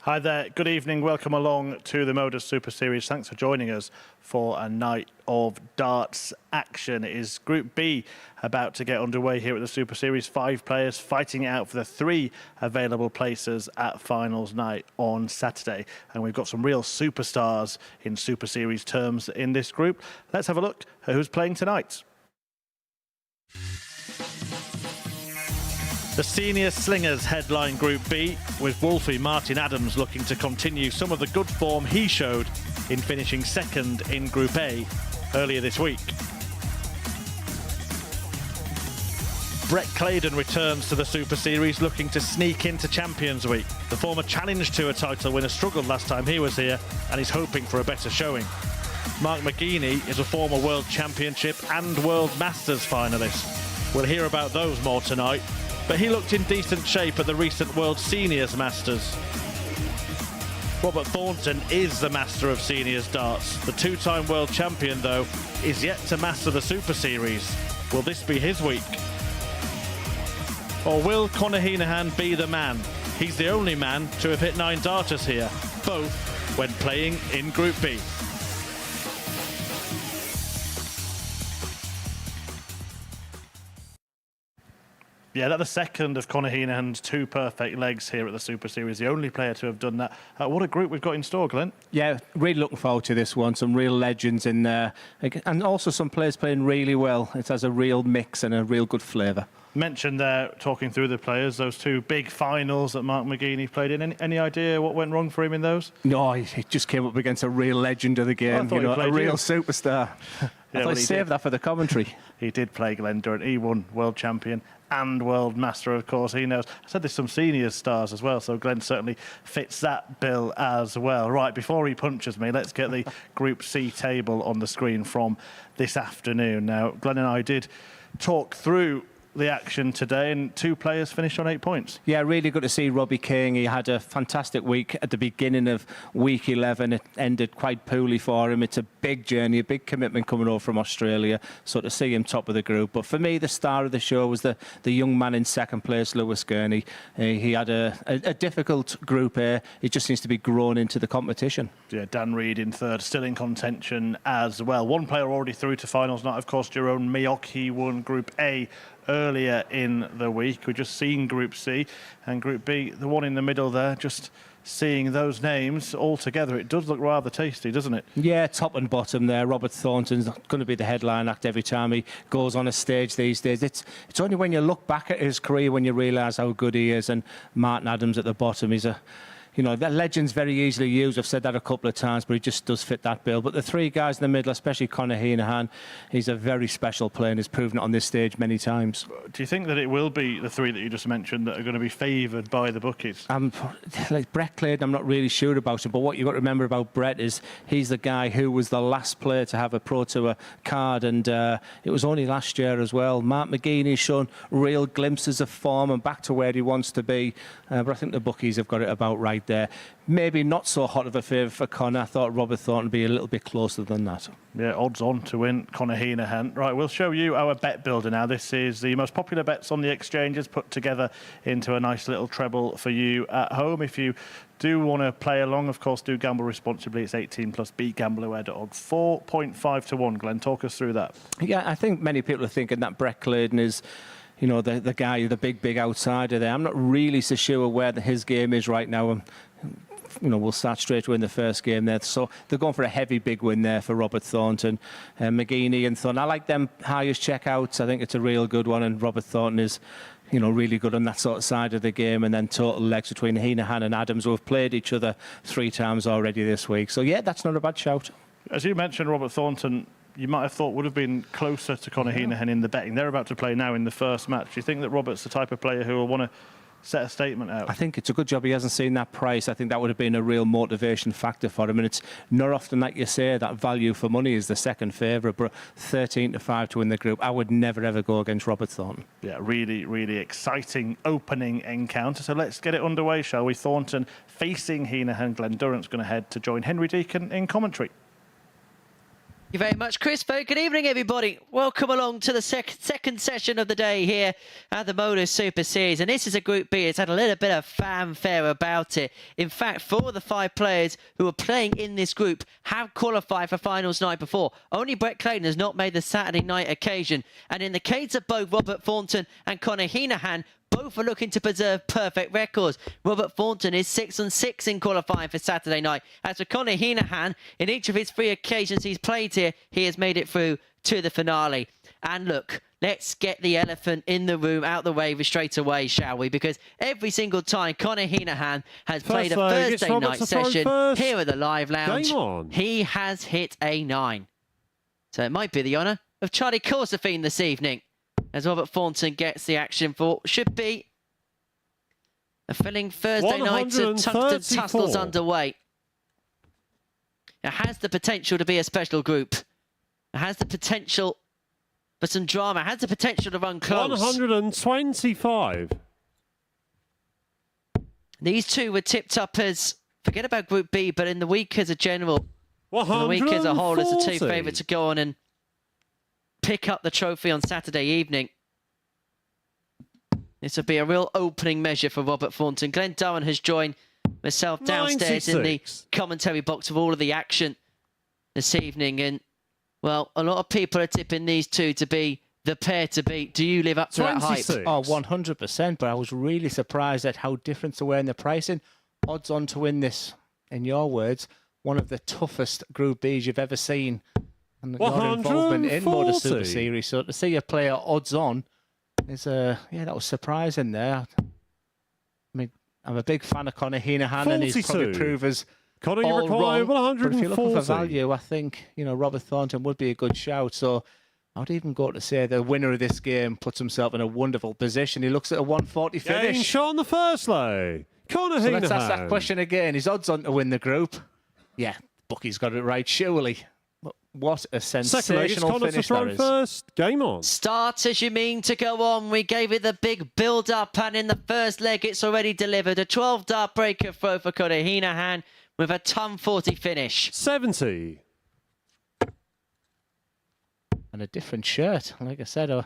Hi there, good evening, welcome along to the MODUS Super Series. Thanks for joining us for a night of darts action. It is Group B about to get underway here at the Super Series. 5 players fighting it out for the 3 available places at finals night on Saturday. And we've got some real superstars in Super Series terms in this group. Let's have a look at who's playing tonight. The senior slingers headline Group B, with Wolfie Martin Adams looking to continue some of the good form he showed in finishing second in Group A earlier this week. Brett Claydon returns to the Super Series looking to sneak into Champions Week. The former Challenge Tour title winner struggled last time he was here and is hoping for a better showing. Mark McGuinney is a former World Championship and World Masters finalist. We'll hear about those more tonight. But he looked in decent shape at the recent World Seniors Masters. Robert Thornton is the master of seniors darts. The 2-time world champion, though, is yet to master the Super Series. Will this be his week? Or will Conor Heenahan be the man? He's the only man to have hit 9 darters here, both when playing in Group B. Yeah, that's the second of Conor Heenahan's 2 perfect legs here at the Super Series. The only player to have done that. What a group we've got in store, Glenn. Yeah, really looking forward to this one. Some real legends in there. And also some players playing really well. It has a real mix and a real good flavour. Mentioned there, talking through the players, those 2 big finals that Mark McGuinney played in. Any idea what went wrong for him in those? No, he just came up against a real legend of the game. Oh, a real superstar. I thought he'd save that for the commentary. He did play Glenn Durrant. He won World Champion and World Master, of course. He knows. I said there's some senior stars as well, so Glenn certainly fits that bill as well. Right, before he punches me, let's get the Group C table on the screen from this afternoon. Now, Glenn and I did talk through the action today, and 2 players finished on 8 points. Yeah, really good to see Robbie King. He had a fantastic week at the beginning of week 11. It ended quite poorly for him. It's a big journey, a big commitment coming over from Australia, so to see him top of the group. But for me, the star of the show was the young man in second place, Lewis Gurney. He had a difficult Group A. He just seems to be grown into the competition. Yeah, Dan Reid in third, still in contention as well. One player already through to finals night, of course, Jerome Mioch. He won Group A earlier in the week. We've just seen Group C and Group B, the one in the middle there. Just seeing those names all together, it does look rather tasty, doesn't it? Yeah, top and bottom there. Robert Thornton's going to be the headline act every time he goes on a stage these days. It's only when you look back at his career when you realise how good he is. And Martin Adams at the bottom, he's a... that legend's very easily used. I've said that a couple of times, but he just does fit that bill. But the 3 guys in the middle, especially Conor Heenahan, he's a very special player and has proven it on this stage many times. Do you think that it will be the 3 that you just mentioned that are going to be favoured by the bookies? Like Brett Claydon, I'm not really sure about him, but what you've got to remember about Brett is he's the guy who was the last player to have a Pro Tour card, and it was only last year as well. Mark McGuinney's shown real glimpses of form and back to where he wants to be, but I think the bookies have got it about right there. Maybe not so hot of a favourite for Conor. I thought Robert Thornton would be a little bit closer than that. Yeah, odds on to win Conor Heenahan. Right, we'll show you our bet builder now. This is the most popular bets on the exchanges put together into a nice little treble for you at home. If you do want to play along, of course, do gamble responsibly. It's 18 plus. BeGambleAware.org. 4.5 to 1. Glenn, talk us through that. Yeah, I think many people are thinking that Brett Claydon is the guy, the big outsider there. I'm not really so sure where his game is right now. We'll start straight away in the first game there. So they're going for a heavy big win there for Robert Thornton. McGuinney and Thornton. I like them highest checkouts. I think it's a real good one, and Robert Thornton is really good on that sort of side of the game. And then total legs between Heenahan and Adams, who have played each other 3 times already this week. So yeah, that's not a bad shout. As you mentioned, Robert Thornton, you might have thought would have been closer to Conor Heenahan in the betting. They're about to play now in the first match. Do you think that Robert's the type of player who will want to set a statement out? I think it's a good job he hasn't seen that price. I think that would have been a real motivation factor for him. And it's not often that you say that value for money is the second favourite, but 13-5 to win the group. I would never, ever go against Robert Thornton. Yeah, really, really exciting opening encounter. So let's get it underway, shall we? Thornton facing Heenahan. Glenn Durrant's going to head to join Henry Deacon in commentary. Thank you very much, Chris. Very good evening, everybody. Welcome along to the second session of the day here at the MODUS Super Series. And this is a Group B. It's had a little bit of fanfare about it. In fact, 4 of the 5 players who are playing in this group have qualified for finals night before. Only Brett Clayton has not made the Saturday night occasion. And in the case of both Robert Thornton and Conor Heenahan, both are looking to preserve perfect records. Robert Thornton is 6-6 in qualifying for Saturday night. As for Conor Heenahan, in each of his 3 occasions he's played here, he has made it through to the finale. And look, let's get the elephant in the room out the way straight away, shall we? Because every single time Conor Heenahan has played a Thursday night session here at the Live Lounge, he has hit a 9. So it might be the honour of Charlie Corsafine this evening, as Robert Thornton gets the action for what should be a filling Thursday night of tungsten tussles underway. It has the potential to be a special group. It has the potential for some drama. It has the potential to run close. 125. These two were tipped up as, forget about Group B, but in the week as a general, in the week as a whole, as the 2 favourites to go on and pick up the trophy on Saturday evening. This will be a real opening measure for Robert Thornton. Glenn Durran has joined myself downstairs 96. In the commentary box of all of the action this evening. And, well, a lot of people are tipping these two to be the pair to beat. Do you live up to 26. That hype? Oh, 100%. But I was really surprised at how different they were in the pricing. Odds on to win this, in your words, one of the toughest Group Bs you've ever seen. And your involvement in MODUS Super Series. So to see a player odds on is, yeah, that was surprising there. I mean, I'm a big fan of Conor Heenahan, and he's probably proved us all wrong. But if you're looking for value, I think, you know, Robert Thornton would be a good shout. So I'd even go to say the winner of this game puts himself in a wonderful position. He looks at a 140 finish. Game shot on the first leg. Conor Heenahan. So let's ask that question again. His odds on to win the group. Yeah, Bucky's got it right, surely. What a sensational finish that is. First. Game on. Starters, you mean to go on. We gave it the big build-up, and in the first leg, it's already delivered. A 12-dart breaker throw for Conor Heenahan with a ton 40 finish. 70. And a different shirt. Like I said,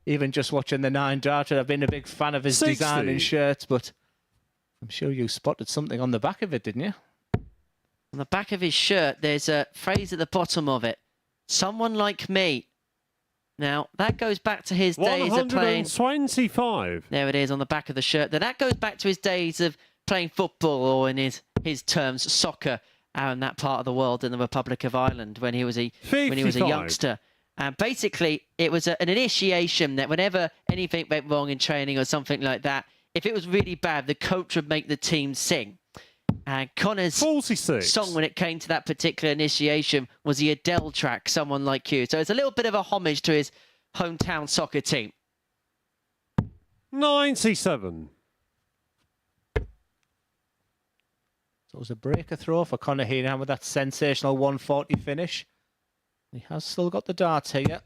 even just watching the 9-darter, I've been a big fan of his 60. design in shirts, but I'm sure you spotted something on the back of it, didn't you? On the back of his shirt, there's a phrase at the bottom of it. Someone like me. Now, that goes back to his days of playing... 125. There it is on the back of the shirt. Now, that goes back to his days of playing football, or in his terms, soccer, out in that part of the world in the Republic of Ireland when he was a youngster. And basically, it was an initiation that whenever anything went wrong in training or something like that, if it was really bad, the coach would make the team sing. And Conor's 46. song when it came to that particular initiation was the Adele track, Someone Like You. So it's a little bit of a homage to his hometown soccer team. 97. So it was a breaker throw for Conor Heenahan with that sensational 140 finish. He has still got the darts here.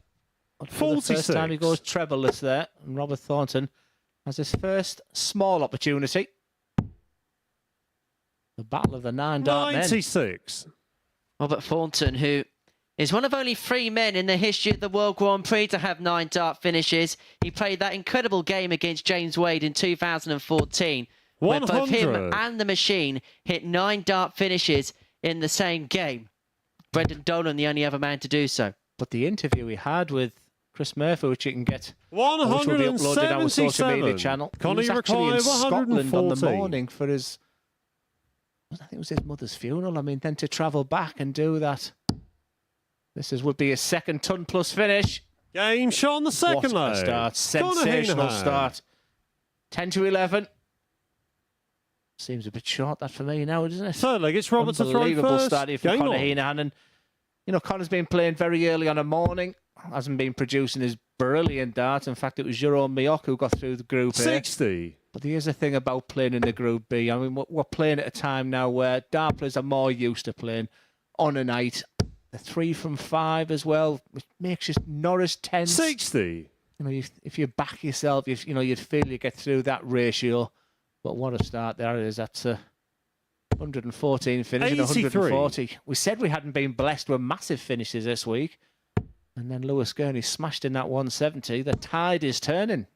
But for the first time he goes trebleless there. And Robert Thornton has his first small opportunity. The battle of the 9-dart men. 96. Robert Thornton, who is one of only 3 men in the history of the World Grand Prix to have 9-dart finishes. He played that incredible game against James Wade in 2014, where both him and the machine hit 9-dart finishes in the same game. Brendan Dolan, the only other man to do so. But the interview he had with Chris Murphy, which you can get, 177. which will be uploaded on our social media channel. He was actually in Scotland on the morning for his... I think it was his mother's funeral. I mean, then to travel back and do that. Would be a second ton-plus finish. Game shot on the second leg. What a start. Sensational start. 10-11. Seems a bit short, that, for me now, doesn't it? Third leg, it's Roberts to throw first. Unbelievable start here for Conor Heenahan. And, you know, Conor's been playing very early on a morning. Hasn't been producing his brilliant darts. In fact, it was Jerome Mioc who got through the group 60. But here's the thing about playing in the Group B. I mean, we're playing at a time now where dart players are more used to playing on a night. The 3 from 5 as well, which makes you not as tense. 60. You know, if you back yourself, you'd feel you get through that ratio. But what a start there is. That's 114 finish and 83. 140. We said we hadn't been blessed with massive finishes this week. And then Lewis Gurney smashed in that 170. The tide is turning.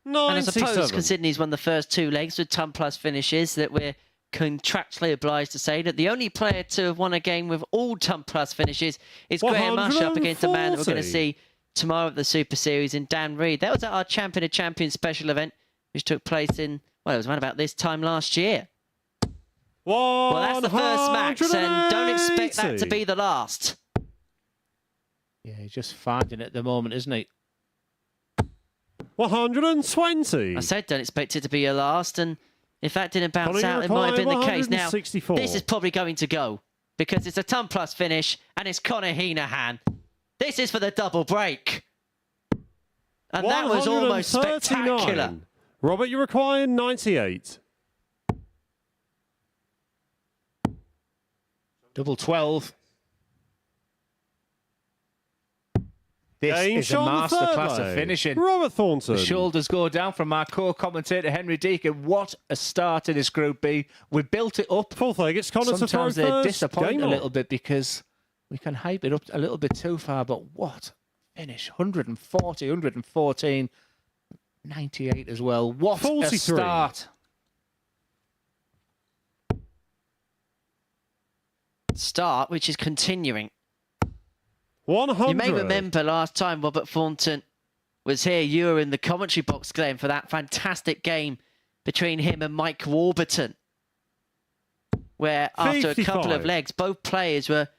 97. And I suppose, considering he's won the first 2 legs with ton plus finishes, that we're contractually obliged to say that the only player to have won a game with all ton plus finishes is Graham Marsh up against a man that we're going to see tomorrow at the Super Series in Dan Reed. That was at our Champion of Champions special event, which took place in, well, it was around about this time last year. Well, that's the first, Max, and don't expect that to be the last. Yeah, he's just finding it at the moment, isn't he? 120. I said don't expect it to be your last, and if that didn't bounce Conor out, it might have been the case. Now, 164. this is probably going to go, because it's a ton plus finish, and it's Conor Heenahan. This is for the double break. And that was almost 139. spectacular. Robert, you require 98. Double 12. This Game is a shot the third masterclass leg. of finishing. Robert Thornton. The shoulders go down from our co-commentator Henry Deacon. What a start in this Group B. We built it up. Fourth leg, it's Connor to throw Sometimes they first. disappoint Game a on. little bit because we can hype it up a little bit too far. But what finish? 140, 114, 98 as well. What 43. a start. Start, which is continuing. 100. You may remember last time Robert Thornton was here, you were in the commentary box, Glenn, for that fantastic game between him and Mike Warburton, where after a couple of 55. legs, both players were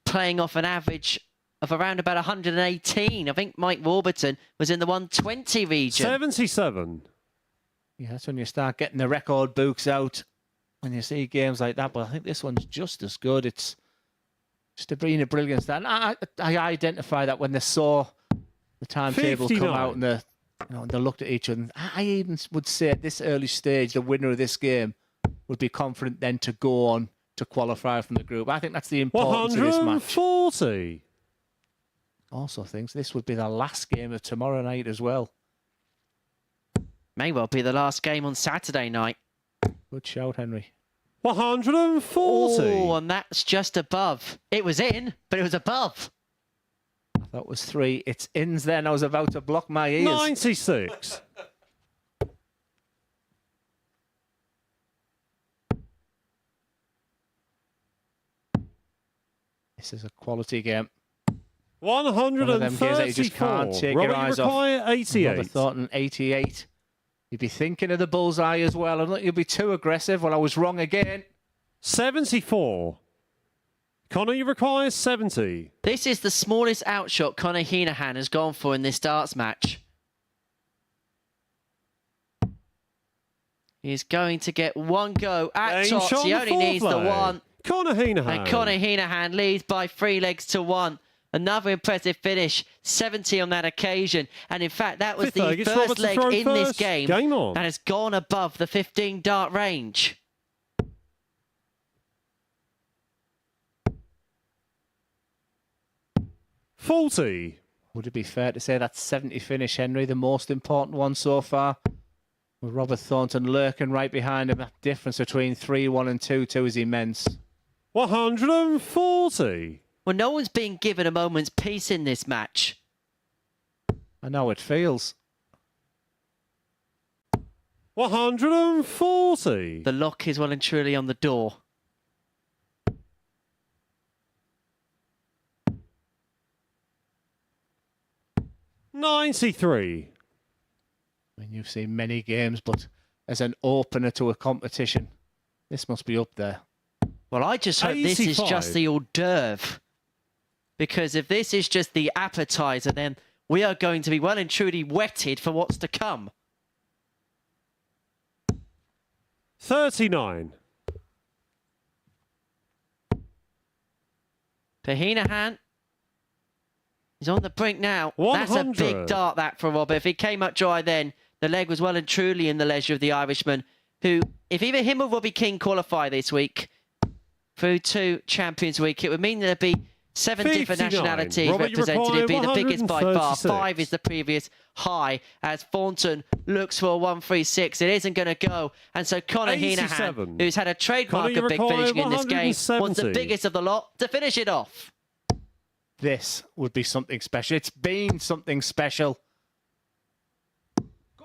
playing off an average of around about 118. I think Mike Warburton was in the 120 region. 77. Yeah, that's when you start getting the record books out when you see games like that. But I think this one's just as good. It's just a brilliant start. And I identify that when they saw the timetable come 59. out and they looked at each other. And I even would say at this early stage, the winner of this game would be confident then to go on to qualify from the group. I think that's the importance of this match. 140. Also thinks this would be the last game of tomorrow night as well. May well be the last game on Saturday night. Good shout, Henry. 140. Oh, and that's just above. It was in, but it was above. That was 3. It's ins then. I was about to block my ears. 96. This is a quality game. One of them games that you just 134. can't take Robert, your eyes you off. require 88. Robert Thornton, 88. You'd be thinking of the bullseye as well. I don't think you'll be too aggressive. Well, I was wrong again. 74. Connor, you require 70. This is the smallest outshot Conor Heenahan has gone for in this darts match. He's going to get one go at Game tops. shot He on only fourth needs the leg. one. Connor Heenahan. And Conor Heenahan leads by 3 legs to 1. Another impressive finish, 70 on that occasion. And in fact, that was Fifth the leg, it's first Robert to leg throw in this first. game Game on. that has gone above the 15 dart range. $40. Would it be fair to say that's 70 finish, Henry, the most important one so far? With Robert Thornton lurking right behind him. That difference between 3-1 and 2-2 is immense. 140. Well, no one's being given a moment's peace in this match. I know it feels. 140. The lock is well and truly on the door. $93. I mean, you've seen many games, but as an opener to a competition, this must be up there. Well, I just hope this is 85. just the hors d'oeuvre. Because if this is just the appetizer, then we are going to be well and truly wetted for what's to come. 39. Heenahan is on the brink now. That's a 100. big dart, that, for Robert. If he came up dry then, the leg was well and truly in the leisure of the Irishman, who, if either him or Robbie King qualify this week through to Champions Week, it would mean there'd be 7 different 59. nationalities Robert, you represented. require It'd be the biggest by far. 136. 5 is the previous high as Thornton looks for a 136. It isn't going to go. And so Conor 87. Heenahan, who's had a trademark Conor, you of big require finishing in this game, wants the 170. biggest of the lot to finish it off. This would be something special. It's been something special.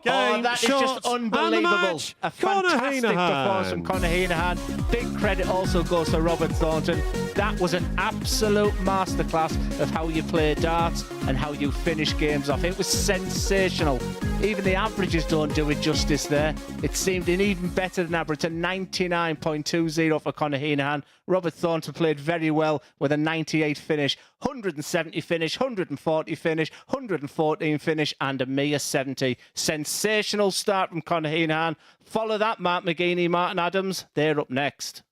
Game, that is shot, just and the unbelievable. match. A Conor fantastic performance from Heenahan. Conor Heenahan. Big credit also goes to Robert Thornton. That was an absolute masterclass of how you play darts and how you finish games off. It was sensational. Even the averages don't do it justice there. It seemed an even better than average, a 99.20 for Conor Heenahan. Robert Thornton played very well with a 98 finish, 170 finish, 140 finish, 114 finish, and a mere 70. Sensational start from Conor Heenahan. Follow that, Mark McGeaney, Martin Adams. They're up next.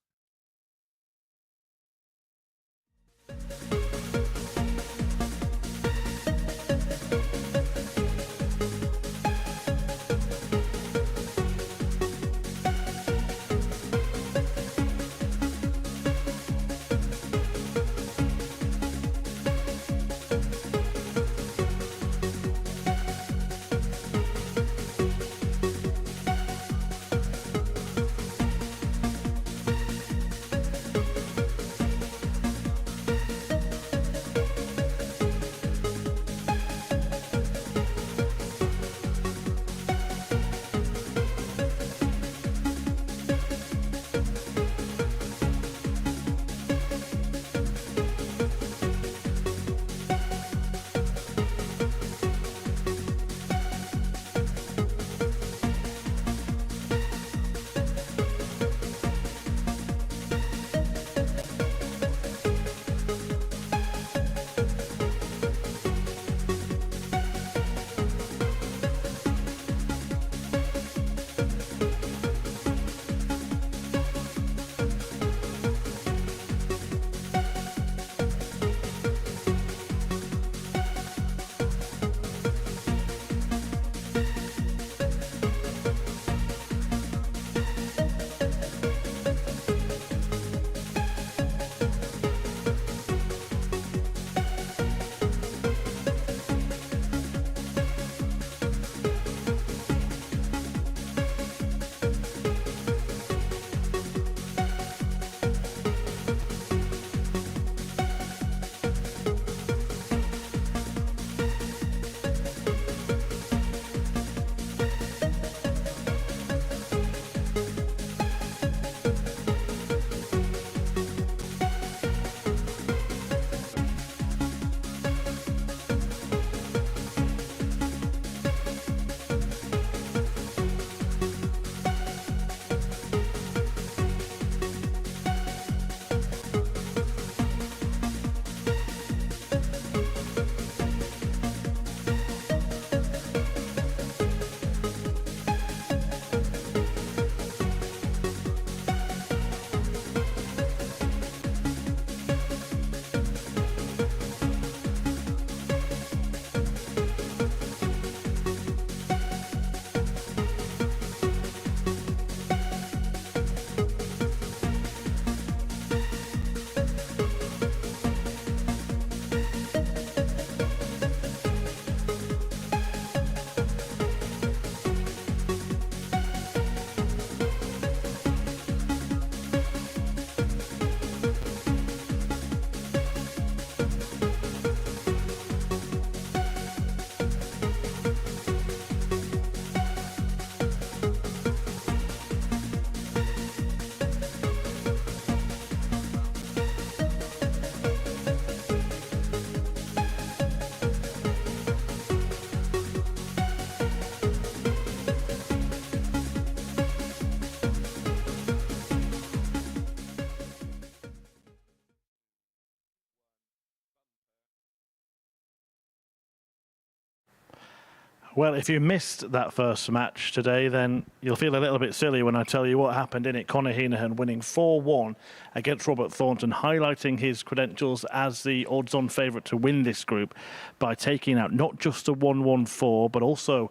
Well, if you missed that first match today, then you'll feel a little bit silly when I tell you what happened in it. Conor Heenahan winning 4-1 against Robert Thornton, highlighting his credentials as the odds-on favourite to win this group by taking out not just a 1-1-4, but also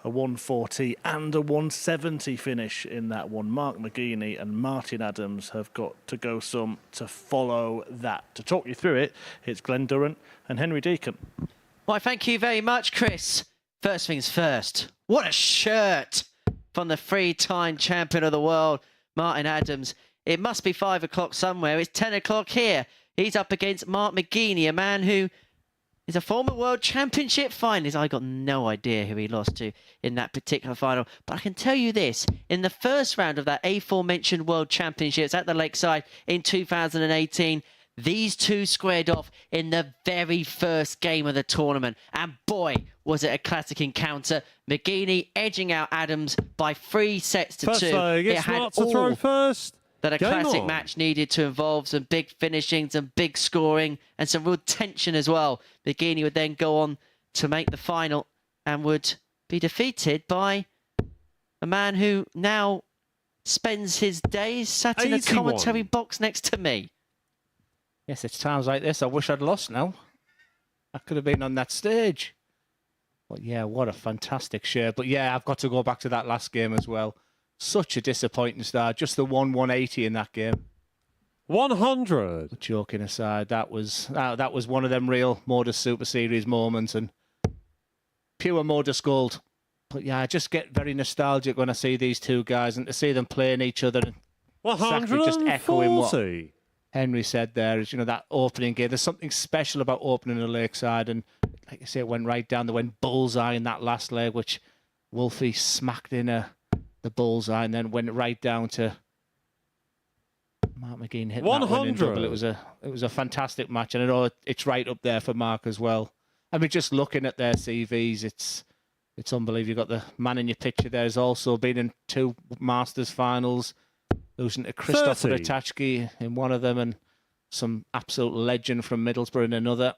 a 140 and a 170 finish in that one. Mark McGuinney and Martin Adams have got to go some to follow that. To talk you through it, it's Glenn Durrant and Henry Deacon. Why, thank you very much, Chris. First things first, what a shirt from the three-time champion of the world, Martin Adams. It must be 5 o'clock somewhere. It's 10 o'clock here. He's up against Mark McGuinney, a man who is a former World Championship finalist. I got no idea who he lost to in that particular final. But I can tell you this, in the first round of that aforementioned World Championships at the Lakeside in 2018, these two squared off in the very first game of the tournament. And boy, was it a classic encounter. McGuinney edging out Adams by 3 sets to 2. It had to throw first. That a classic match needed to involve some big finishing, some big scoring, and some real tension as well. McGuinney would then go on to make the final and would be defeated by a man who now spends his days sat in a commentary box next to me. Yes, it's times like this I wish I'd lost now. I could have been on that stage. But yeah, what a fantastic share. But yeah, I've got to go back to that last game as well. Such a disappointing start. Just the 180 in that game. 100. But joking aside, that was one of them real MODUS Super Series moments and pure MODUS gold. But yeah, I just get very nostalgic when I see these two guys and to see them playing each other. And 140. Just echoing what Henry said there is, that opening game. There's something special about opening a Lakeside, and like I say, it went right down. They went bullseye in that last leg, which Wolfie smacked in the bullseye, and then went right down to Mark McGuinney hitting that winning double. It was a fantastic match, and I know it's right up there for Mark as well. I mean, just looking at their CVs, it's unbelievable. You've got the man in your picture there who's also been in 2 Masters finals, losing to Christopher Ratachki in one of them, and some absolute legend from Middlesbrough in another.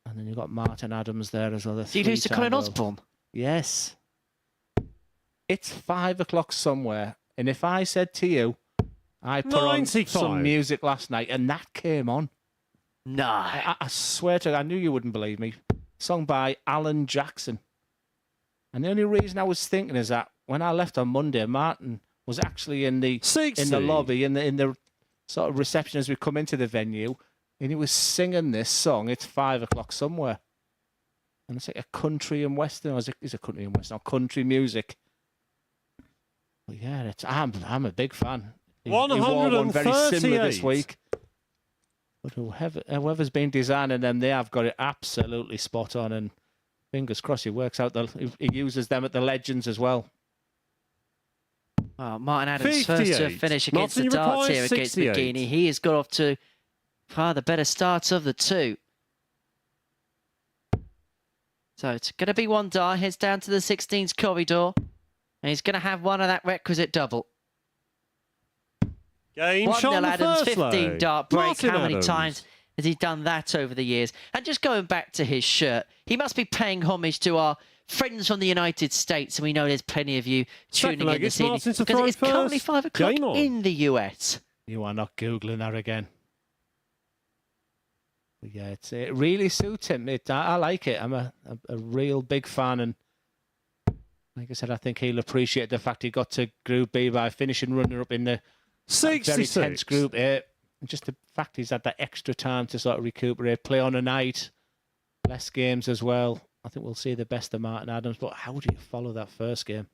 And then you've got Martin Adams there as well. Did he lose to Colin Osborne? Yes. It's 5 o'clock somewhere, and if I said to you, I put on some music last night, and that came on. No. I swear to God, I knew you wouldn't believe me. Sung by Alan Jackson. And the only reason I was thinking is that when I left on Monday, Martin was actually in the lobby, in the sort of reception as we come into the venue, and he was singing this song. It's 5 o'clock somewhere. And it's like a country and western, or is it country and western, or country music? But yeah, I'm a big fan. He wore one very similar this week. But whoever's been designing them, they have got it absolutely spot on. And fingers crossed, he works out. He uses them at the Legends as well. Martin Adams first to finish against the darts here against McGuinney. He has got off to far the better start of the two. So it's going to be one dart. Heads down to the 16s corridor. And he's going to have one of that requisite double. Game 1-0 Adams, 15 dart break. How many times has he done that over the years? And just going back to his shirt, he must be paying homage to our friends from the United States. And we know there's plenty of you tuning in this evening. Because it's currently 5 o'clock in the US. You are not Googling that again. But yeah, it really suits him. I like it. I'm a real big fan, and like I said, I think he'll appreciate the fact he got to Group B by finishing runner-up in the very tense Group A. Just the fact he's had that extra time to sort of recuperate, play on a night, less games as well. I think we'll see the best of Martin Adams. But how do you follow that first game?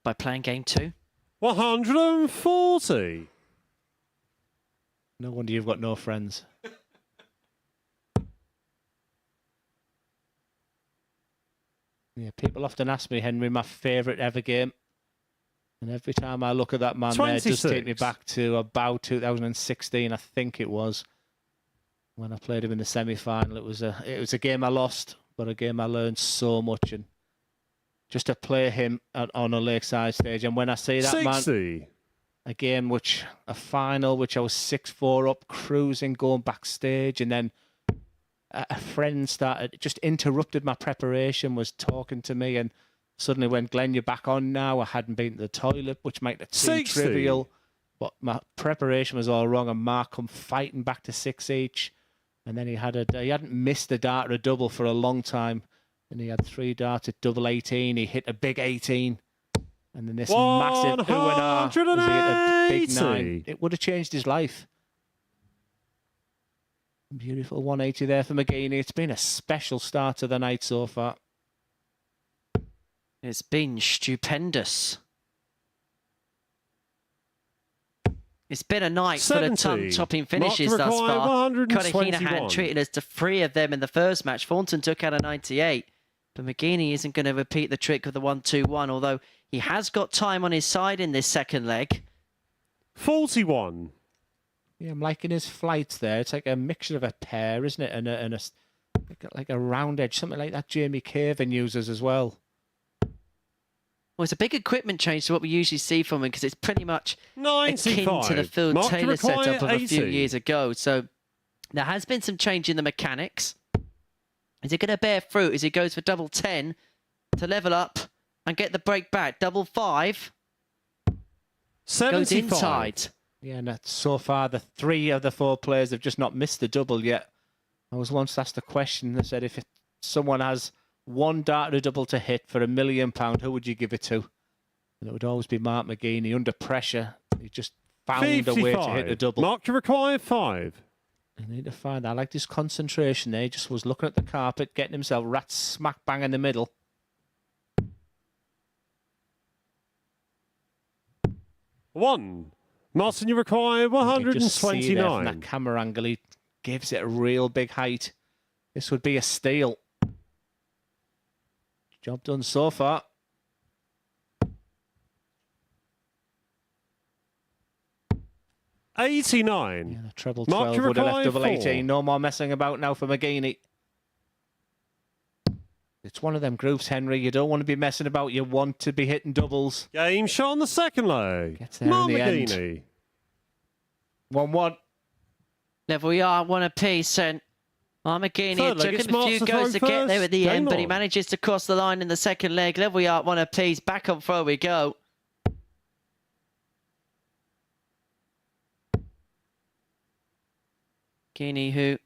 By playing game 2. 140. No wonder you've got no friends. Yeah, people often ask me, Henry, my favourite ever game. And every time I look at that man there, it does take me back to about 2016, I think it was, when I played him in the semi-final. It was a game I lost, but a game I learned so much. And just to play him on a Lakeside stage, and when I see that man, a final which I was 6-4 up, cruising, going backstage, and then a friend just interrupted my preparation, was talking to me, and suddenly went, Glenn, you're back on now. I hadn't been to the toilet, which made it seem trivial, but my preparation was all wrong, and Mark come fighting back to 6 each, and then he hadn't missed a dart or a double for a long time, And he had 3 darts at double 18. He hit a big 18. And then this massive ooh-and-ah as he hit a big 9. It would have changed his life. Beautiful 180 there for McGeaney. It's been a special start to the night so far. It's been stupendous. It's been a night full of tongue-topping finishes thus far. Conor Heenan treated us to 3 of them in the first match. Thornton took out a 98. But McGeaney isn't going to repeat the trick of the 1-2-1, although he has got time on his side in this second leg. 41. Yeah, I'm liking his flights there. It's like a mixture of a pair, isn't it? And like a round edge, something like that Jamie Caven uses as well. Well, it's a big equipment change to what we usually see from him because it's pretty much 95. akin to the Phil Mark Taylor setup of 80. a few years ago. So there has been some change in the mechanics. Is it going to bear fruit as he goes for double 10 to level up and get the break back? Double 5 goes 75. inside. Yeah, and so far the 3 of the 4 players have just not missed the double yet. I was once asked a question that said if someone has 1 dart or a double to hit for £1 million, who would you give it to? And it would always be Mark McGeaney. Under pressure, he just found 55. a way to hit a double. Mark, you require 5. I need to find. I liked his concentration there. He just was looking at the carpet, getting himself right smack bang in the middle. One. Martin, you require You can just see there 129. from that camera angle, he gives it a real big height. This would be a steal. Job done so far. Yeah, 89. the treble Mark, 12 you would have left require double 4. 18. No more messing about now for McGeaney. It's one of them groups, Henry. You don't want to be messing about. You want to be hitting doubles. Game shot on the second leg. Gets there Mark in the end. McGeaney. 1-1. Level we are, 1 apiece. And Mark McGeaney Third it leg, took it's him a few Mark's to goes to throw get there first. at the Game end, but he on. manages to cross the line in the second leg. Level we are, 1 apiece. Back on throw we go. McGeaney, who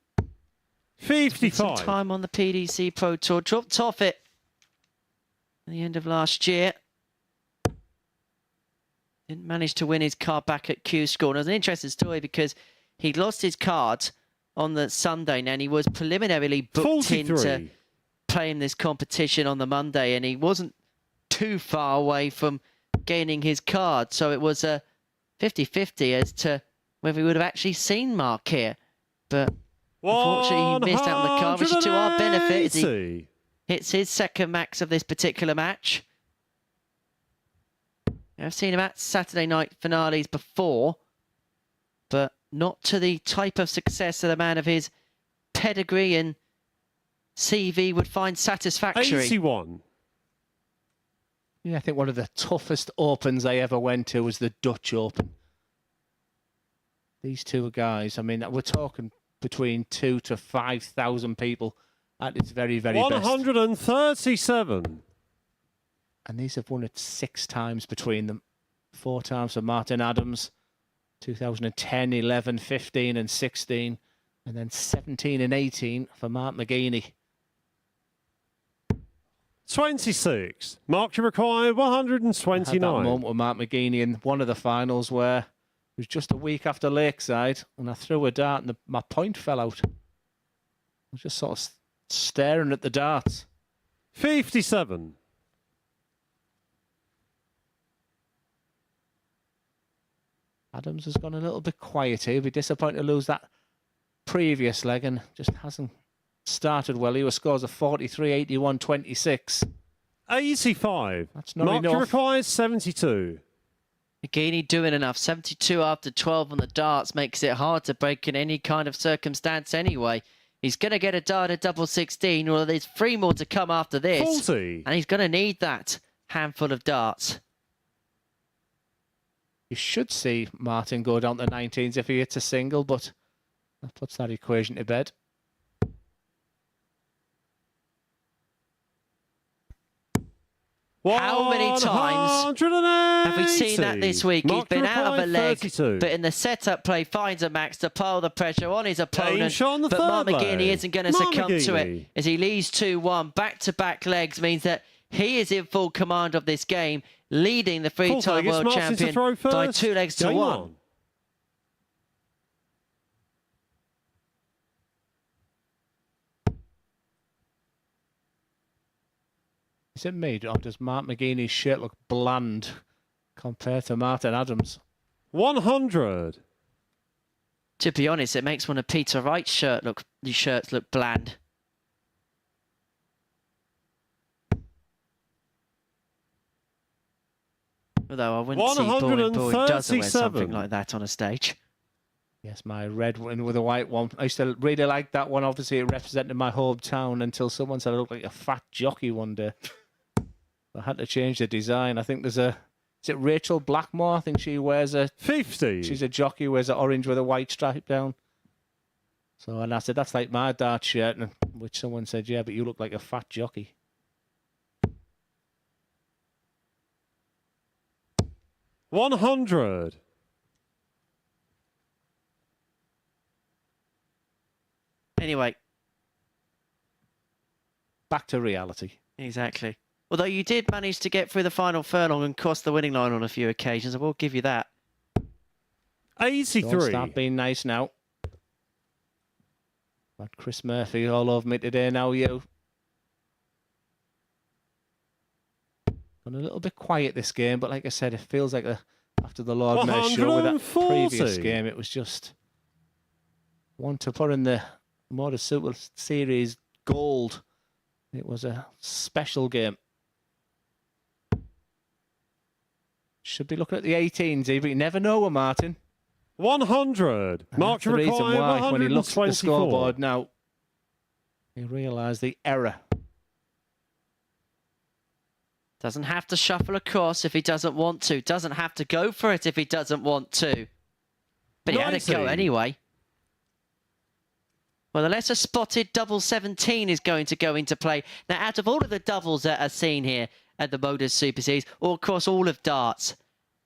spent 55. some time on the PDC Pro Tour, dropped off it at the end of last year. Didn't manage to win his card back at Q School. And it was an interesting story because he lost his card on the Sunday and he was preliminarily booked 43. into playing this competition on the Monday, and he wasn't too far away from gaining his card. So it was a 50-50 as to whether we would have actually seen Mark here. But unfortunately, he missed out on the card, which is to our benefit as he 180. hits his second max of this particular match. I've seen him at Saturday night finales before, but not to the type of success that a man of his pedigree and CV would find satisfactory. 81. Yeah, I think one of the toughest opens I ever went to was the Dutch Open. These 2 guys, I mean, we're talking between 2,000 to 5,000 people at its very, very best. 137. And these have won it 6 times between them. 4 times for Martin Adams, 2010, 11, 15 and 16. And then 17 and 18 for Mark McGeaney. 26. Mark, you require 129. I had that moment with Mark McGeaney in one of the finals where it was just a week after Lakeside and I threw a dart and my point fell out. I was just sort of staring at the darts. 57. Adams has gone a little bit quiet here. He'll be disappointed to lose that previous leg and just hasn't started well. He was scores of 43, 81, 26. 85. That's not Mark, you enough. requires 72. McGeaney doing enough. 72 after 12 on the darts makes it hard to break in any kind of circumstance anyway. He's going to get a dart at double 16, or there's 3 more to come after this. 40. And he's going to need that handful of darts. You should see Martin go down to 19s if he hits a single, but that puts that equation to bed. How many times have we seen that this week? He's been out of a leg, 32. but in the setup play finds a max to pile the pressure on his opponent. shot on the But Mark third McGeaney leg. isn't going to Mark succumb to it McGeaney. as he leads 2-1. Back-to-back legs means that he is in full command of this game, leading the three-time world champion by 2 legs to 1. Is it me, or does Mark McGeaney's shirt look bland compared to Martin Adams? 100. To be honest, it makes one of Peter Wright's shirts look bland. Although I wouldn't see Boring Boy doesn't wear something like that on a stage. Yes, my red one with a white one. I used to really like that one. Obviously, it represented my hometown until someone said I looked like a fat jockey one day. I had to change the design. I think there's a... Is it Rachel Blackmore? I think she wears a... 50. She's a jockey, wears an orange with a white stripe down. So, and I said, that's like my dart shirt. And which someone said, yeah, but you look like a fat jockey. $100. Anyway. Back to reality. Exactly. Although you did manage to get through the final furlong and cross the winning line on a few occasions. I will give you that. 83. Don't start being nice now. Got Chris Murphy all over me today now, you. Gone a little bit quiet this game, but like I said, it feels like after the Lord Mayor's show with that 140. previous game, it was just one to put in the MODUS Super Series gold. It was a special game. Should be looking at the 18s, but you never know, Martin. 100. Mark That's the reason why when he looks at the 124. scoreboard now, he realised the error. Doesn't have to shuffle across if he doesn't want to. Doesn't have to go for it if he doesn't want to. But he had to go 90. anyway. Well, the lesser spotted double 17 is going to go into play. Now, out of all of the doubles that are seen here at the MODUS Super Series, or across all of darts,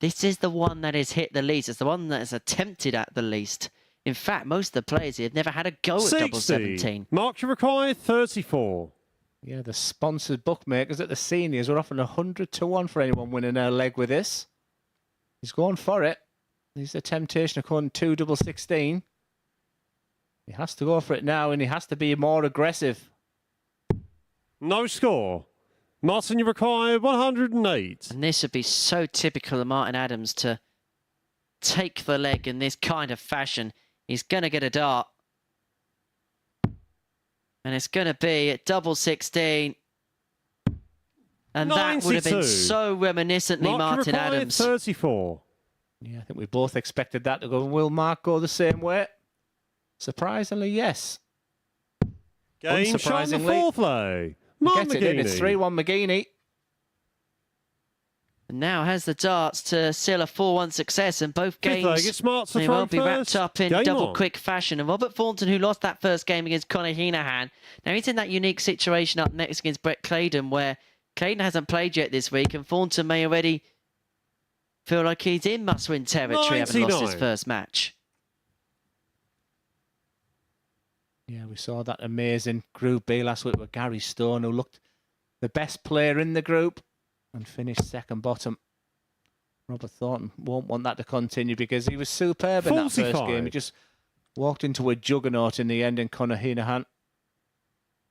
this is the one that has hit the least. It's the one that has attempted at the least. In fact, most of the players here have never had a go at double 17. Mark required 34. Yeah, the sponsored bookmakers at the seniors were offering 100 to 1 for anyone winning a leg with this. He's going for it. He's the temptation according to 2 double 16. He has to go for it now, and he has to be more aggressive. No score. Martin, you require 108. And this would be so typical of Martin Adams to take the leg in this kind of fashion. He's going to get a dart. And it's going to be at double 16. And that would have been 92. so reminiscently Mark Martin required Adams. 34. Yeah, I think we both expected that to go. Will Mark go the same way? Surprisingly, yes. Game shot in the Unsurprisingly, fourth leg. He Mark gets it in. It's McGeaney. 3-1 McGeaney. And now has the darts to seal a 4-1 success, and both Fifth leg, games it's Smart to may throw well be wrapped first. up in Game double on. quick fashion. And Robert Thornton, who lost that first game against Conor Heenahan, now he's in that unique situation up next against Brett Claydon, where Claydon hasn't played yet this week, and Thornton may already feel like he's in must-win territory, having lost his 99. first match. Yeah, we saw that amazing Group B last week with Gary Stone, who looked the best player in the group and finished second bottom. Robert Thornton won't want that to continue because he was superb in that first 45. game. He just walked into a juggernaut in the end in Conor Heenahan.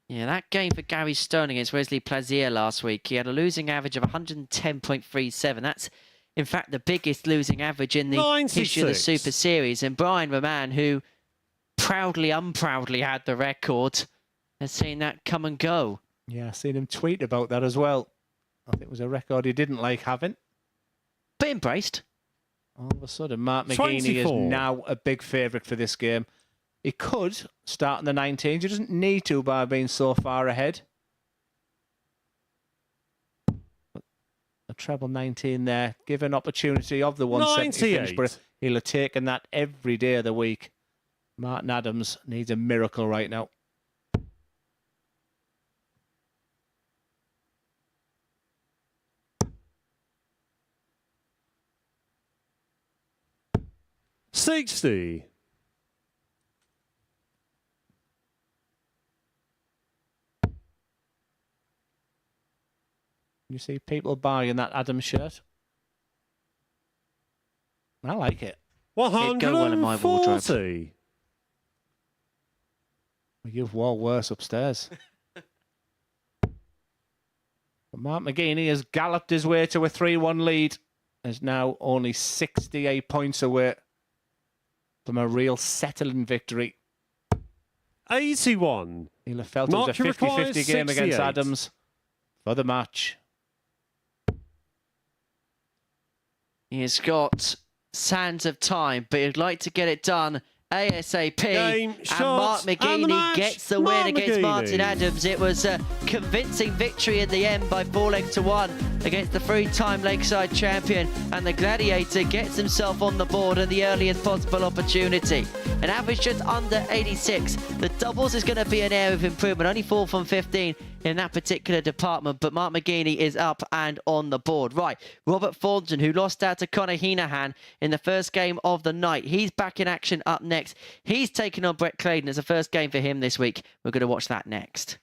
Yeah, that game for Gary Stone against Wesley Plazier last week, he had a losing average of 110.37. That's, in fact, the biggest losing average in the history of the 96. Super Series. And Brian Roman, who proudly, unproudly had the record, has seen that come and go. Yeah, I seen him tweet about that as well. I think it was a record he didn't like having. But embraced. All of a sudden, Mark McGeaney is 24. now a big favourite for this game. He could start in the 19s. He doesn't need to by being so far ahead. But a treble 19 there. Give an opportunity of the 170 finish, 98. but he'll have taken that every day of the week. Martin Adams needs a miracle right now. 60. You see people buying that Adam shirt? I like it. It'd go well in my wardrobe. 140. You've wore worse upstairs. But Mark McGeaney has galloped his way to a 3-1 lead. Is now only 68 points away from a real settling victory. 81. He'll have felt it was a 50-50 game against Adams for the match. He's got sands of time, but he'd like to get it done ASAP. Game, and shots, Mark and the McGeaney match. gets the Mark win against McGeaney. Martin Adams. It was a convincing victory in the end by 4-1 against the 3-time Lakeside champion, and the Gladiator gets himself on the board at the earliest possible opportunity. An average just under 86. The doubles is going to be an area of improvement, only 4 from 15 in that particular department, but Mark McGeaney is up and on the board. Right, Robert Thornton, who lost out to Conor Heenahan in the first game of the night. He's back in action up next. He's taking on Brett Claydon as the first game for him this week. We're going to watch that next.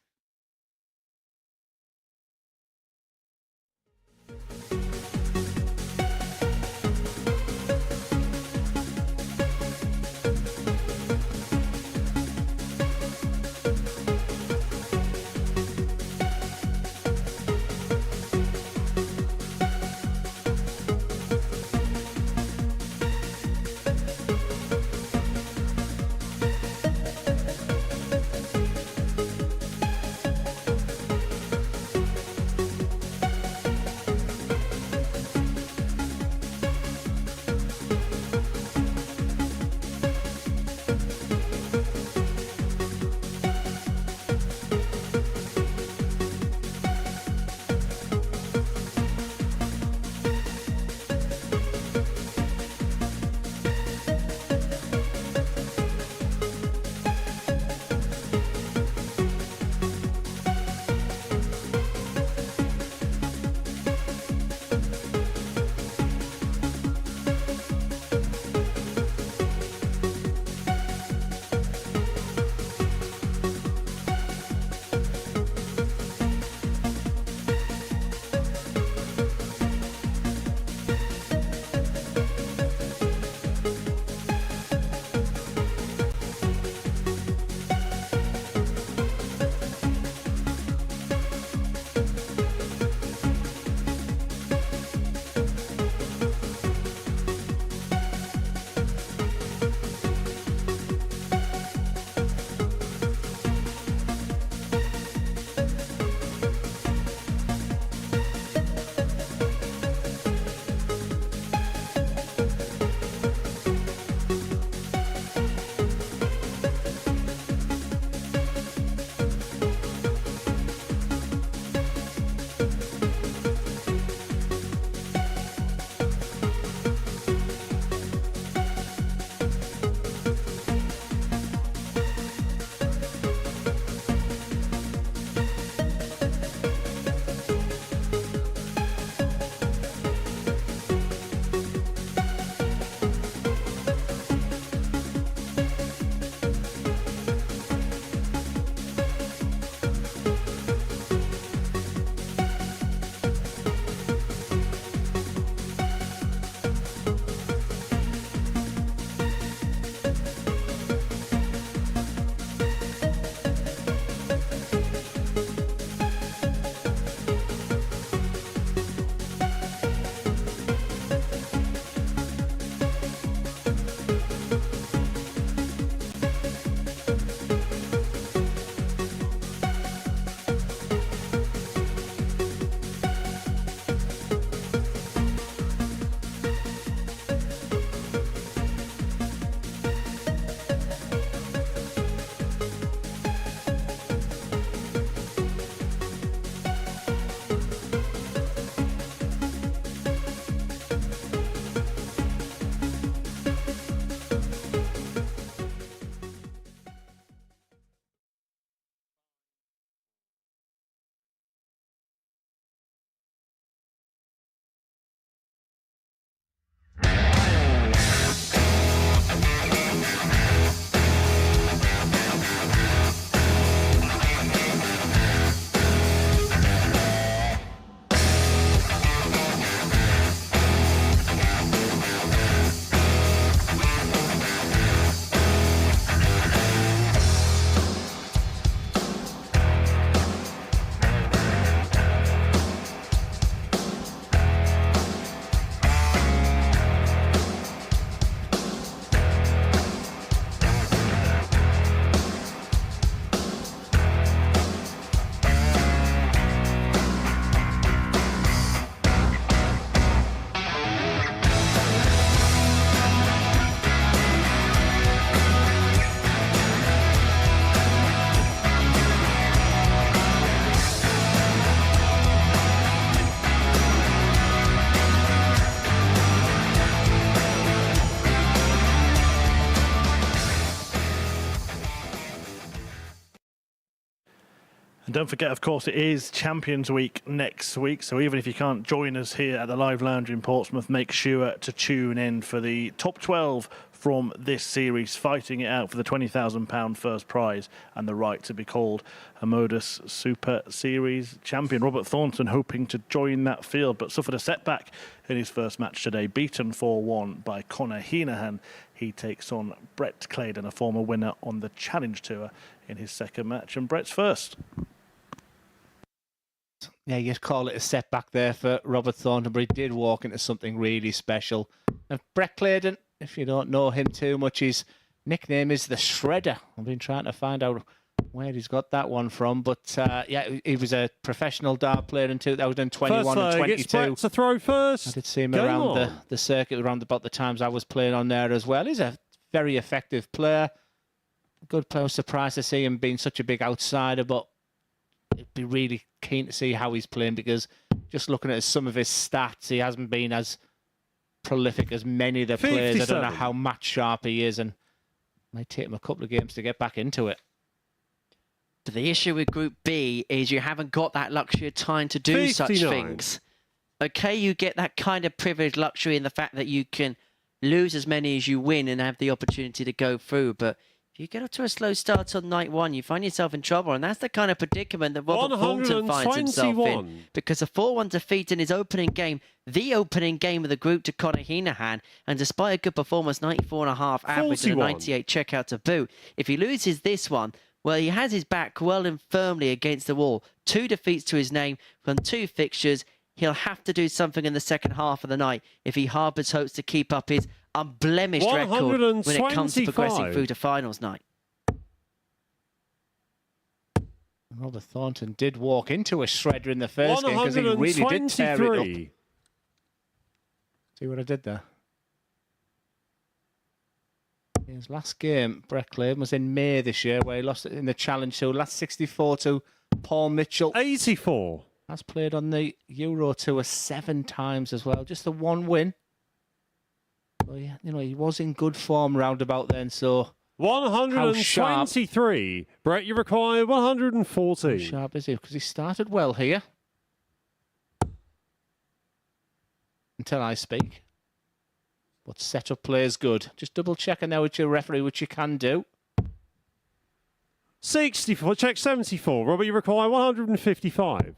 And don't forget, of course, it is Champions Week next week. So even if you can't join us here at the Live Lounge in Portsmouth, make sure to tune in for the top 12 from this series, fighting it out for the £20,000 first prize and the right to be called a MODUS Super Series champion. Robert Thornton hoping to join that field, but suffered a setback in his first match today, beaten 4-1 by Conor Heenahan. He takes on Brett Claydon, a former winner on the Challenge Tour, in his second match, and Brett's first. Yeah, you'd call it a setback there for Robert Thornton, but he did walk into something really special. And Brett Claydon, if you don't know him too much, his nickname is the Shredder. I've been trying to find out where he's got that one from, but yeah, he was a professional dart player in 2021 and 22. To throw first. I did see him around the circuit around about the times I was playing on there as well. He's a very effective player. Good player. I was surprised to see him being such a big outsider, but it'd be really keen to see how he's playing, because just looking at some of his stats, he hasn't been as prolific as many of the players. I don't know how match sharp he is, and it might take him a couple of games to get back into it. But the issue with Group B is you haven't got that luxury of time to do 59. such things. Okay, you get that kind of privileged luxury in the fact that you can lose as many as you win and have the opportunity to go through, but if you get up to a slow start on night one, you find yourself in trouble, and that's the kind of predicament that Robert Thornton finds himself in. Because a 4-1 defeat in his opening game, the opening game of the group to Conor Heenahan, and despite a good performance, 94.5 average and a 98 checkout to boot, if he loses this one, well, he has his back well and firmly against the wall. 2 defeats to his name from 2 fixtures. He'll have to do something in the second half of the night if he harbours hopes to keep up his unblemished record when it comes to progressing through to finals night. Robert Thornton did walk into a shredder in the first game because he really did tear it up. See what I did there? His last game, Brett Claydon, was in May this year, where he lost it in the Challenge Tour. Last 64 to Paul Mitchell. 84. Has played on the Euro Tour 7 times as well. Just the 1 win. Well, yeah, you know, he was in good form roundabout then, so 123. Brett, you require 140. How sharp is he? Because he started well here. Until I speak. But setup play is good. Just double checking now with your referee, which you can do. 64. Check 74. Robert, you require 155.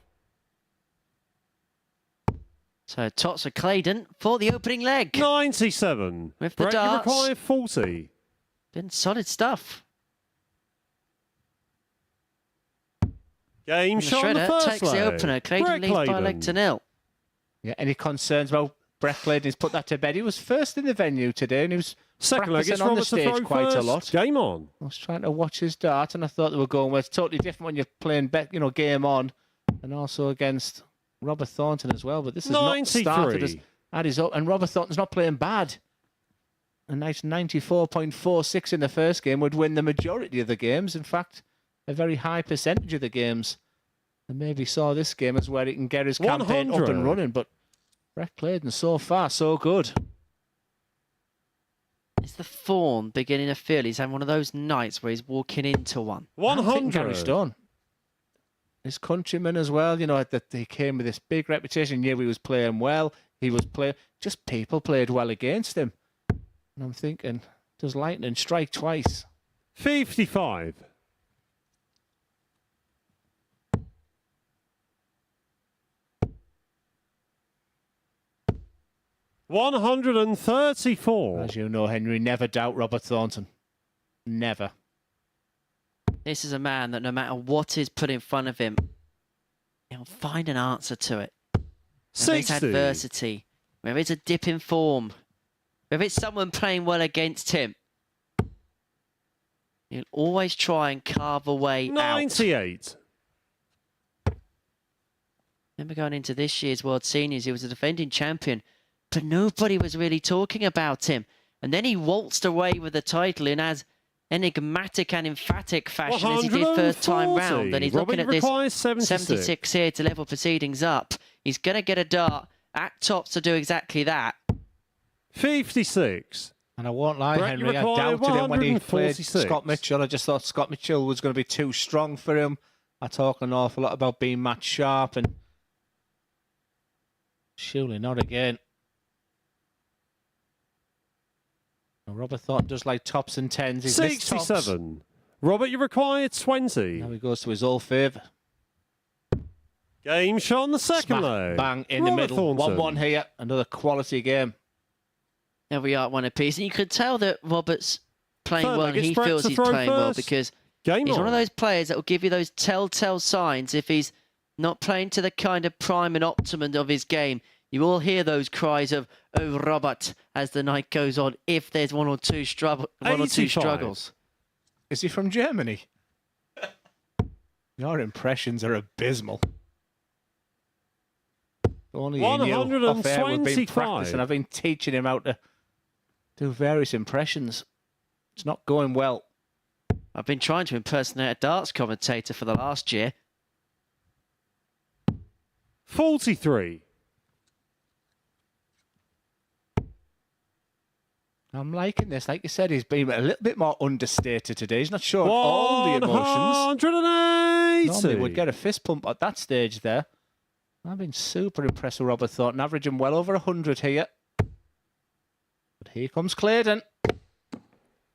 So Tots of Claydon for the opening leg. 97. With the Brett, darts. you require 40. Been solid stuff. Game shot on the Shredder first takes leg. the opener. Claydon leads by a leg to 0. Yeah, any concerns about Brett Claydon? He's put that to bed. He was first in the venue today, and he was Second leg, it's practicing on the Robert to stage throw quite first. a lot. Game on. I was trying to watch his dart, and I thought they were going well. It's totally different when you're playing, game on, and also against Robert Thornton as well. But this is not started at his and Robert Thornton's not playing bad. A nice 94.46 in the first game would win the majority of the games. In fact, a very high percentage of the games. And maybe saw this game as where he can get his campaign up and running. But Brett Claydon, so far, so good. It's the form beginning to feel. He's having one of those nights where he's walking into one. 100. Gary Stone, his countryman as well, you know, that he came with this big reputation. Yeah, he was playing well. He was playing, just people played well against him. And I'm thinking, does lightning strike twice? 55. $134. As you know, Henry, never doubt Robert Thornton. Never. This is a man that no matter what is put in front of him, he'll find an answer to it. Whether it's 60. adversity, whether it's a dip in form, whether it's someone playing well against him, he'll always try and carve a way 98. out. Remember going into this year's World Seniors, he was a defending champion, but nobody was really talking about him. And then he waltzed away with the title in as enigmatic and emphatic fashion as he did first time round. And he's looking at this 76 here to level proceedings up. He's going to get a dart at tops to do exactly that. 56. And I won't lie, Brett, Henry, I doubted him when he played Scott Mitchell. I just thought Scott Mitchell was going to be too strong for him. I talk an awful lot about being match sharp, and surely not again. Robert Thornton does like tops and tens. He's missed tops. 67. Robert, you require 20. Now he goes to his old favour. Game shot on the second Smack, leg. bang, in Robert the middle. Thornton. 1-1 here. Another quality game. There we are at one apiece. And you could tell that Robert's playing Third well leg, and it's he Brett feels to he's throw playing well first. because Game he's on. one of those players that will give you those telltale signs if he's not playing to the kind of prime and optimum of his game. You will hear those cries of, "Oh, Robert," as the night goes on, if there's one or two 85. struggles. Is he from Germany? Your impressions are abysmal. Only he knew off air we've been 125. practicing. I've been teaching him how to do various impressions. It's not going well. I've been trying to impersonate a darts commentator for the last year. 43. I'm liking this. Like you said, he's been a little bit more understated today. He's not showing all the emotions. 180. Normally would get a fist pump at that stage there. I've been super impressed with Robert Thornton, averaging well over 100 here. But here comes Claydon.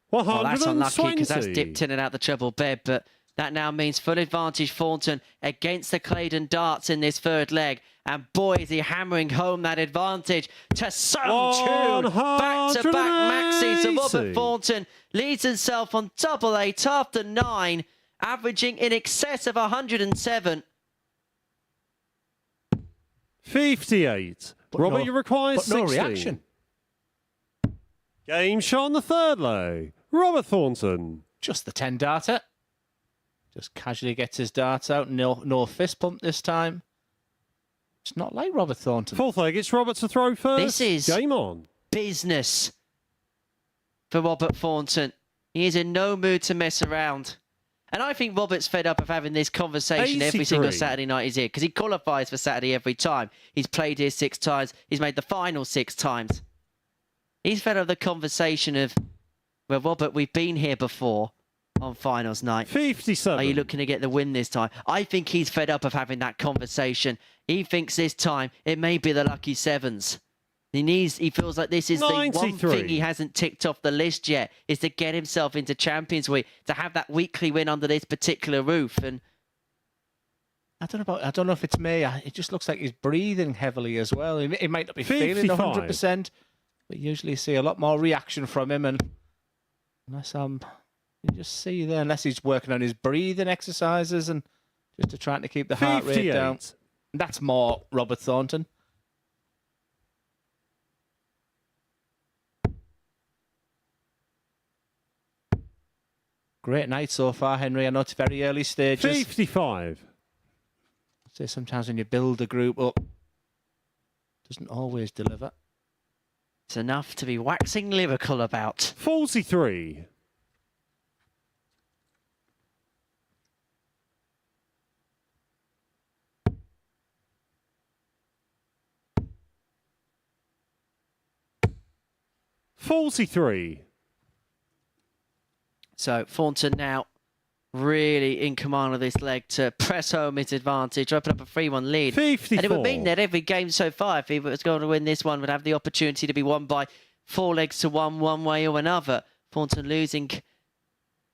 120. Well, that's unlucky because that's dipped in and out the treble bed, but that now means full advantage Thornton against the Claydon darts in this third leg. And boy, is he hammering home that advantage to some tune. Back-to-back maxis. So Robert Thornton leads himself on double eight after 9, averaging in excess of 107. 58. But Robert, no- you require but 60. no reaction. Game shot on the third leg. Robert Thornton. Just the 10 darter. Just casually gets his darts out. No fist pump this time. It's not like Robert Thornton. Fourth leg, it's Robert to throw first. This is Game on. business for Robert Thornton. He is in no mood to mess around. And I think Robert's fed up of having this conversation every single 83. Saturday night he's here, because he qualifies for Saturday every time. He's played here 6 times. He's made the final 6 times. He's fed up of the conversation of, well, Robert, we've been here before on finals night. 57. Are you looking to get the win this time? I think he's fed up of having that conversation. He thinks this time it may be the lucky 7s. He feels like this is the one 93. thing he hasn't ticked off the list yet, is to get himself into Champions Week, to have that weekly win under this particular roof. And I don't know if it's me. It just looks like he's breathing heavily as well. He might not be feeling 55. 100%, but you usually see a lot more reaction from him. And unless you just see there, unless he's working on his breathing exercises and just to trying to keep the heart rate 58. down. That's more Robert Thornton. Great night so far, Henry. I know it's very early stages. 55. Say sometimes when you build a group up, it doesn't always deliver. it's enough to be waxing lyrical about. 43. $43. So Thornton now really in command of this leg to press home his advantage, open up a 3-1 lead. 54. And it would mean that every game so far, if he was going to win this one, would have the opportunity to be won by 4 legs to one way or another. Thornton losing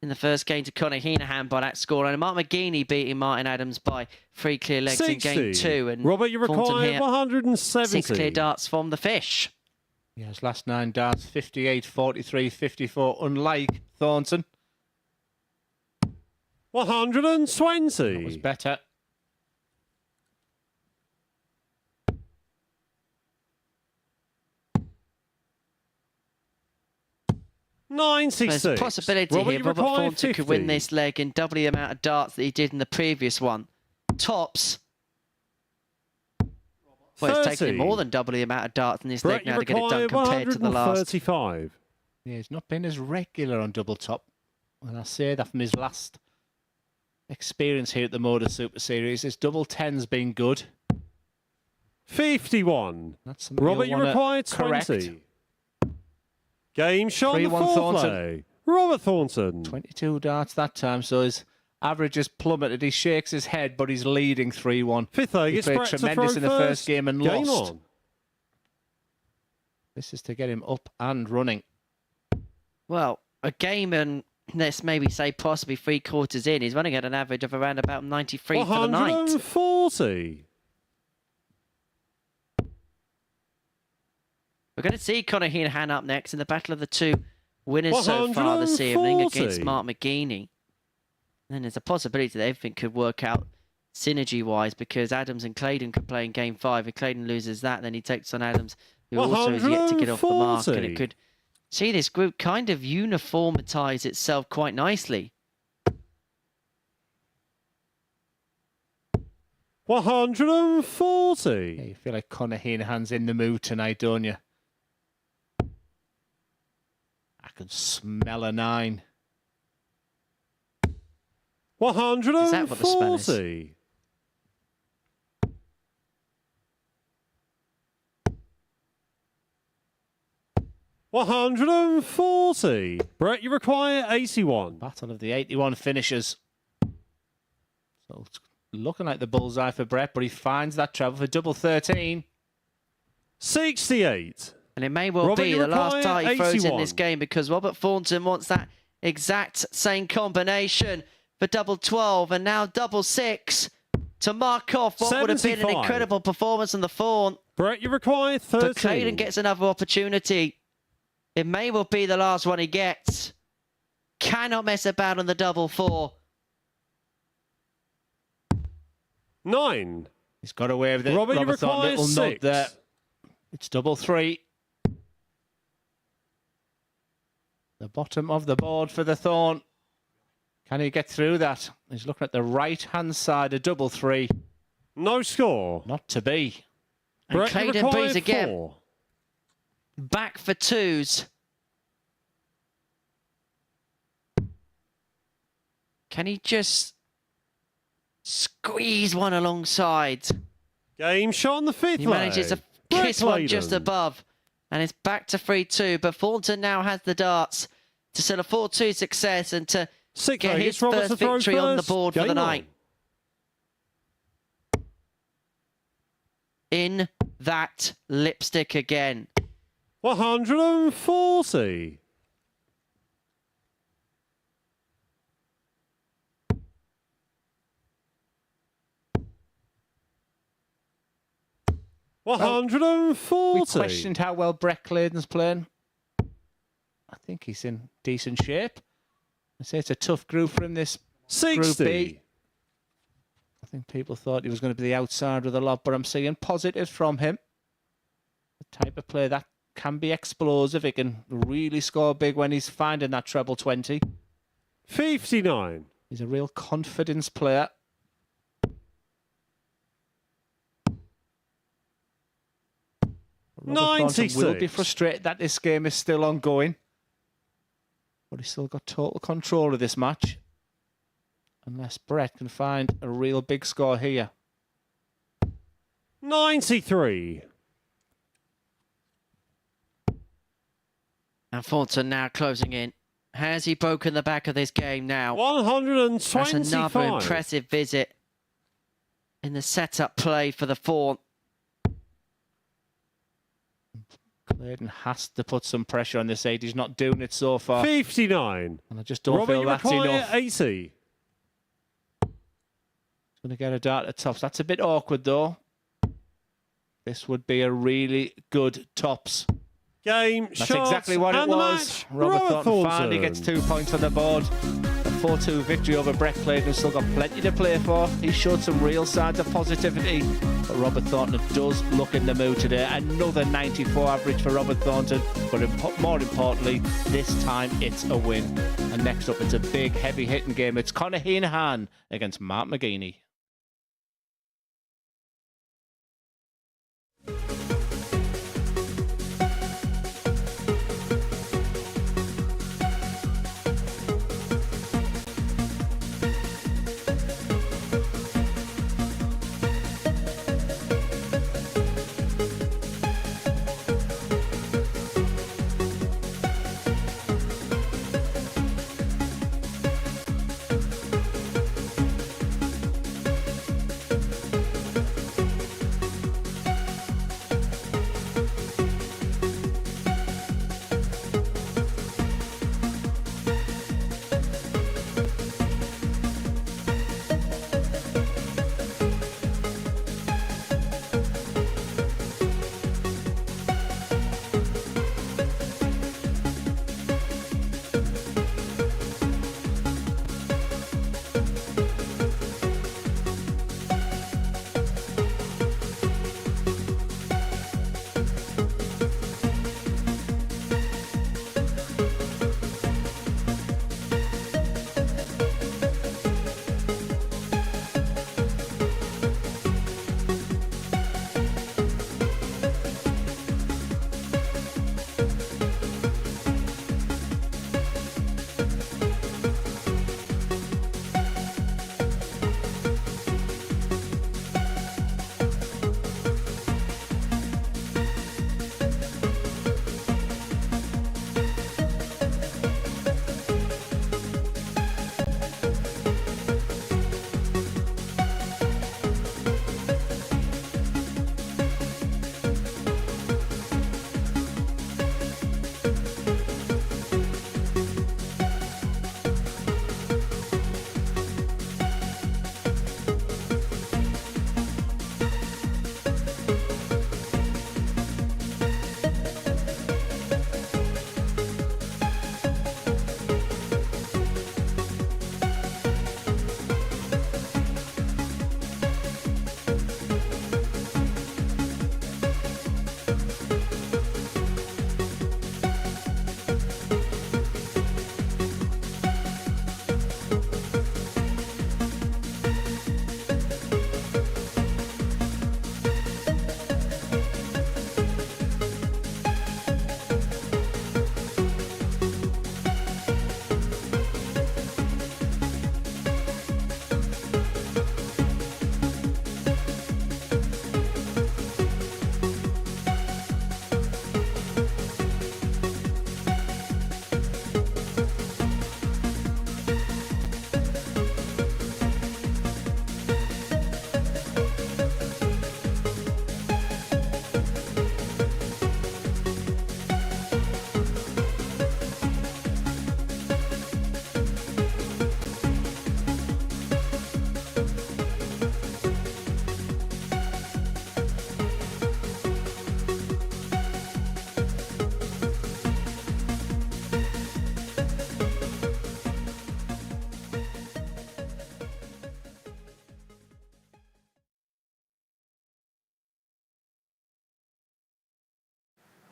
in the first game to Conor Heenahan by that score, and Mark McGeaney beating Martin Adams by 3 clear legs 60. in game 2. And Robert, you Thornton require here, 170. 6 clear darts from the fish. Yeah, his last 9 darts, 58, 43, 54, unlike Thornton. 120. That was better. $96. There's a possibility Robert, here you Robert require Thornton could win 50. this leg in double the amount of darts that he did in the previous one. Tops. Well, it's taken him 30. more than double the amount of darts in this Brett, leg you now to get it require done compared to the last. 135. Yeah, he's not been as regular on double top. And I say that from his last experience here at the MODUS Super Series. His double 10's been good. 51. That's something Robert, you'll you wanna require correct. 20. Game shot on the 3-1 fourth Thornton. leg. Robert Thornton. 22 darts that time, so his Average has plummeted. He shakes his head, but he's leading 3-1. Fifth leg, He it's played Brett to tremendous throw in the first game and Game lost. on. This is to get him up and running. Well, a game and let's maybe say possibly 3 quarters in, he's running at an average of around about 93 for the night. 140. We're going to see Conor Heenan up next in the battle of the 2 winners so far this evening against 140. Mark McGeaney. And there's a possibility that everything could work out synergy-wise because Adams and Claydon could play in Game 5. If Claydon loses that, then he takes on Adams, who also is yet to get off the mark. And it could see this group kind of uniformitize itself quite nicely. 140. Yeah, you feel like Conor Heenan's in the mood tonight, don't you? I can smell a 9. 140. Is that what the smell is? 140. Brett, you require 81. Battle of the 81 finishers. So it's looking like the bullseye for Brett, but he finds that treble for double 13. 68. And it may well Robert, be you the last require die he throws in 81. this game because Robert Thornton wants that exact same combination for double 12 and now double 6 to mark off what would have been an 75. incredible performance on the Fawn. Brett, you require 13. But Claydon gets another opportunity. It may well be the last one he gets. Cannot mess about on the double 4. 9. He's got away with it. Robert, you Robert Thornton, require little note 6. there. It's double 3. The bottom of the board for the Thorn. Can he get through that? He's looking at the right-hand side of double 3. No score. Not to be. And Brett, you Claydon require Breeze again. 4. Back for 2s. Can he just squeeze one alongside? Game shot on the 5th He manages to leg. kiss one just Claydon. above. And it's back to 3-2. But Thornton now has the darts to set a 4-2 success and to 6 get leg, his it's Robert first to throw victory on the first. board for the Game on. night. In that lipstick again. 140. 140. We questioned how well Brett Claydon's playing. I think he's in decent shape. I say it's a tough group for him, this 60. Group B. I think people thought he was going to be the outsider of the lot, but I'm seeing positives from him. The type of player that can be explosive. He can really score big when he's finding that treble 20. 59. He's a real confidence player. Robert Thornton will be 96. frustrated that this game is still ongoing. But he's still got total control of this match. Unless Brett can find a real big score here. 93. And Thornton now closing in. Has he broken the back of this game now? 125. That's another impressive visit in the setup play for the Fawn. Claydon has to put some pressure on this 8. He's not doing it so far. 59. And I just don't Robert, feel you that's require enough. 80. He's going to get a dart at tops. That's a bit awkward though. This would be a really good tops. Game That's shot exactly what it and the was. match. Robert Thornton finally gets 2 points on the board. A 4-2 victory over Brett Claydon, who's still got plenty to play for. He showed some real signs of positivity. But Robert Thornton does look in the mood today. Another 94 average for Robert Thornton. But more importantly, this time it's a win. And next up, it's a big, heavy-hitting game. It's Conor Heenan against Mark McGeaney.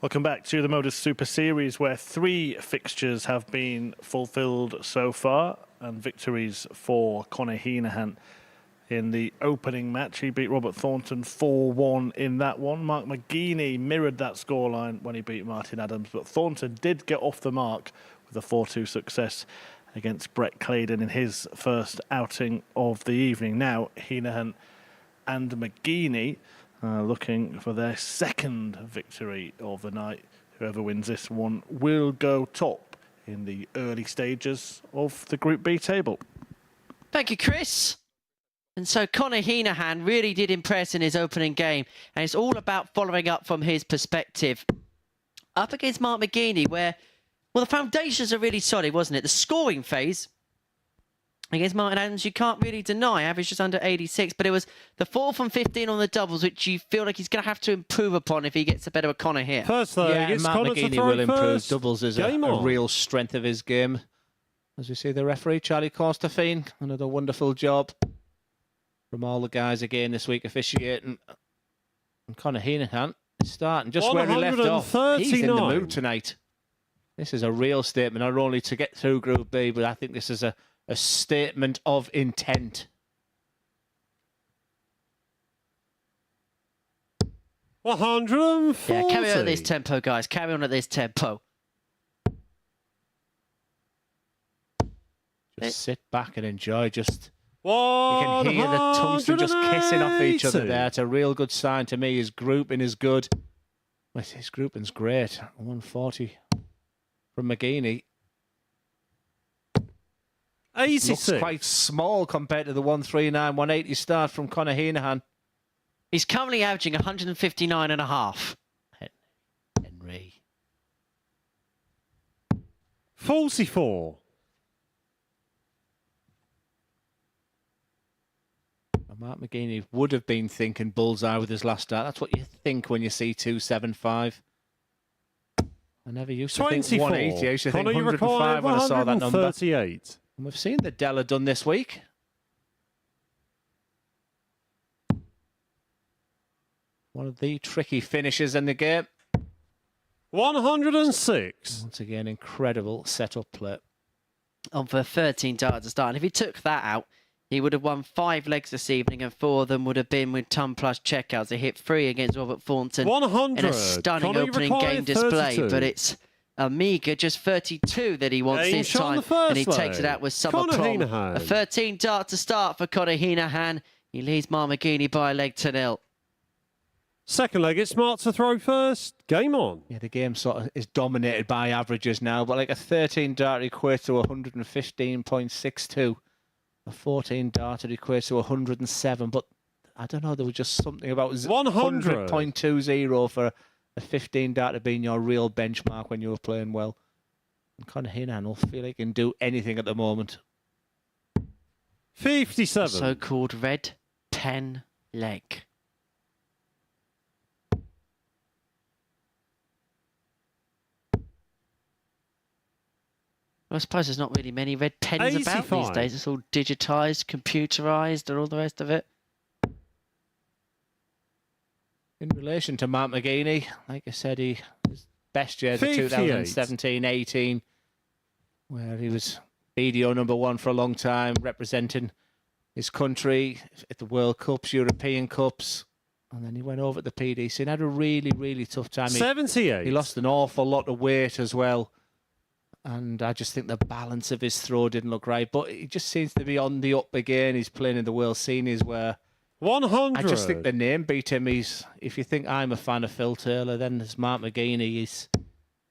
Welcome back to the MODUS Super Series, where 3 fixtures have been fulfilled so far, and victories for Conor Heenahan in the opening match. He beat Robert Thornton 4-1 in that one. Mark McGeaney mirrored that scoreline when he beat Martin Adams, but Thornton did get off the mark with a 4-2 success against Brett Claydon in his first outing of the evening. Now, Heenahan and McGeaney looking for their second victory of the night. Whoever wins this one will go top in the early stages of the Group B table. Thank you, Chris. And so Conor Heenahan really did impress in his opening game, and it's all about following up from his perspective. Up against Mark McGeaney, where, well, the foundations are really solid, wasn't it? The scoring phase against Martin Adams, you can't really deny, average just under 86, but it was the 4 from 15 on the doubles, which you feel like he's going to have to improve upon if he gets a better of Conor here. First, though, yeah, Mark McGeaney will improve. Doubles is a real strength of his game. As we see the referee, Charlie Costafine, another wonderful job from all the guys again this week officiating. And Conor Heenahan is starting just where he left off. He's in the mood tonight. This is a real statement, not only to get through Group B, but I think this is a statement of intent. 140. Yeah, carry on at this tempo, guys. Carry on at this tempo. Just sit back and enjoy. Just you can hear the tungsten just kissing off each other there. It's a real good sign to me. His grouping is good. Well, his grouping's great. 140 from McGeaney. 86. Looks quite small compared to the 139, 180 start from Conor Heenahan. He's currently averaging 159.5. Henry. 44. Mark McGeaney would have been thinking bullseye with his last start. That's what you think when you see 275. I never used to think 180. I used to think 105 when I saw that number. 138. And we've seen the Della done this week. One of the tricky finishes in the game. 106. Once again, incredible setup play. On for 13 darts to start. And if he took that out, he would have won 5 legs this evening, and 4 of them would have been with ton plus checkouts. He hit 3 against Robert Thornton 100. in a stunning opening game display, 32. but it's a meagre just 32 that he wants this time, and he takes it out with summer prom. A 13 dart to start for Conor Heenahan. He leads Mark McGeaney by a leg to 0. Second leg, it's smart to throw first. Game on. Yeah, the game sort of is dominated by averages now, but like a 13 dart equates to 115.62. A 14 dart equates to 107, but I don't know, there was just something about 100.20 for a 15 dart being your real benchmark when you were playing well. And Conor Heenahan will feel he can do anything at the moment. 57. So-called red pen leg. I suppose there's not really many red pens 85. about these days. It's all digitised, computerised, and all the rest of it. In relation to Mark McGeaney, like I said, his best years of 2017-18, where he was BDO #1 for a long time, representing his country at the World Cups, European Cups, and then he went over at the PDC and had a really, really tough time. 78. He lost an awful lot of weight as well. And I just think the balance of his throw didn't look right. But he just seems to be on the up again. He's playing in the World Seniors where 100. I just think the name beat him. If you think I'm a fan of Phil Taylor, then there's Mark McGeaney. He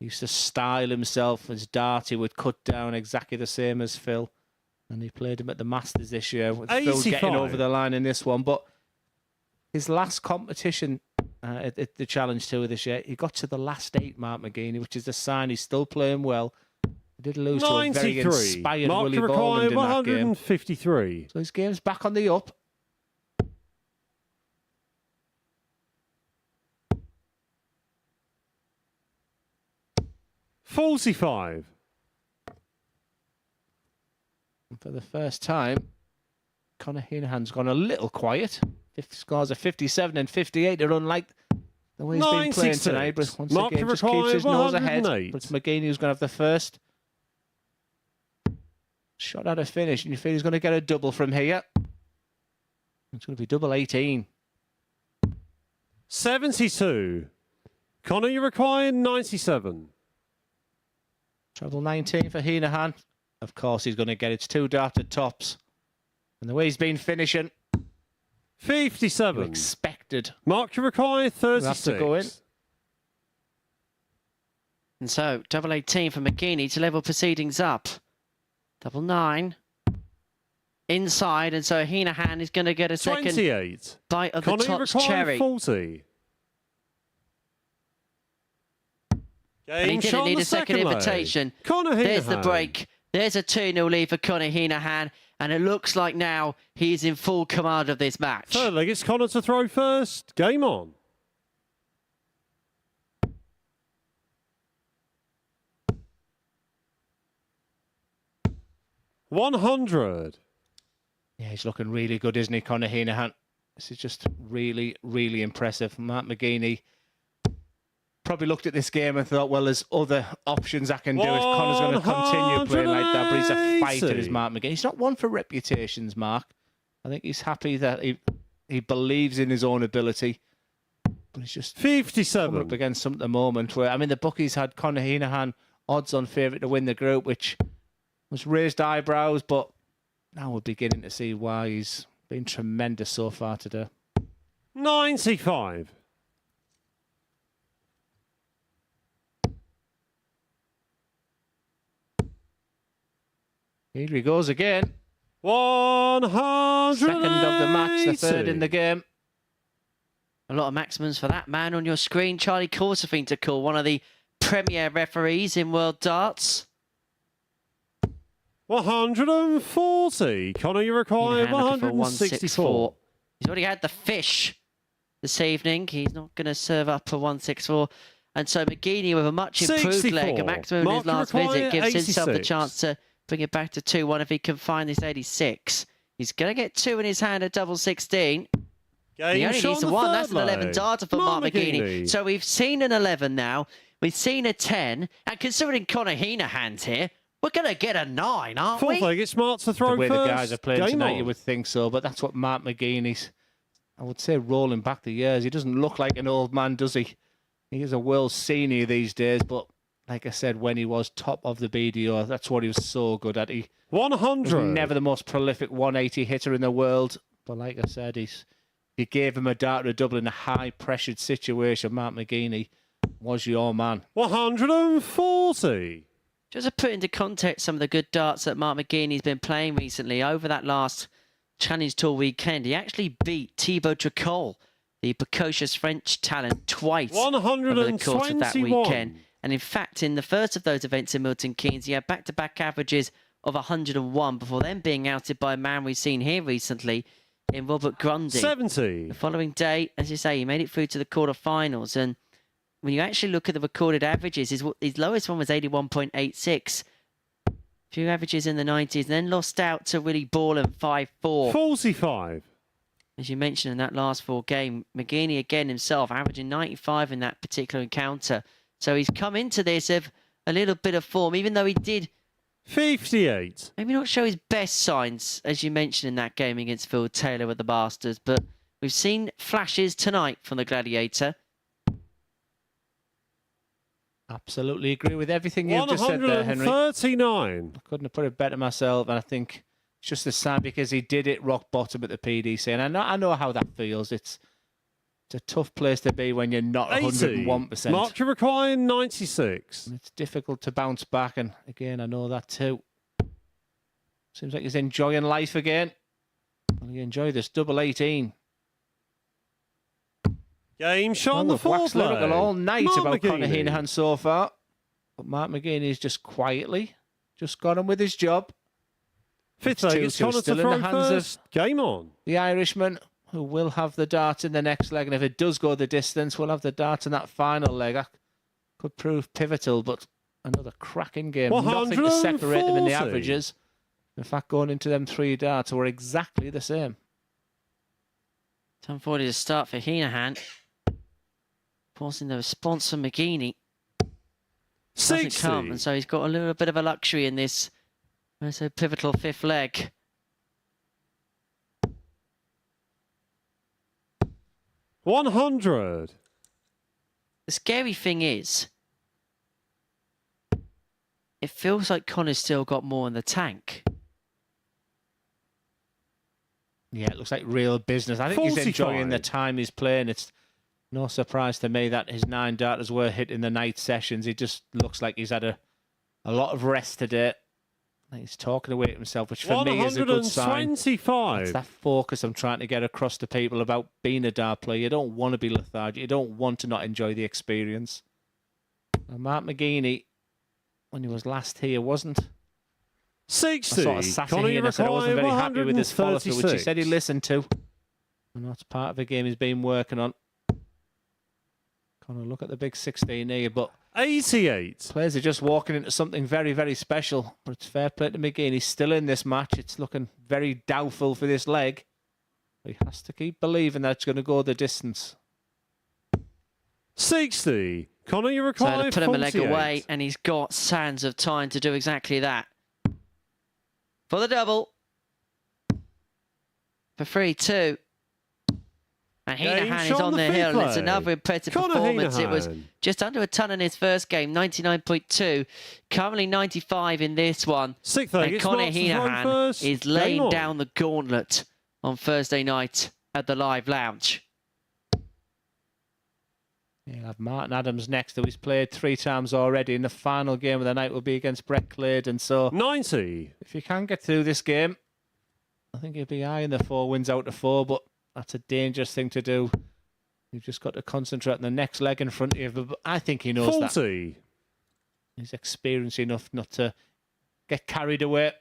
used to style himself as dart. He would cut down exactly the same as Phil. And he played him at the Masters this year with 85. Phil getting over the line in this one. But his last competition at the Challenge Tour this year, he got to the last 8, Mark McGeaney, which is a sign he's still playing well. He did lose 93. To a very inspired Mark Willie Borland in that game. 153. So his game's back on the up. $45. And for the first time, Conor Heenahan's gone a little quiet. Scores of 57 and 58 are unlike the way he's been playing tonight, but once again, just keeps his nose ahead. But it's McGeaney who's going to have the first shot at a finish, and you feel he's going to get a double from here. It's going to be double 18. 72. Connor, you require 97. Treble 19 for Heenahan. Of course, he's going to get it. It's 2 darted tops. And the way he's been finishing, 57. Expected. Mark, you require 36. Have to go in. And so, double 18 for McGeaney to level proceedings up. Double 9. Inside, and so Heenahan is going to get a second 28. bite of Connor, the you Tots require cherry. 40. And he didn't need a second invitation. Connor Heenahan. There's the break. There's a 2-0 lead for Connor Heenahan, and it looks like now he's in full command of this match. Third leg, it's Connor to throw first. Game on. $100. Yeah, he's looking really good, isn't he, Connor Heenahan? This is just really, really impressive. Mark McGeaney probably looked at this game and thought, well, there's other options I can do if Connor's going to continue playing like that. But he's a fighter, is Mark McGeaney. He's not one for reputations, Mark. I think he's happy that he believes in his own ability. But he's just 57 coming up against something at the moment where, I mean, the bookies had Connor Heenahan odds on favourite to win the group, which was raised eyebrows, but now we're beginning to see why he's been tremendous so far today. 95. Here he goes again. 100. Second of the match, the third in the game. A lot of maximums for that man on your screen. Charlie Corsafine to call, one of the premier referees in World Darts. 140. Connor, you require Heenahan looking for 164. He's already had the fish this evening. He's not going to serve up a 164. And so McGeaney with a much improved 64. leg, a maximum in his last visit, gives himself the 86. chance to bring it back to 2-1 if he can find this 86. He's going to get 2 in his hand at double 16. He only needs to 1. That's an 11 darter for Mark McGeaney. So we've seen an 11 now. We've seen a 10. And considering Connor Heenahan's here, we're going to get a 9, aren't Fourth we? leg, it's Mark to throw The way first. the guys are playing Game tonight, on. you would think so. But that's what Mark McGeaney's, I would say, rolling back the years. He doesn't look like an old man, does he? He is a world senior these days. But like I said, when he was top of the BDO, that's what he was so good at. He 100. was never the most prolific 180 hitter in the world. But like I said, he gave him a dart or a double in a high-pressured situation. Mark McGeaney was your man. 140. Just to put into context some of the good darts that Mark McGeaney's been playing recently, over that last Challenge Tour weekend, he actually beat Thibaut Tricol, the precocious French talent, twice over the course of that weekend. And in fact, in the first of those events in Milton Keynes, he had back-to-back averages of 101 before then being outed by a man we've seen here recently in Robert Grundy. 70. The following day, as you say, he made it through to the quarterfinals. And when you actually look at the recorded averages, his lowest one was 81.86. A few averages in the 90s, and then lost out to Willie Borland 5-4. 45. As you mentioned in that last 4 game, McGeaney again himself averaging 95 in that particular encounter. So he's come into this of a little bit of form, even though he did 58. maybe not show his best signs, as you mentioned in that game against Phil Taylor with the Masters. But we've seen flashes tonight from the Gladiator. Absolutely agree with everything you've just said there, Henry. 139. I couldn't have put it better myself, and I think it's just a sign because he did it rock bottom at the PDC, and I know how that feels. It's a tough place to be when you're not 101%. Mark, you require 96. It's difficult to bounce back, and again, I know that too. Seems like he's enjoying life again. Will he enjoy this double 18? Game shot on the fourth waxed lyrical leg. all night Mark about Connor McGeaney. Heenahan so far. But Mark McGeaney's just quietly just got on with his job. Fifth leg, it's 2-2 Connor to still in throw the hands first. Game on. The Irishman, who will have the dart in the next leg. And if it does go the distance, we'll have the dart in that final leg. That could prove pivotal, but another cracking game. Nothing to separate them in the 140. averages. In fact, going into them 3 darts were exactly the same. 10:40 to start for Heenahan. Forcing the response from McGeaney doesn't come, and so he's got a little bit of a luxury in this. It's a pivotal fifth leg. 100. The scary thing is, it feels like Connor's still got more in the tank. Yeah, it looks like real business. I think 45. he's enjoying the time he's playing. It's no surprise to me that his 9 darters were hit in the night sessions. He just looks like he's had a lot of rest today. He's talking away to himself, which for me is a good sign. 125. It's that focus I'm trying to get across to people about being a dart player. You don't want to be lethargic. You don't want to not enjoy the experience. And Mark McGeaney, when he was last here, wasn't 60. I sort of sat in here and I said I wasn't very happy with his follow-through, which he said he listened to. And that's part of the game he's been working on. Kind of look at the big 16 here, but 88. players are just walking into something very, very special. But it's fair play to McGeaney. He's still in this match. It's looking very doubtful for this leg. But he has to keep believing that it's going to go the distance. 60. Connor, you So require to put him a leg 48. away, and he's got sands of time to do exactly that. For the double. For 3-2. And Heenahan is on the hill. It's another impressive performance. It was just under a ton in his first game, 99.2. Currently 95 in this one. Sixth leg, And it's Connor Mark's run Heenahan first. is Game laying on. down the gauntlet on Thursday night at the Live Lounge. You'll have Martin Adams next, who he's played 3 times already. And the final game of the night will be against Brett Claydon. So 90. if you can get through this game, I think he'll be high in the 4 wins out of 4, but that's a dangerous thing to do. You've just got to concentrate on the next leg in front of you. But I think he knows 40. that. He's experienced enough not to get carried away.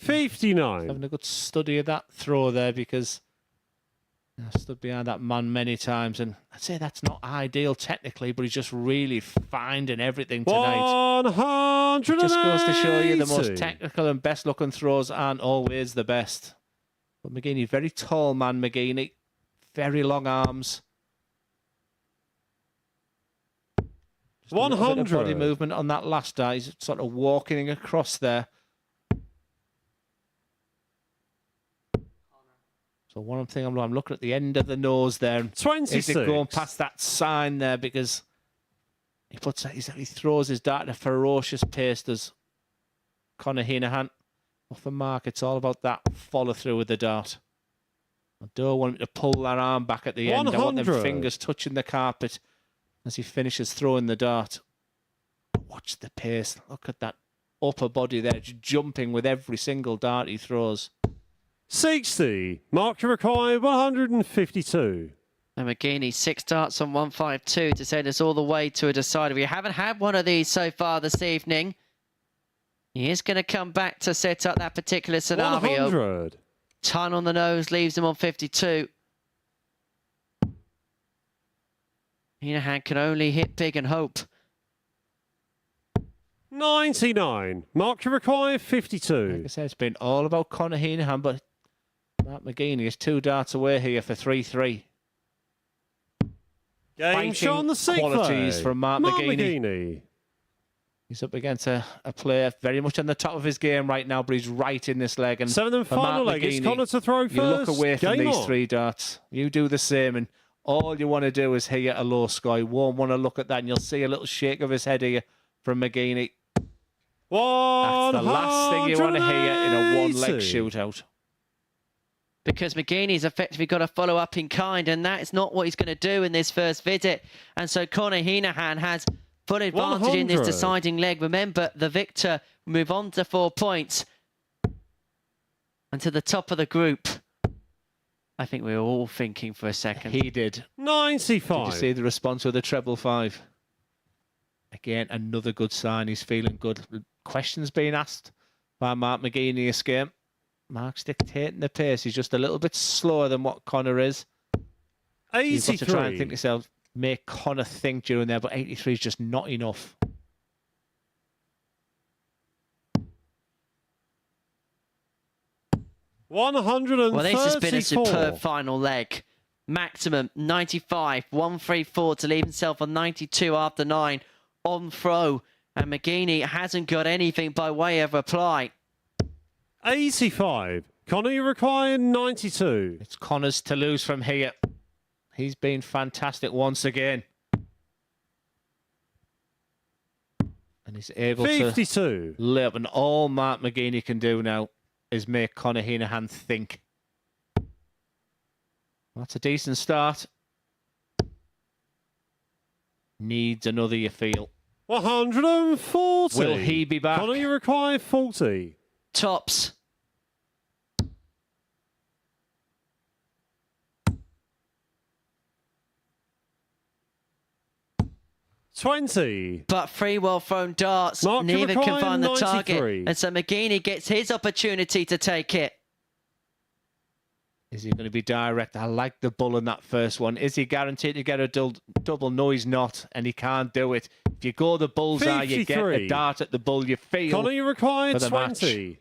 Having 59. a good study of that throw there, because I stood behind that man many times, and I'd say that's not ideal technically, but he's just really finding everything tonight. 180. It just goes to show you the most technical and best looking throws aren't always the best. But McGeaney, very tall man, McGeaney, very long arms. Just a little bit of 100. body movement on that last dart. He's sort of walking across there. So one thing I'm looking at the end of the nose there. 26. Is it going past that sign there, because he throws his dart at a ferocious pace, does Connor Heenahan. Well, for Mark, it's all about that follow through with the dart. I don't want him to pull that arm back at the end. I want them 100. fingers touching the carpet as he finishes throwing the dart. Watch the pace. Look at that upper body there, just jumping with every single dart he throws. 60. Mark, you require 152. And McGeaney, 6 darts on 152 to send us all the way to a decider. We haven't had one of these so far this evening. He is going to come back to set up that particular scenario. 100. Ton on the nose leaves him on 52. Heenahan can only hit big and hope. 99. Mark, you require Like 52. I said, it's been all about Connor Heenahan, but Mark McGeaney is 2 darts away here for 3-3. Game shot on the sixth qualities leg. from Mark McGeaney. McGeaney. He's up against a player very much on the top of his game right now, but he's right in this leg. And 7th and for final Mark leg. It's McGeaney, Connor to throw first. you look away from Game these on. 3 darts. You do the same, and all you want to do is hear a low score. You won't want to look at that, and you'll see a little shake of his head here from McGeaney. That's the last thing you want to hear in a 1-leg shootout. Because McGeaney's effectively got to follow up in kind, and that is not what he's going to do in this first visit. And so Connor Heenahan has full advantage in this 100. deciding leg. Remember, the victor will move on to 4 points and to the top of the group. I think we were all thinking for a second. He did. 95. Did you see the response with the treble 5? Again, another good sign. He's feeling good. Questions being asked by Mark McGeaney this game. Mark's dictating the pace. He's just a little bit slower than what Connor is. 83. You've got to try and think to yourself, make Connor think during there, but 83 is just not enough. 134. Well, this has been a superb final leg. Maximum 95, 134 to leave himself on 92 after 9 on throw. And McGeaney hasn't got anything by way of reply. 85. Connor, you require 92. It's Connor's to lose from here. He's been fantastic once again. And he's able 52. to live. And all Mark McGeaney can do now is make Conor Heenahan think. That's a decent start. Needs another, you feel. 140. Will he be back? Connor, you require 40. Tops. $20. But three well-thrown darts. Mark, you Neither can require find the 93. target. And so McGeaney gets his opportunity to take it. Is he going to be direct? I like the bull in that first one. Is he guaranteed to get a double? No, he's not, and he can't do it. If you go the bullseye, you get a dart at the bull. You feel. Connor, you require for the 20. match.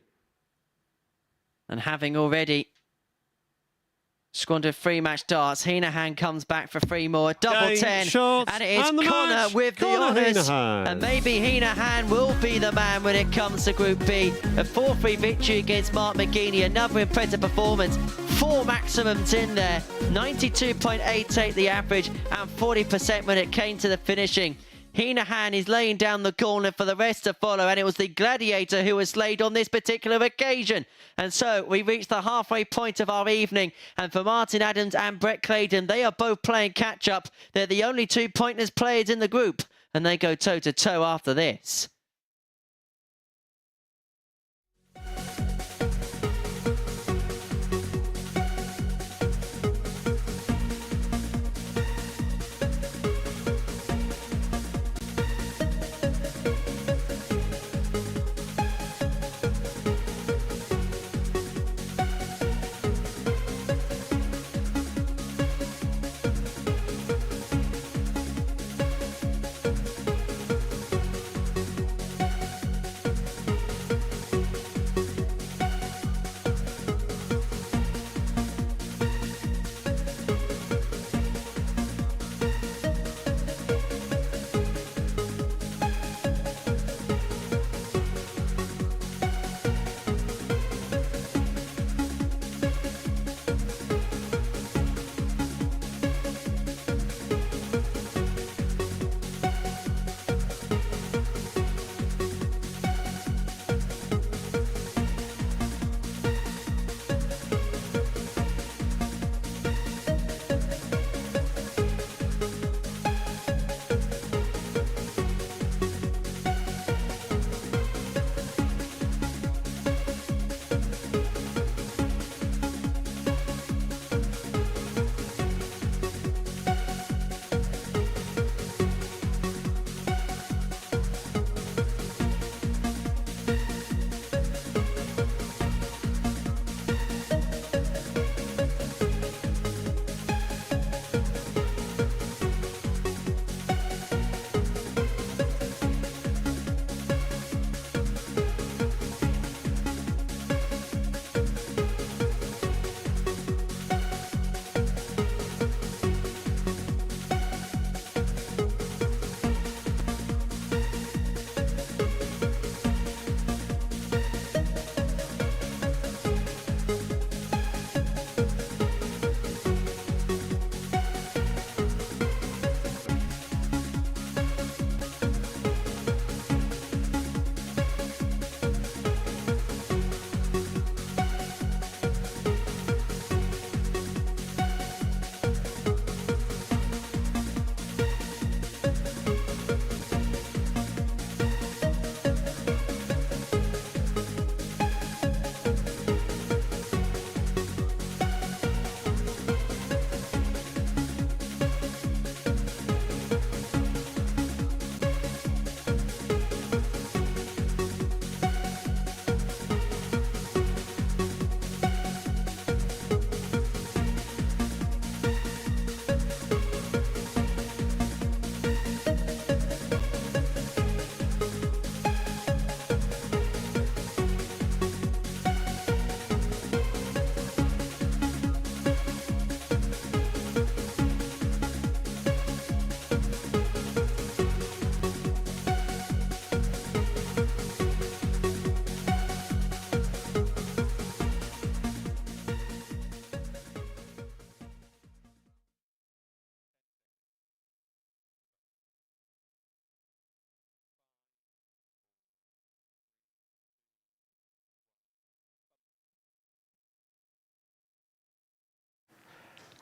And having already squandered 3 match darts, Heenahan comes back for 3 more. Double Game, 10. shots, And it is and the Connor match. with the Connor honours. Heenahan. And maybe Heenahan will be the man when it comes to Group B. A 4-3 victory against Mark McGeaney. Another impressive performance. 4 maximums in there. 92.88 the average and 40% when it came to the finishing. Heenahan is laying down the gauntlet for the rest to follow, and it was the Gladiator who was slayed on this particular occasion. And so we reached the halfway point of our evening, and for Martin Adams and Brett Claydon, they are both playing catch-up. They're the only 2 pointless players in the group, and they go toe-to-toe after this.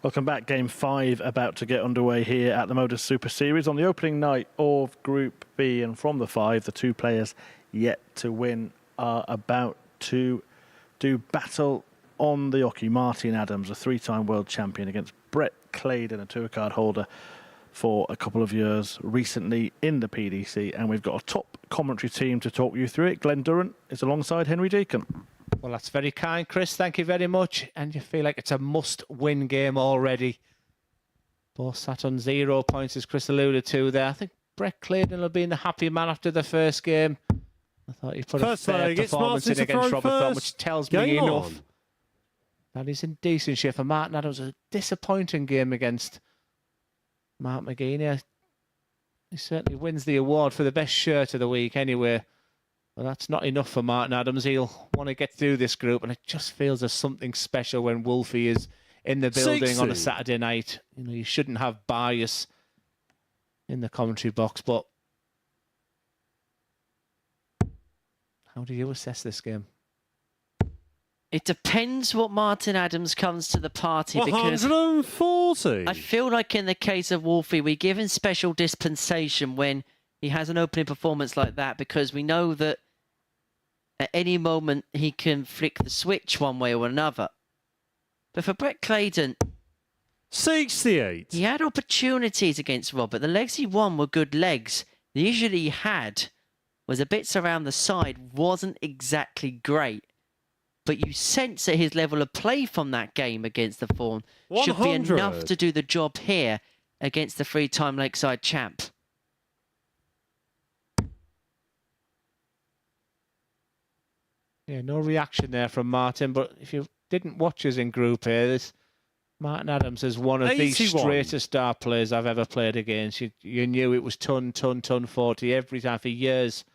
Welcome back. Game 5 about to get underway here at the MODUS Super Series on the opening night of Group B. And from the 5, the 2 players yet to win are about to do battle on the hockey. Martin Adams, a 3-time world champion, against Brett Claydon, a tour card holder for a couple of years recently in the PDC. And we've got a top commentary team to talk you through it. Glenn Durrant is alongside Henry Deacon. Well, that's very kind, Chris. Thank you very much. And you feel like it's a must-win game already. Both sat on 0 points, as Chris alluded to there. I think Brett Claydon will be the happy man after the first game. I thought he put a fair performance in against Robert Thorne, which tells me enough that he's in decent shape. For Martin Adams, a disappointing game against Mark McGeaney. He certainly wins the award for the best shirt of the week anyway. Well, that's not enough for Martin Adams. He'll want to get through this group, and it just feels there's something special when Wolfie is in the building on a Saturday night. You know, you shouldn't have bias in the commentary box, but how do you assess this game? It depends what Martin Adams comes to the party, because 140. I feel like in the case of Wolfie, we give him special dispensation when he has an opening performance like that, because we know that at any moment he can flick the switch one way or another. But for Brett Claydon, 68. he had opportunities against Robert. The legs he won were good legs. The issue he had was the bits around the side wasn't exactly great. But you sense that his level of play from that game against the Fawn should be enough to do the job here against the 3-time Lakeside champ. Yeah, no reaction there from Martin, but if you didn't watch us in Group A, this Martin Adams is one of 81. the straightest star players I've ever played against. You knew it was ton 40 every time for years.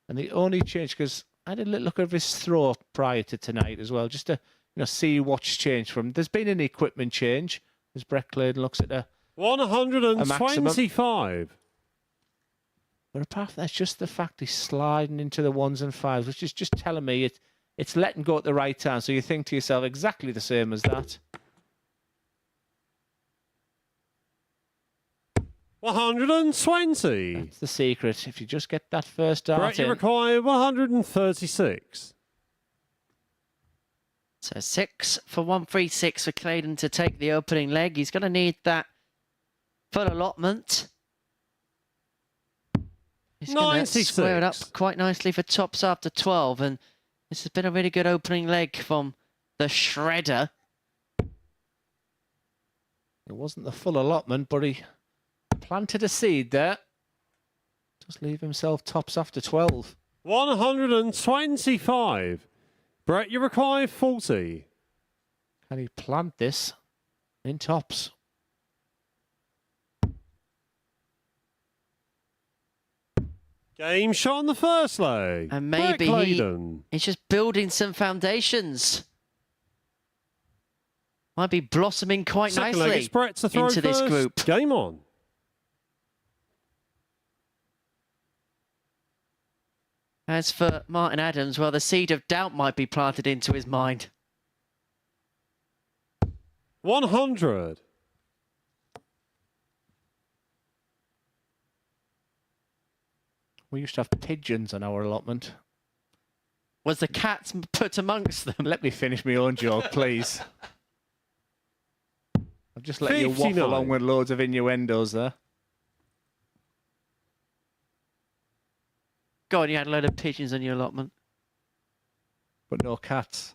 And the only change, because I had a little look at his throw prior to tonight as well, just to see what's changed from him. There's been an equipment change as Brett Claydon looks at a 125. But apart from that, it's just the fact he's sliding into the 1s and 5s, which is just telling me it's letting go at the right time. So you think to yourself, exactly the same as that. 120. That's the secret. If you just get that first dart Brett, in. you require 136. So 6 for 136 for Claydon to take the opening leg. He's going to need that full allotment. He's going to square it up quite nicely for tops after 12. And this has been a really good opening leg from the Shredder. It wasn't the full allotment, but he planted a seed there. Just leave himself tops after 12. 125. Brett, you require 40. Can he plant this in tops? Game shot on the first leg. And maybe he's just building some foundations. Might be blossoming quite nicely into this group. Game on. As for Martin Adams, well, the seed of doubt might be planted into his mind. 100. We used to have pigeons on our allotment. Was the cat put amongst them? Let me finish my own joke, please. I've just let you waffle along with loads of innuendos there. God, you had a load of pigeons on your allotment. But no cats.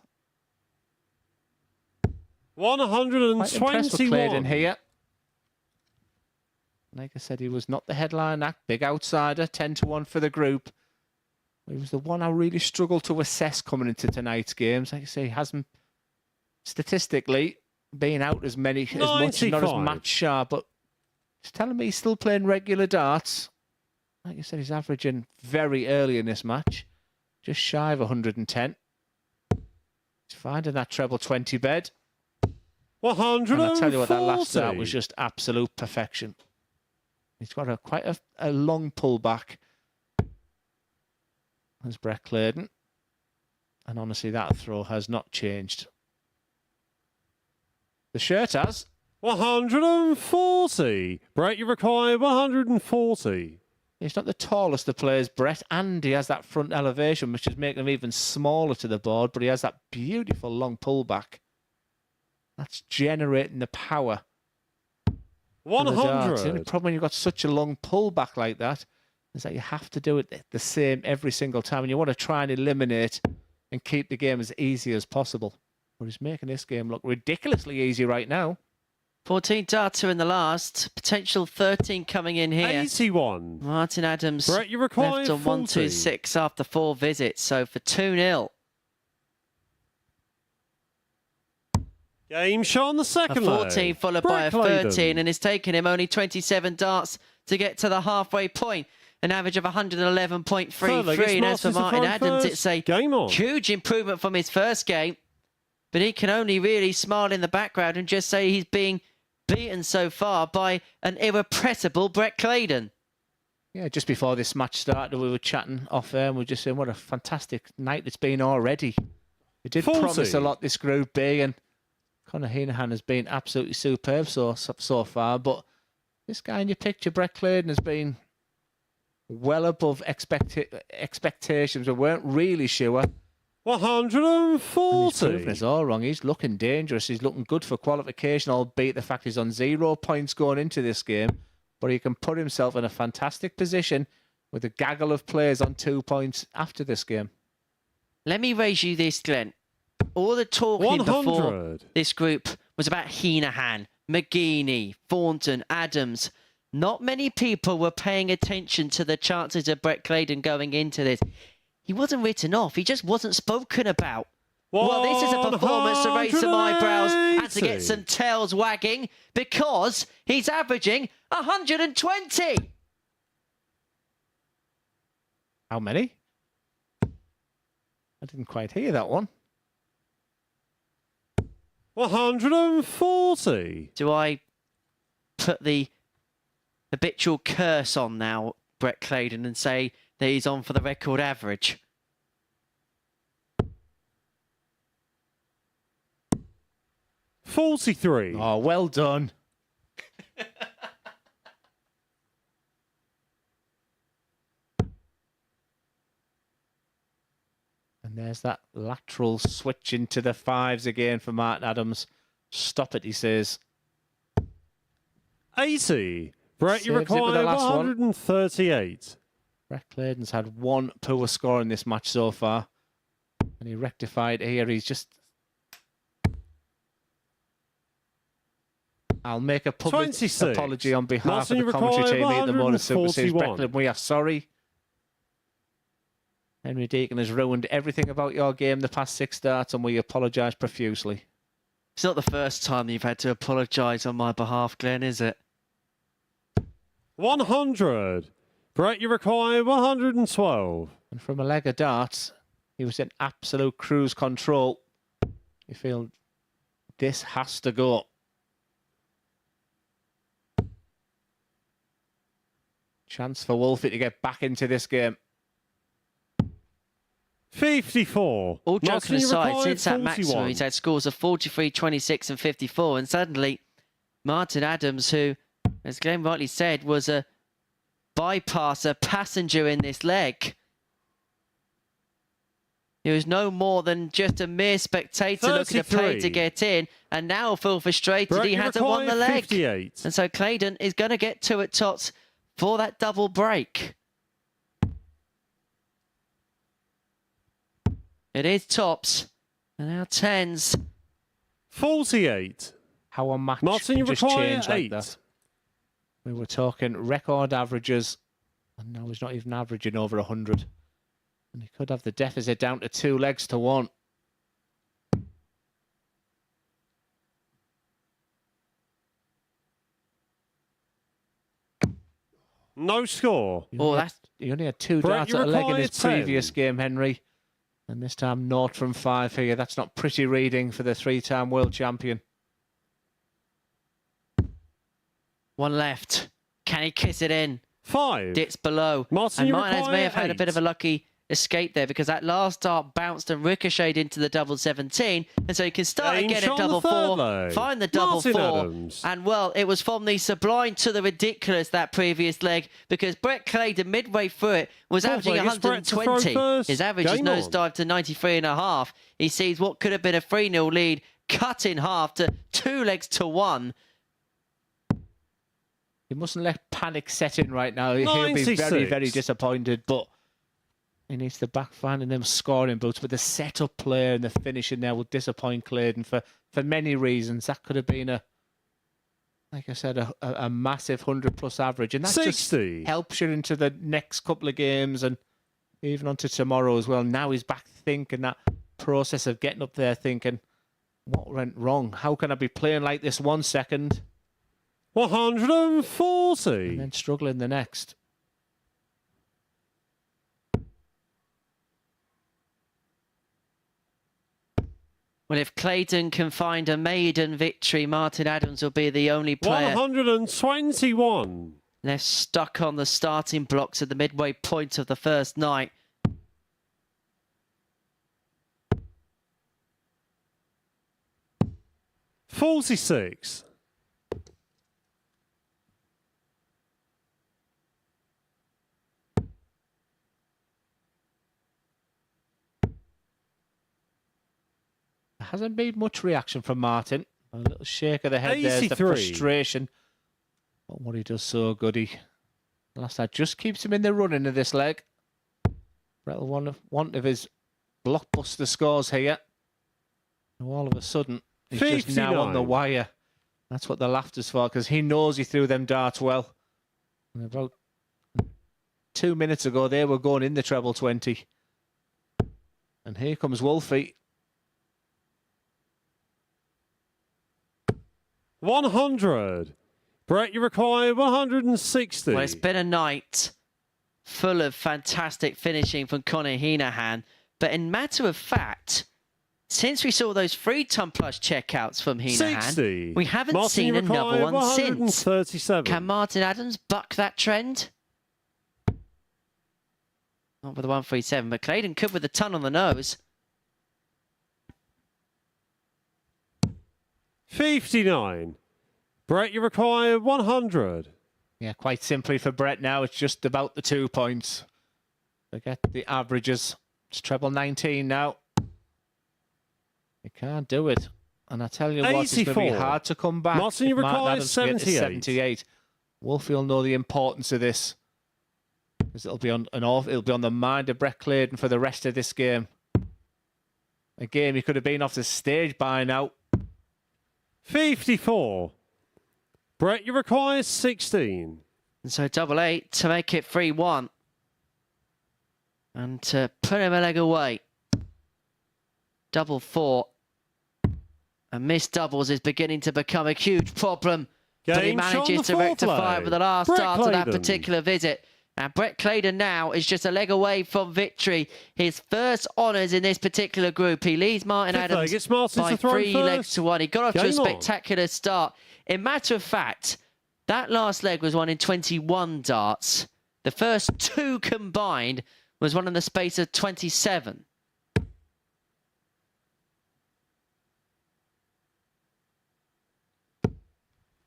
121. Here. Like I said, he was not the headline act. Big outsider, 10-1 for the group. He was the one I really struggled to assess coming into tonight's games. Like I say, he hasn't statistically been out as much, not as match sharp, but it's telling me he's still playing regular darts. Like I said, he's averaging very early in this match, just shy of 110. He's finding that treble 20 bed. 140. And I tell you what, that last dart was just absolute perfection. He's got quite a long pullback. There's Brett Claydon. And honestly, that throw has not changed. The shirt has. 140. Brett, you require 140. He's not the tallest of players, Brett, and he has that front elevation, which is making him even smaller to the board, but he has that beautiful long pullback. That's generating the power. 100. The only problem when you've got such a long pullback like that is that you have to do it the same every single time, and you want to try and eliminate and keep the game as easy as possible. But he's making this game look ridiculously easy right now. 14 data in the last, potential 13 coming in here. 81. Martin Adams Brett, you require left on 126 after 4 visits, so for 2-0. Game shot on the A second 14 leg. followed by a Brett 13, Claydon. and it's taken him only 27 darts to get to the halfway point. An average of 111.33. And as for Martin Adams, it's a Game on. huge improvement from his first game. But he can only really smile in the background and just say he's being beaten so far by an irrepressible Brett Claydon. Yeah, just before this match started, we were chatting off air and we were just saying what a fantastic night it's been already. It did 40. promise a lot, this Group B, and Conor Heenahan has been absolutely superb so far, but this guy in your picture, Brett Claydon, has been well above expectations. We weren't really sure. 140. He's proven us all wrong. He's looking dangerous. He's looking good for qualification, albeit the fact he's on 0 points going into this game. But he can put himself in a fantastic position with a gaggle of players on 2 points after this game. Let me raise you this, Glenn. All the talking 100. before this group was about Heenahan, McGeaney, Thornton, Adams. Not many people were paying attention to the chances of Brett Claydon going into this. He wasn't written off. He just wasn't spoken about. Well, this is a performance to raise some eyebrows and to get some tails wagging because he's averaging 120. How many? I didn't quite hear that one. 140. Do I put the habitual curse on now, Brett Claydon, and say that he's on for the record average? $43. Oh, well done. And there's that lateral switch into the fives again for Martin Adams. Stop it, he says. 80. Brett, you Saves it with require the last one. 138. Brett Claydon's had one poor score in this match so far. And he rectified here. He's just... I'll make a public 26. apology on behalf Martin, of the commentary team here at the MODUS Super Series. 141. Brett, we are sorry. Henry Deacon has ruined everything about your game the past 6 starts, and we apologise profusely. It's not the first time you've had to apologise on my behalf, Glenn, is it? 100. Brett, you require 112. And from a leg of darts, he was in absolute cruise control. You feel this has to go. Chance for Wolfie to get back into this game. 54. All joking Martin, you aside, require since that 41. maximum, he's had scores of 43, 26 and 54. And suddenly, Martin Adams, who, as Glenn rightly said, was a bypasser, passenger in this leg. He was no more than just a mere spectator looking to play 33. to get in. And now feel frustrated Brett, he you hasn't won the require leg. 58. And so Claydon is going to get 2 at tots for that double break. It is tops. And now 10s. 48. How a match Martin, can you just require change like 8. that. We were talking record averages, and now he's not even averaging over 100. And he could have the deficit down to 2 legs to 1. No score. Oh, that's... He only had 2 Brett, darts you at a leg in require his 10. previous game, Henry. And this time 0 from 5 here. That's not pretty reading for the 3-time world champion. 1 left. Can he kiss it in? 5. Dips below. Martin, And you Martinez may require have had a bit 8. of a lucky escape there because that last dart bounced and ricocheted into the double 17. And so you can start again at double 4, find the double 4. And well, it was from the sublime to the ridiculous that previous leg because Brett Clayton midway through it was averaging 120. His average is nosedived to 93.5. He sees what could have been a 3-0 lead cut in half to 2 legs to 1. You mustn't let panic set in right now. He'll be very, very disappointed, but he needs to backfind and them scoring boots. But the setup player and the finishing there will disappoint Clayton for many reasons. That could have been like I said, a massive 100+ average. And that 60. Just helps you into the next couple of games and even onto tomorrow as well. Now he's back thinking that process of getting up there thinking, what went wrong? How can I be playing like this 1 second? 140. And then struggling the next. Well, if Clayton can find a maiden victory, Martin Adams will be the only player 121 left stuck on the starting blocks at the midway point of the first night. $46. Hasn't been much reaction from Martin. A little shake of the head 83. There's the frustration. But what he does so good, last night just keeps him in the running of this leg. Brett will want of his blockbuster scores here. And all of a sudden, he's 59. just now on the wire. That's what the laughter's for, because he knows he threw them darts well. And about 2 minutes ago, they were going in the treble 20. And here comes Wolfie. 100. Brett, you require 160. Well, it's been a night full of fantastic finishing from Conor Heenahan. But in matter of fact, since we saw those 3-ton plus checkouts from Heenahan, 60. we haven't Martin, seen another one since. 137. Can Martin Adams buck that trend? Not with the 137, but Clayton could with a ton on the nose. 59. Brett, you require 100. Yeah, quite simply for Brett now, it's just about the 2 points. Forget the averages. It's treble 19 now. You can't do it. And I tell you what, it's going to be hard to come back. Martin, you require 78. 78. Wolfie will know the importance of this. Because it'll be on the mind of Brett Clayton for the rest of this game. A game he could have been off the stage by now. 54. Brett, you require 16. And so double 8 to make it 3-1. And to put him a leg away. Double 4. And missed doubles is beginning to become a huge problem. But he manages to rectify it with the last start of that particular visit. And Brett Clayton now is just a leg away from victory. His first honours in this particular group. He leads Martin Adams by 3 legs to 1. He got off to a spectacular start. In matter of fact, that last leg was won in 21 darts. The first 2 combined was won in the space of 27.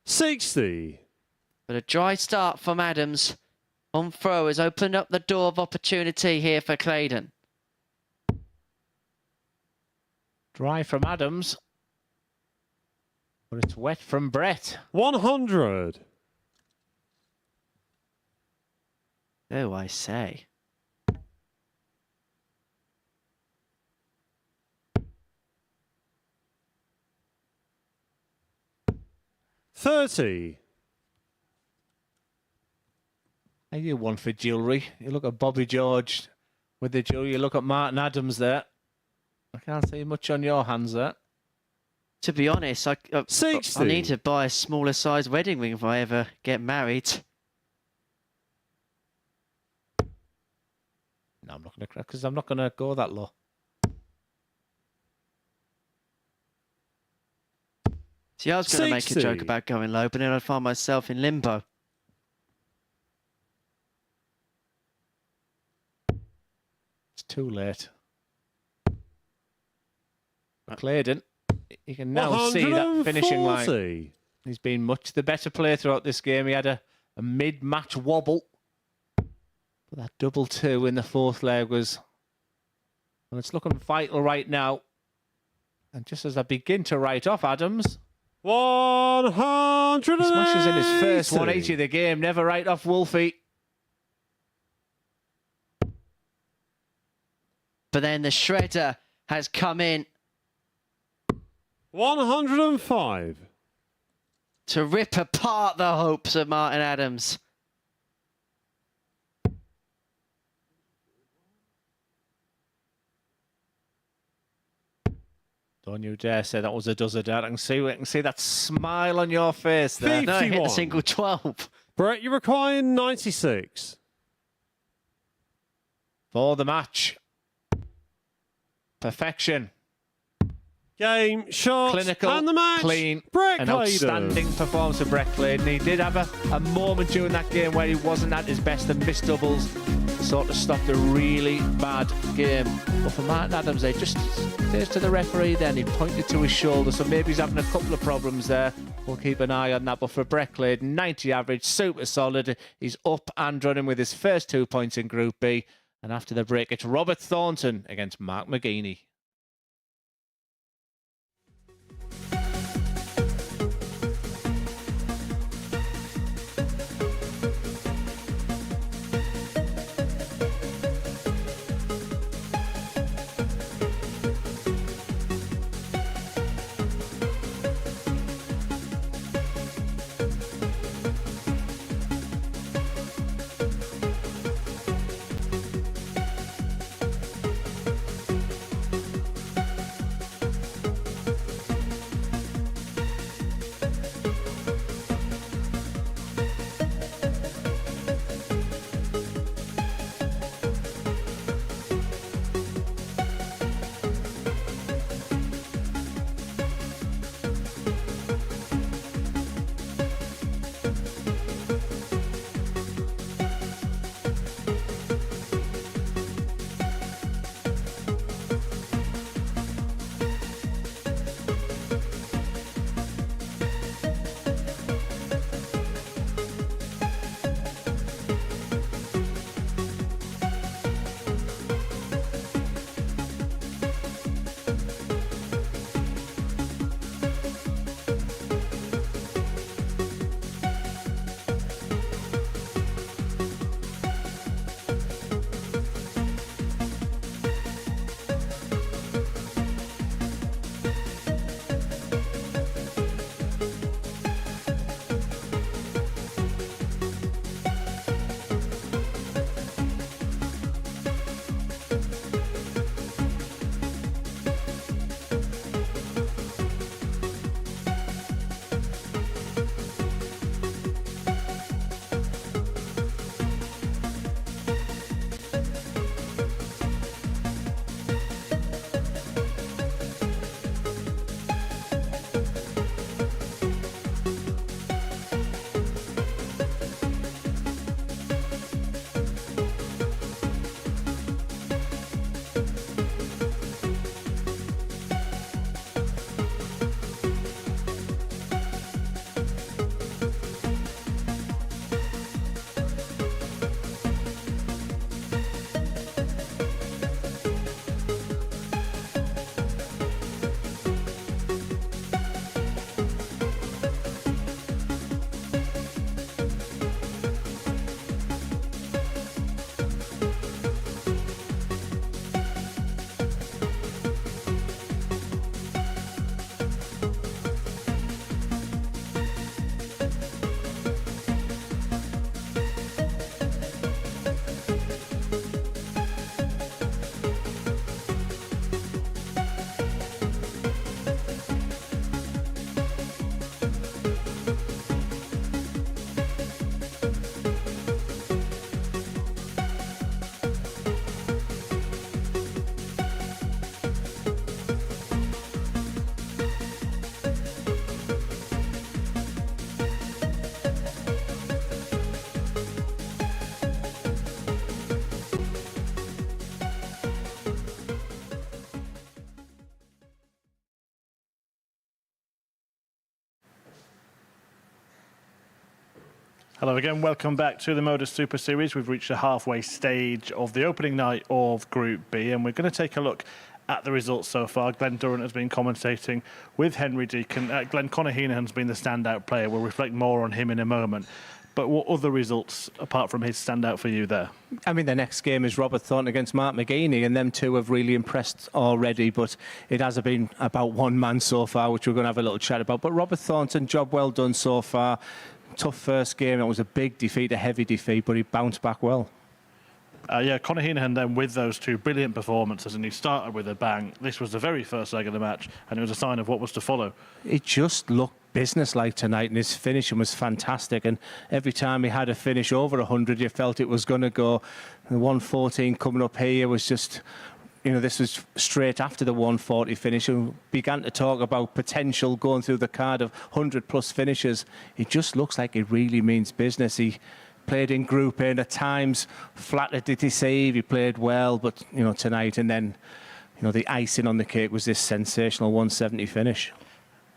$60. But a dry start from Adams on throw has opened up the door of opportunity here for Clayton. Dry from Adams. But it's wet from Brett. 100. Oh, I say. $30. How you want for jewellery? You look at Bobby George with the jewellery. You look at Martin Adams there. I can't see much on your hands there. To be honest, I 60. I need to buy a smaller size wedding ring if I ever get married. No, I'm not going to crack because I'm not going to go that low. See, I was going to make a joke about going low, but then I'd find myself in limbo. too late. Claydon, you can now see that finishing line. 140. He's been much the better player throughout this game. He had a mid-match wobble. But that double two in the fourth leg was... Well, it's looking vital right now. And just as I begin to write off Adams... 180. He smashes in his first 180 of the game. Never write off Wolfie. But then the shredder has come in 105. to rip apart the hopes of Martin Adams. Don't you dare say that was a does or don't. I can see that smile on your face there. No, it hit the 51. single 12. Brett, you require 96. For the match. Perfection. Game, shot, Clinical, and the match. clean, Brett an Claydon. outstanding performance of Brett Claydon. He did have a moment during that game where he wasn't at his best and missed doubles, sort of stopped a really bad game. But for Martin Adams, they just stays to the referee then. He pointed to his shoulder, so maybe he's having a couple of problems there. We'll keep an eye on that. But for Brett Claydon, 90 average, super solid. He's up and running with his first 2 points in Group B. And after the break, it's Robert Thornton against Mark McGeaney. Hello again, welcome back to the MODUS Super Series. We've reached the halfway stage of the opening night of Group B, and we're going to take a look at the results so far. Glenn Durrant has been commentating with Henry Deacon. Glenn, Conor Heenahan's been the standout player. We'll reflect more on him in a moment. But what other results, apart from his, stand out for you there? I mean, the next game is Robert Thornton against Mark McGeaney, and them two have really impressed already, but it has been about one man so far, which we're going to have a little chat about. But Robert Thornton, job well done so far. Tough first game. It was a big defeat, a heavy defeat, but he bounced back well. Yeah, Conor Heenahan then with those two brilliant performances, and he started with a bang. This was the very first leg of the match, and it was a sign of what was to follow. It just looked business-like tonight, and his finishing was fantastic. And every time he had a finish over 100, you felt it was going to go. The 114 coming up here was just, you know, this was straight after the 140 finish, and began to talk about potential going through the card of 100-plus finishes. It just looks like it really means business. He played in Group A, and at times flattered to deceive. He played well, but, you know, tonight, and then, you know, the icing on the cake was this sensational 170 finish.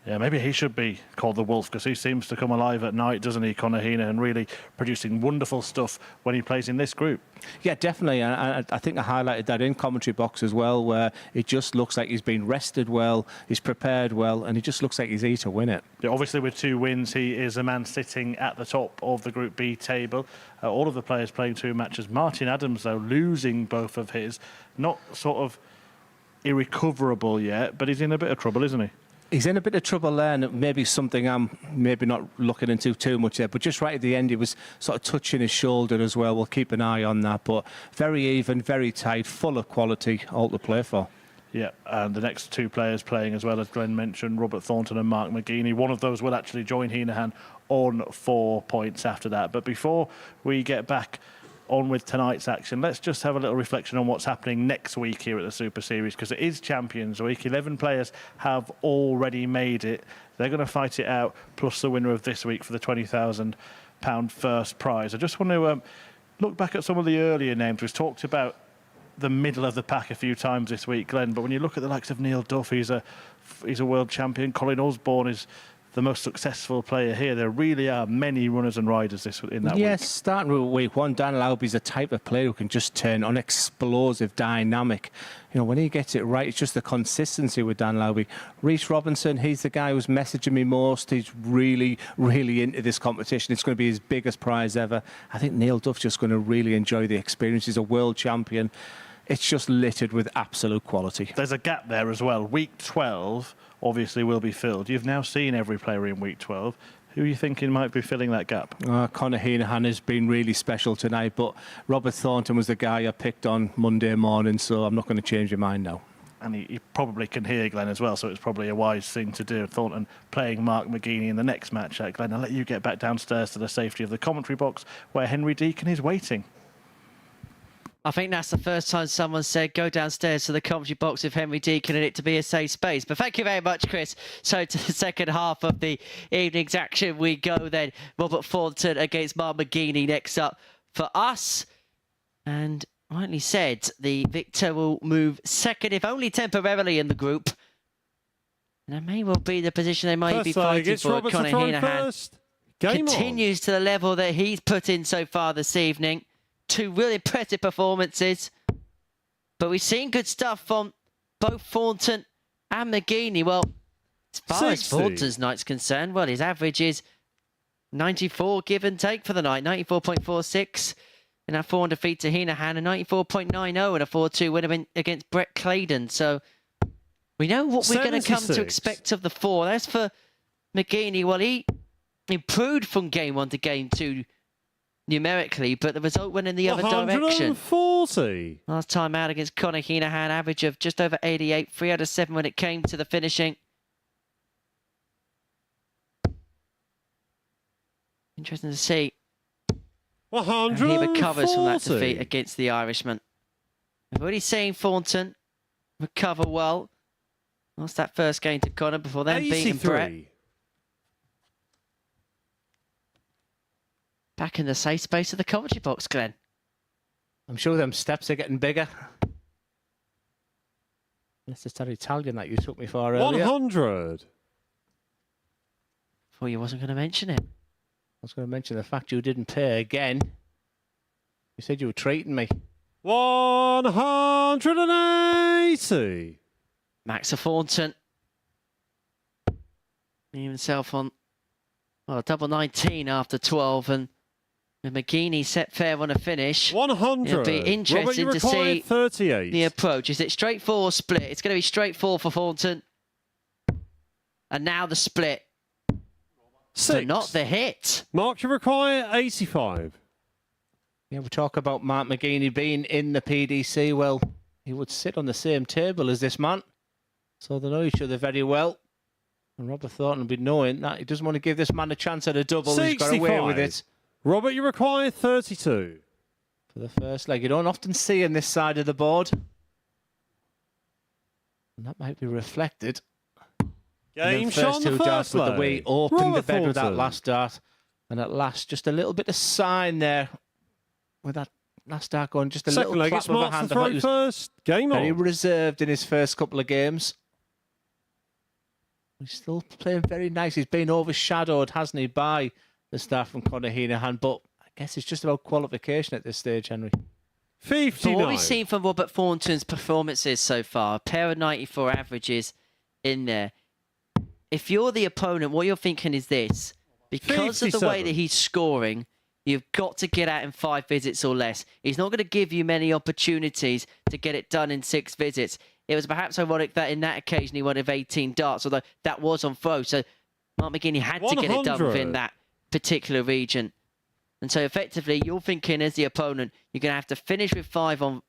Yeah, maybe he should be called the Wolf, because he seems to come alive at night, doesn't he, Conor Heenahan, really producing wonderful stuff when he plays in this group. Yeah, definitely. I think I highlighted that in commentary box as well, where it just looks like he's been rested well, he's prepared well, and he just looks like he's here to win it. Yeah, obviously, with 2 wins, he is a man sitting at the top of the Group B table. All of the players playing 2 matches. Martin Adams, though, losing both of his. Not sort of irrecoverable yet, but he's in a bit of trouble, isn't he? He's in a bit of trouble there, and maybe something I'm maybe not looking into too much there. But just right at the end, he was sort of touching his shoulder as well. We'll keep an eye on that. But very even, very tight, full of quality, all to play for. Yeah, and the next 2 players playing as well, as Glenn mentioned, Robert Thornton and Mark McGeaney. One of those will actually join Heenahan on 4 points after that. But before we get back on with tonight's action, let's just have a little reflection on what's happening next week here at the Super Series, because it is Champions Week. 11 players have already made it. They're going to fight it out, plus the winner of this week for the £20,000 first prize. I just want to look back at some of the earlier names. We've talked about the middle of the pack a few times this week, Glenn, but when you look at the likes of Neil Duff, he's a world champion. Colin Osborne is the most successful player here. There really are many runners and riders in that week. Yes, starting with week 1, Dan Lowby's a type of player who can just turn on, explosive, dynamic. You know, when he gets it right, it's just the consistency with Dan Lowby. Reece Robinson, he's the guy who's messaging me most. He's really, really into this competition. It's going to be his biggest prize ever. I think Neil Duff's just going to really enjoy the experience. He's a world champion. It's just littered with absolute quality. There's a gap there as well. Week 12 obviously will be filled. You've now seen every player in week 12. Who are you thinking might be filling that gap? Conor Heenahan has been really special tonight, but Robert Thornton was the guy I picked on Monday morning, so I'm not going to change your mind now. And he probably can hear Glenn as well, so it's probably a wise thing to do. Thornton playing Mark McGeaney in the next match. Glenn, I'll let you get back downstairs to the safety of the commentary box, where Henry Deacon is waiting. I think that's the first time someone said go downstairs to the commentary box with Henry Deacon and it to be a safe space. But thank you very much, Chris. So to the second half of the evening's action we go then. Robert Thornton against Mark McGeaney next up for us. And rightly said, the victor will move second, if only temporarily, in the group. And that may well be the position they might be fighting for. Conor Heenahan continues to the level that he's put in so far this evening. 2 really impressive performances. But we've seen good stuff from both Thornton and McGeaney. Well, as far as Thornton's night's concerned, well, his average is 94 give and take for the night. 94.46 in that 4 defeat to Heenahan, and 94.90 in a 4-2 win against Brett Claydon. So we know what we're going to come to expect of the 4. As for McGeaney, well, he improved from game 1 to game 2 numerically, but the result went in the other direction. 140. Last time out against Conor Heenahan, average of just over 88, 3 out of 7 when it came to the finishing. Interesting to see how he recovers from that defeat against the Irishman. I've already seen Thornton recover well. Lost that first game to Conor before then beating Brett. Back in the safe space of the commentary box, Glenn. I'm sure them steps are getting bigger. That's just that Italian that you took me for earlier. 100. Thought you wasn't going to mention it. was going to mention the fact you didn't pay again. You said you were treating me. 180. Max Thornton. Himself on, well, double 19 after 12, and with McGeaney set fair on a finish. 100. It'll be interesting to see 38. the approach. Is it straight four split? It's going to be straight four for Thornton. And now the split. 6. So not the hit. Mark, you require 85. Yeah, we talk about Mark McGeaney being in the PDC. Well, he would sit on the same table as this man. So they know each other very well. And Robert Thornton will be knowing that he doesn't want to give this man a chance at a double. 65. He's got away with it. Robert, you require 32. For the first leg, you don't often see in this side of the board. And that might be reflected. Game first shot on two the darts first with the way he opened Robert the bed with that Thornton. last dart. And at last, just a little bit of sign there with that last dart going, just a Second little leg, clap it's of a Mark to hand. I throw thought he was first. Game very on. reserved in his first couple of games. He's still playing very nice. He's been overshadowed, hasn't he, by the staff from Conor Heenahan. But I guess it's just about qualification at this stage, Henry. 59. So what we've seen from Robert Thornton's performances so far, a pair of 94 averages in there. If you're the opponent, what you're thinking is this. Because of the way 57. that he's scoring, you've got to get out in 5 visits or less. He's not going to give you many opportunities to get it done in 6 visits. It was perhaps ironic that in that occasion he won with 18 darts, although that was on throw. So Mark McGeaney had to get it done 100. within that particular region. And so effectively, you're thinking as the opponent, you're going to have to finish with 5 on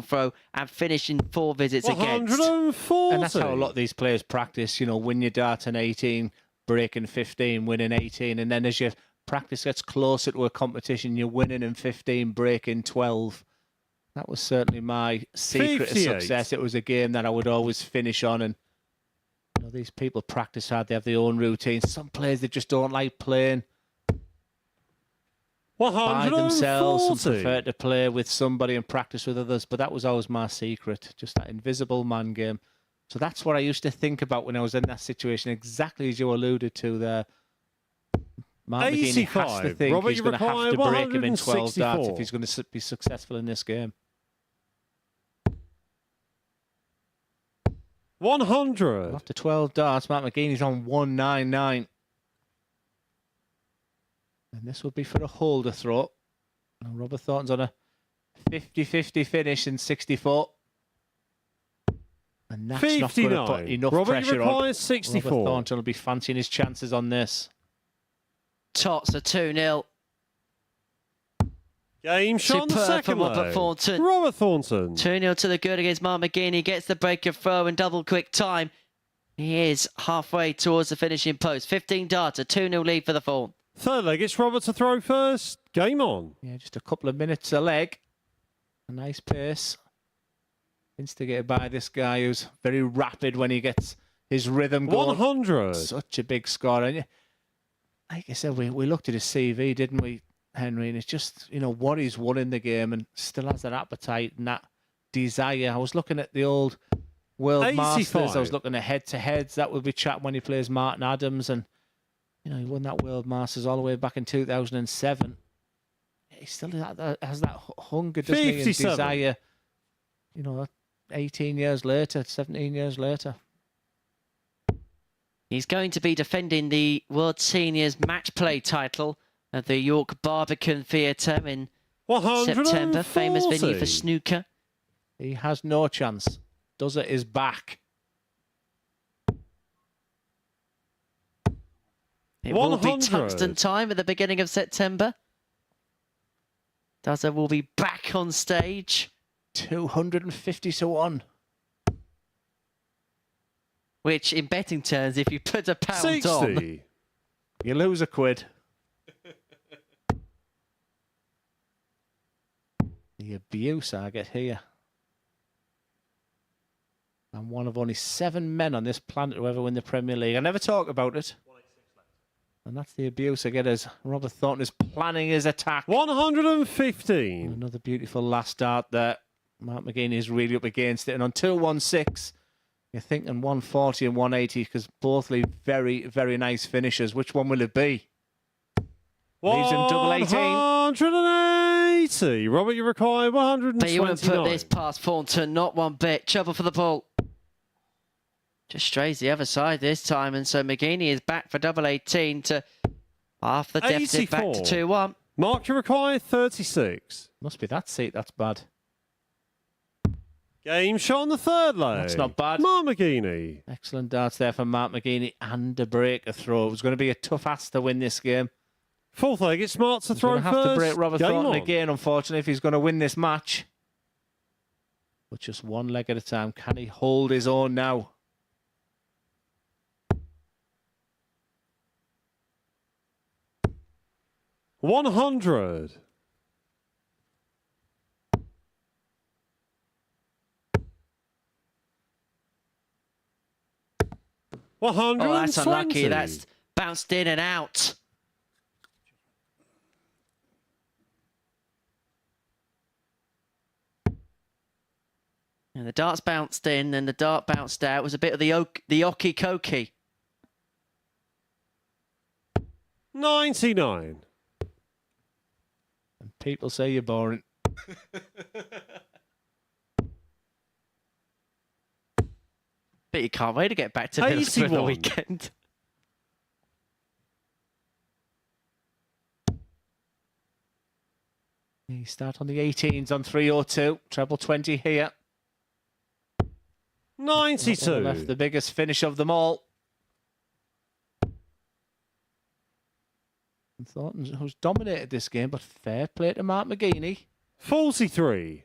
throw and finish in 4 visits against. 140. And that's how a lot of these players practice. You know, win your dart in 18, breaking 15, winning 18. And then as your practice gets closer to a competition, you're winning in 15, breaking 12. That was certainly my secret of 58. success. It was a game that I would always finish on. And you know, these people practice hard. They have their own routines. Some players, they just don't like playing by themselves. Some 140. prefer to play with somebody and practice with others. But that was always my secret, just that invisible man game. So that's what I used to think about when I was in that situation, exactly as you alluded to there. Mark McGeaney has to 85. think Robert, he's you going to have to require break him in 12 darts 164. if he's going to be successful in this game. 100. After 12 darts, Mark McGeaney's on 199. And this would be for a holder throw. And Robert Thornton's on a 50-50 finish in 64. And that's not going to put 59. enough Robert, you pressure on. require 64. Robert Thornton will be fancying his chances on this. Tots are 2-0. Game shot on the Superb second from Robert leg. Thornton. Robert Thornton. 2-0 to the good against Mark McGeaney. Gets the break of throw in double quick time. He is halfway towards the finishing post. 15 darts, a 2-0 lead for the Fawn. Third leg, it's Robert to throw first. Game on. Yeah, just a couple of minutes a leg. A nice pace. Instigated by this guy who's very rapid when he gets his rhythm going. 100. Such a big scorer. And like I said, we looked at his CV, didn't we, Henry? And it's just, you know, what he's won in the game and still has that appetite and that desire. I was looking at the old World 85. Masters. I was looking at head-to-heads. That would be chat when he plays Martin Adams. And, you know, he won that World Masters all the way back in 2007. He still has that hunger, doesn't he, and 57. desire. You know, 18 years later, 17 years later. He's going to be defending the World Seniors Match Play title at the York Barbican Theatre in 140. September. Famous venue for snooker. He has no chance. Does it is back. It will be 100. tungsten time at the beginning of September. Dozer will be back on stage. 250 to 1. Which, in betting terms, if you put a pound 60. on, You lose a quid. The abuse I get here. I'm one of only 7 men on this planet who ever win the Premier League. I never talk about it. And that's the abuse I get as Robert Thornton is planning his attack. 115. Another beautiful last dart there. Mark McGeaney is really up against it. And on 216, you're thinking 140 and 180 because both leave very, very nice finishes. Which one will it be? Leaves him double 18. 180. Robert, you require 129. But you wouldn't put this past Thornton, not one bit. Trouble for the ball. Just strays the other side this time, and so McGeaney is back for double 18 to half the deficit, back to 2-1. Mark, you require 36. Must be that seat, that's bad. Game shot on the third leg. That's not bad. Mark McGeaney. Excellent darts there for Mark McGeaney and a breaker throw. It was going to be a tough ask to win this game. Fourth leg, it's smart to throw He's first. going to have to break Robert Game Thornton on. again, unfortunately, if he's going to win this match. But just one leg at a time. Can he hold his own now? $100. Oh, that's 120. unlucky. That's bounced in and out. And the darts bounced in and the dart bounced out. It was a bit of the okie-kokie. 99. And people say you're boring. But you can't wait to get back to Middlesbrough for the 81. weekend. He start on the 18s on 302. Treble 20 here. 92. Left the biggest finish of them all. Thornton, who's dominated this game, but fair play to Mark McGeaney. 43.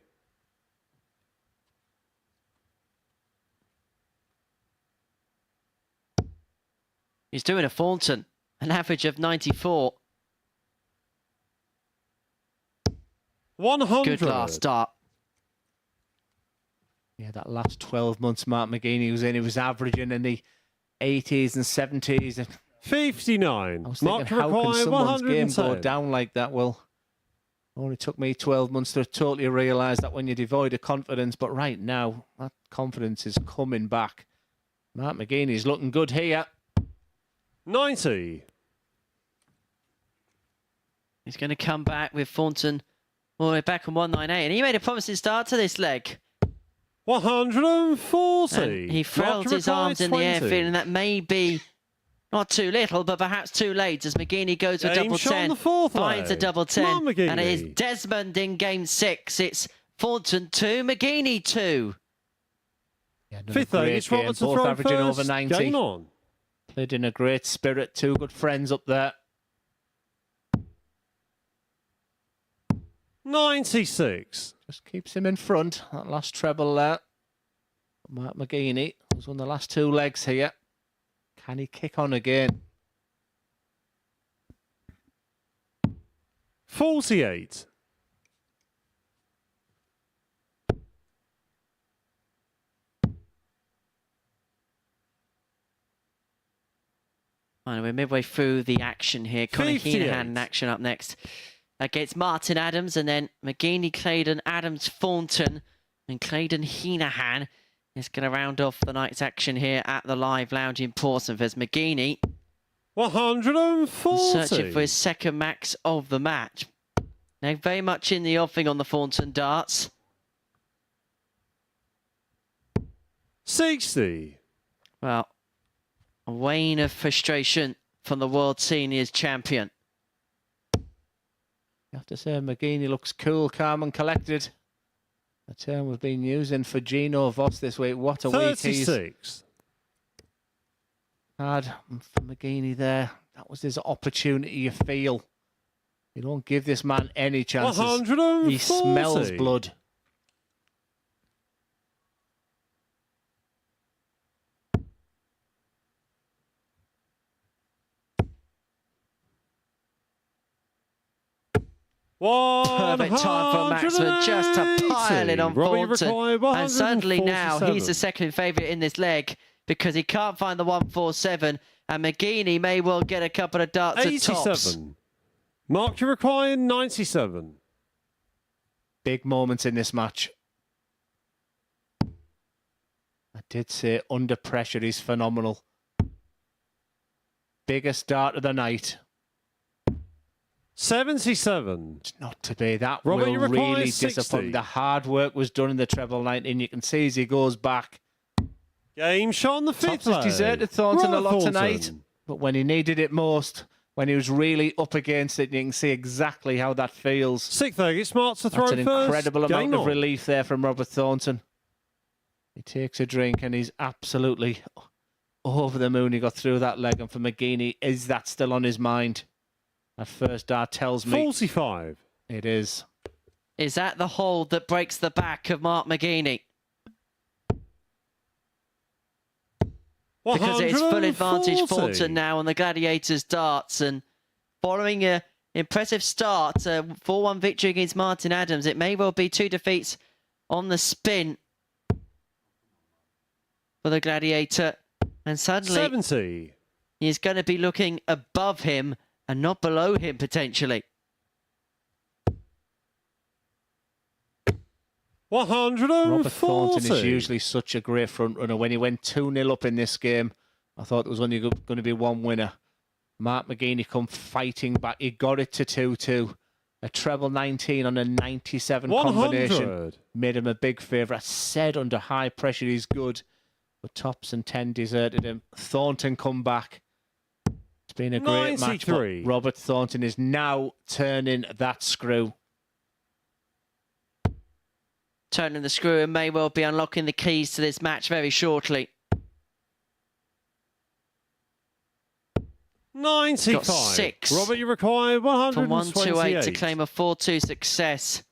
He's doing a Thornton, an average of 94. 100. Good last start. Yeah, that last 12 months Mark McGeaney was in, he was averaging in the 80s and 70s. 59. I was Mark, thinking, you how can require someone's game go 110. down like that? Well, it only took me 12 months to totally realise that when you're devoid of confidence. But right now, that confidence is coming back. Mark McGeaney's looking good here. 90. He's going to come back with Thornton all the way back on 198. And he made a promising start to this leg. 140. And he felt Mark, you his require arms in the air, 20. feeling that may be not too little, but perhaps too late as McGeaney goes for Game double shot on 10. the fourth Finds a leg. double Come 10. on, McGeaney. And it is Desmond in game 6. It's Thornton 2, McGeaney 2. Yeah, another Fifth leg, great it's game, Robert to both throw averaging first. over 90. Game on. Played in a great spirit. Two good friends up there. 96. Just keeps him in front. That last treble there. Mark McGeaney, who's won the last two legs here. Can he kick on again? 48. And we're midway through the action here. Conor 58. Heenan in action up next against Martin Adams, and then McGeaney, Claydon, Adams, Thornton, and Claydon Heenan is going to round off the night's action here at the Live Lounge in Portsmouth as McGeaney 140. searching for his second max of the match. Now very much in the offing on the Thornton darts. 60. Well, a wane of frustration from the World Seniors champion. You have to say McGeaney looks cool, calm and collected. The term we've been using for Gino Voss this week. What a week he's 36. had for McGeaney there. That was his opportunity, you feel. You don't give this man any chances. 140. He smells blood. Perfect time for Maxman just to pile it on Thornton. And suddenly now he's the second favourite in this leg because he can't find the 147. And McGeaney may well get a couple of darts at tops. 87. Mark, you require 97. Big moments in this match. I did say under pressure he's phenomenal. Biggest dart of the night. 77. It's not to be. That Robert, will you require really 60. disappoint. The hard work was done in the treble 19. You can see as he goes back. Game shot on the fifth Tops has leg. deserted Thornton a Robert lot Thornton. tonight. But when he needed it most, when he was really up against it, you can see exactly how that feels. Sixth leg, it's smart to throw That's an first. incredible Game amount of on. relief there from Robert Thornton. He takes a drink and he's absolutely over the moon. He got through that leg, and for McGeaney, is that still on his mind? That first dart tells me 45. it is. Is that the hold that breaks the back of Mark McGeaney? Because it's full advantage 140. Thornton now on the Gladiators darts, and following a impressive start, 4-1 victory against Martin Adams, it may well be 2 defeats on the spin for the Gladiator, and suddenly 70. he's going to be looking above him and not below him potentially. 140. Robert Thornton is usually such a great front runner. When he went 2-0 up in this game, I thought there was only going to be one winner. Mark McGeaney come fighting back. He got it to 2-2. A treble 19 on a 97 combination 100. made him a big favourite. I said under high pressure he's good, but Tops and 10 deserted him. Thornton come back. It's been a great match, but 93. Robert Thornton is now turning that screw. Turning the screw and may well be unlocking the keys to this match very shortly. 95. Got 6. Robert, you require From 128. 128 to claim a 4-2 success.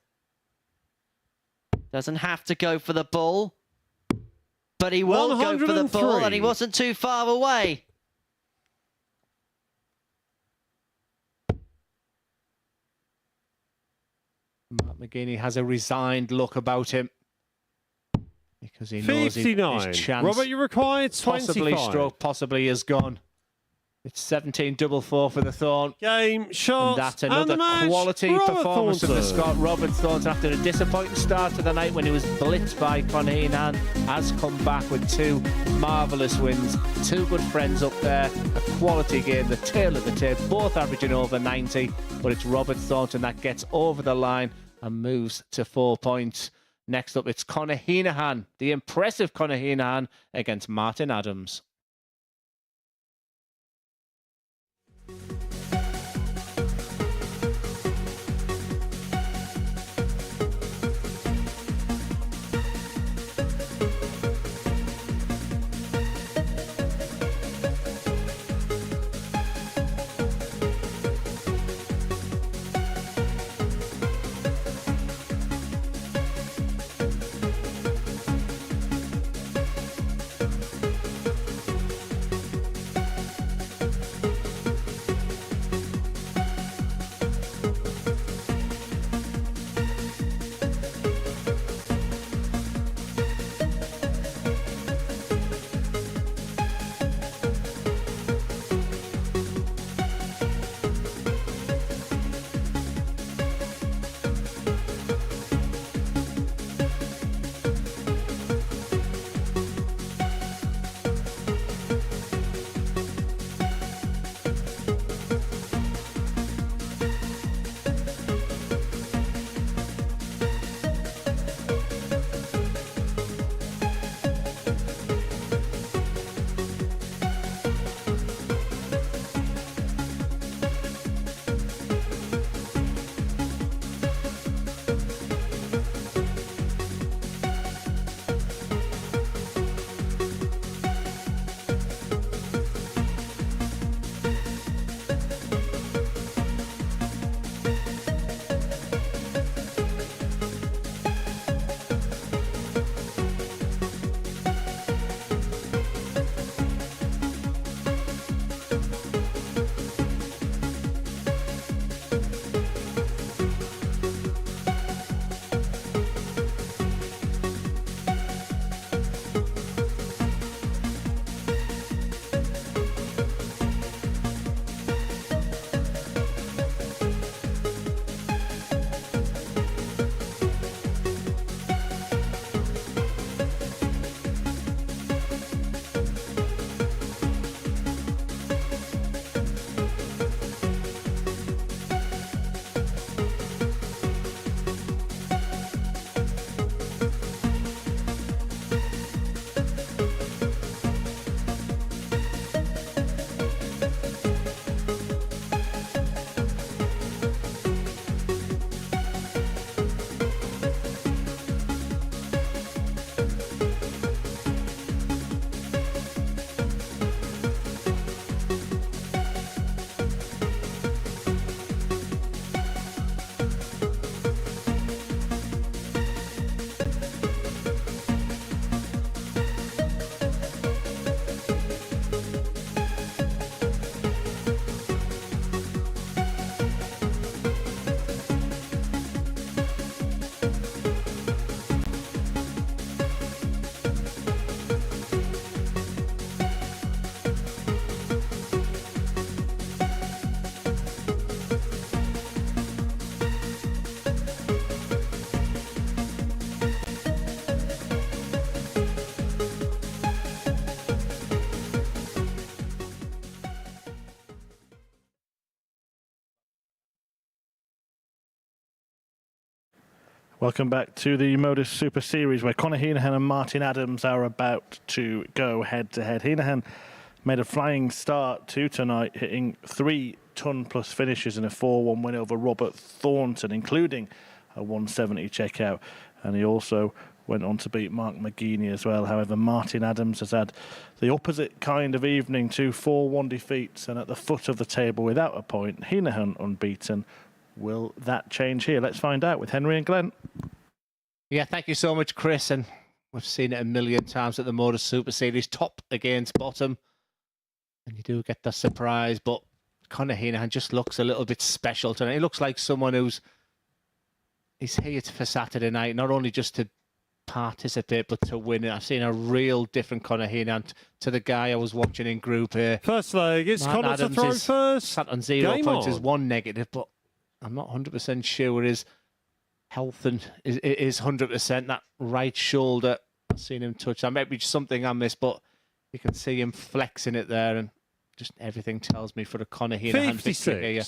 Doesn't have to go for the ball, but he will go for the ball, 103. and he wasn't too far away. Mark McGeaney has a resigned look about him because he knows 59. his chance Robert, you require 25. possibly stroke possibly is gone. It's 17-4 for the Thorn. Game shot. And that's and another the match. quality Robert performance from the Thornton. Scot. Robert Thornton, after a disappointing start to the night when he was blitzed by Conor Heenan, has come back with 2 marvellous wins. 2 good friends up there. A quality game, the tail of the tape, both averaging over 90. But it's Robert Thornton that gets over the line and moves to 4 points. Next up, it's Conor Heenan, the impressive Conor Heenan against Martin Adams. Welcome back to the MODUS Super Series, where Conor Heenahan and Martin Adams are about to go head-to-head. Heenahan made a flying start to tonight, hitting 3 ton-plus finishes in a 4-1 win over Robert Thornton, including a 170 checkout. And he also went on to beat Mark McGeaney as well. However, Martin Adams has had the opposite kind of evening, 2 4-1 defeats, and at the foot of the table without a point. Heenahan unbeaten. Will that change here? Let's find out with Henry and Glenn. Yeah, thank you so much, Chris. And we've seen it a million times at the MODUS Super Series, top against bottom. And you do get the surprise, but Conor Heenahan just looks a little bit special tonight. He looks like someone he's here for Saturday night, not only just to participate, but to win it. I've seen a real different Conor Heenahan to the guy I was watching in Group A. First leg, it's Conor to throw first. Sat on 0 points is one negative, but I'm not 100% sure his health and is 100%. That right shoulder, I've seen him touch. That might be something I missed, but you can see him flexing it there, and just everything tells me for a Conor Heenahan victory here.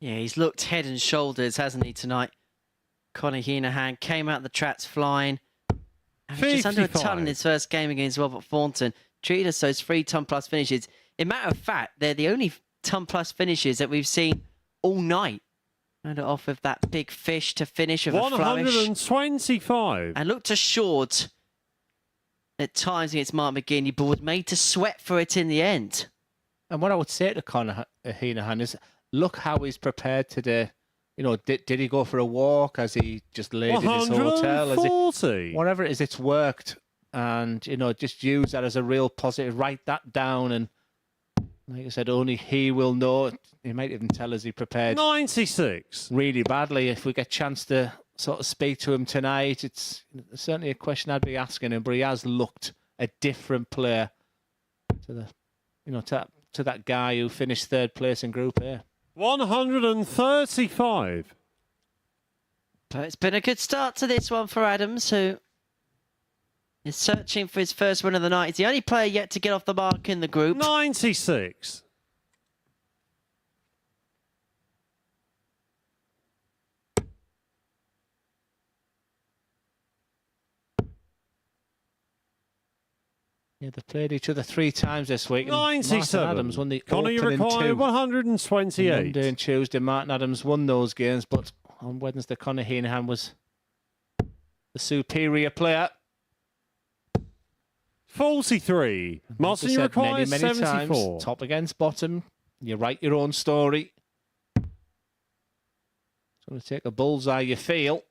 Yeah, he's looked head and shoulders, hasn't he, tonight? Conor Heenahan came out the traps flying. Just under a ton in his first game against Robert Thornton. Treated us those 3 ton-plus finishes. In matter of fact, they're the only ton-plus finishes that we've seen all night. And off of that big fish to finish with a flourish. 125. And looked assured at times against Mark McGeaney, but was made to sweat for it in the end. And what I would say to Conor Heenahan is, look how he's prepared today. You know, did he go for a walk? Has he just laid in his hotel? Whatever it is, it's worked. And, you know, just use that as a real positive. Write that down. And like I said, only he will know. He might even tell us he prepared 96 really badly. If we get a chance to sort of speak to him tonight, it's certainly a question I'd be asking him. But he has looked a different player to the, you know, to that guy who finished 3rd place in Group A. 135. But it's been a good start to this one for Adams, who is searching for his first win of the night. He's the only player yet to get off the mark in the group. 96. Yeah, they've played each other 3 times this week. 97. Martin Adams won the Conor, you opening require 2. 128. Monday and Tuesday, Martin Adams won those games, but on Wednesday, Conor Heenahan was the superior player. 43. Martin, you require many 74. times, top against bottom. You write your own story. It's going to take a bullseye, you feel.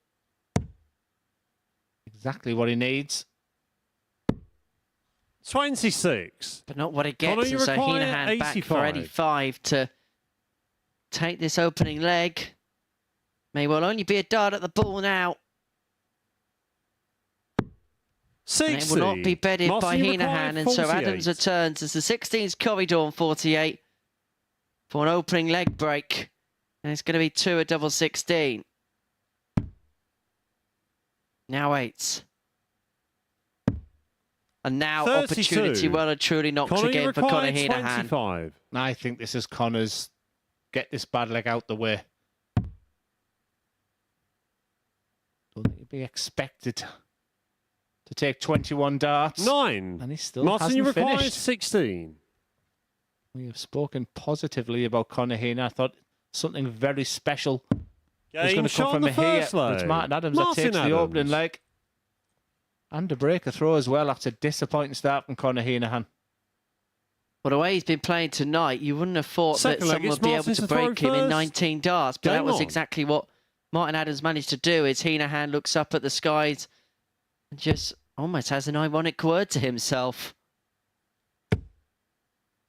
Exactly what he needs. 26. But not what it gets. Conor, you And so require Heenahan back for 85. 85 to take this opening leg. May well only be a dart at the ball now. 60. And it will not be bedded Martin, by you require Heenahan. And so 48. Adams returns as the 16's corridor on 48 for an opening leg break. And it's going to be 2 at double 16. Now 8s. And now 32. opportunity well and truly knocked Conor, you again for require Conor Heenahan. 25. I think this is Conor's get this bad leg out the way. Don't think he'd be expected to take 21 darts. 9. And he still Martin, you hasn't require finished. 16. We have spoken positively about Conor Heenahan. I thought something very special was going to come from here. But it's Martin Adams that takes the opening leg. And a breaker throw as well after a disappointing start from Conor Heenahan. Well, the way he's been playing tonight, you wouldn't have thought that Second leg, someone it's would be able Martin to to throw break him in first. 19 darts. But that Game was on. exactly what Martin Adams managed to do. As Heenahan looks up at the skies and just almost has an ironic word to himself.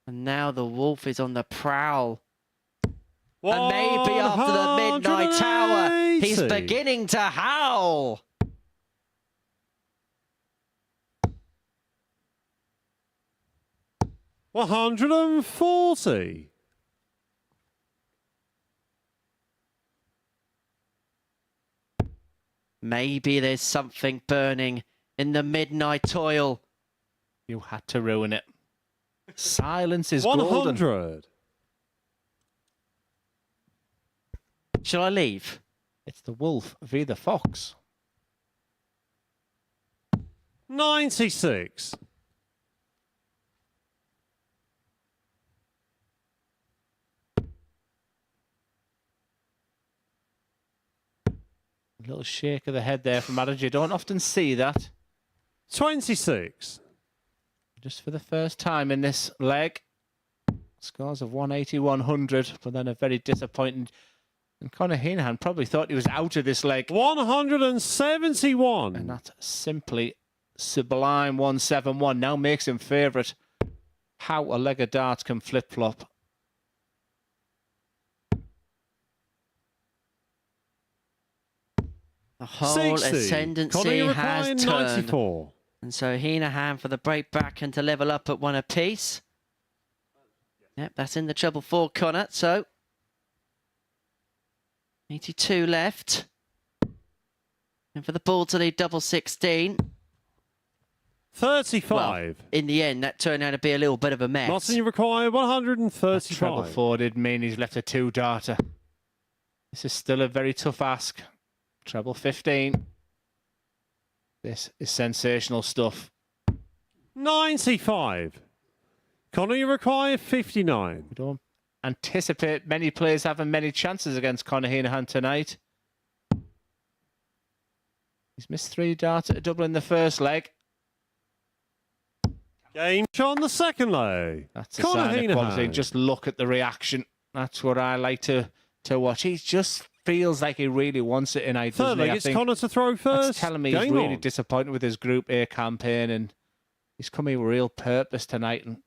And now the wolf is on the prowl. And maybe after the midnight hour, he's 180. beginning to howl. $140. Maybe there's something burning in the midnight toil. You had to ruin it. Silence is golden. 100. Shall I leave? It's the wolf v the fox. 96. A little shake of the head there from Adams. You don't often see that. 26. Just for the first time in this leg. Scores of 180, 100, but then a very disappointing. And Conor Heenan probably thought he was out of this leg. 171. And that simply sublime 171 now makes him favourite. How a leg of darts can flip-flop. The whole 60. ascendancy Conor has Ryan, turned. 94. And so Heenan for the break back and to level up at one apiece. Yep, that's in the trouble for Conor. So 82 left. And for the ball to lead double 16. 35. Well, in the end, that turned out to be a little bit of a mess. Martin, you require 135. Treble four did mean he's left a 2-darter. This is still a very tough ask. Treble 15. This is sensational stuff. 95. Conor, you require 59. We don't anticipate many players having many chances against Conor Heenan tonight. He's missed 3 darts at a double in the first leg. Game on the second leg. That's a Conor sign of quality. Heenan. Just look at the reaction. That's what I like to watch. He just feels like he really wants it tonight, Third doesn't he? leg, I it's think Conor to throw first. that's telling me he's Game really on. disappointed with his Group A campaign, and he's coming with real purpose tonight. And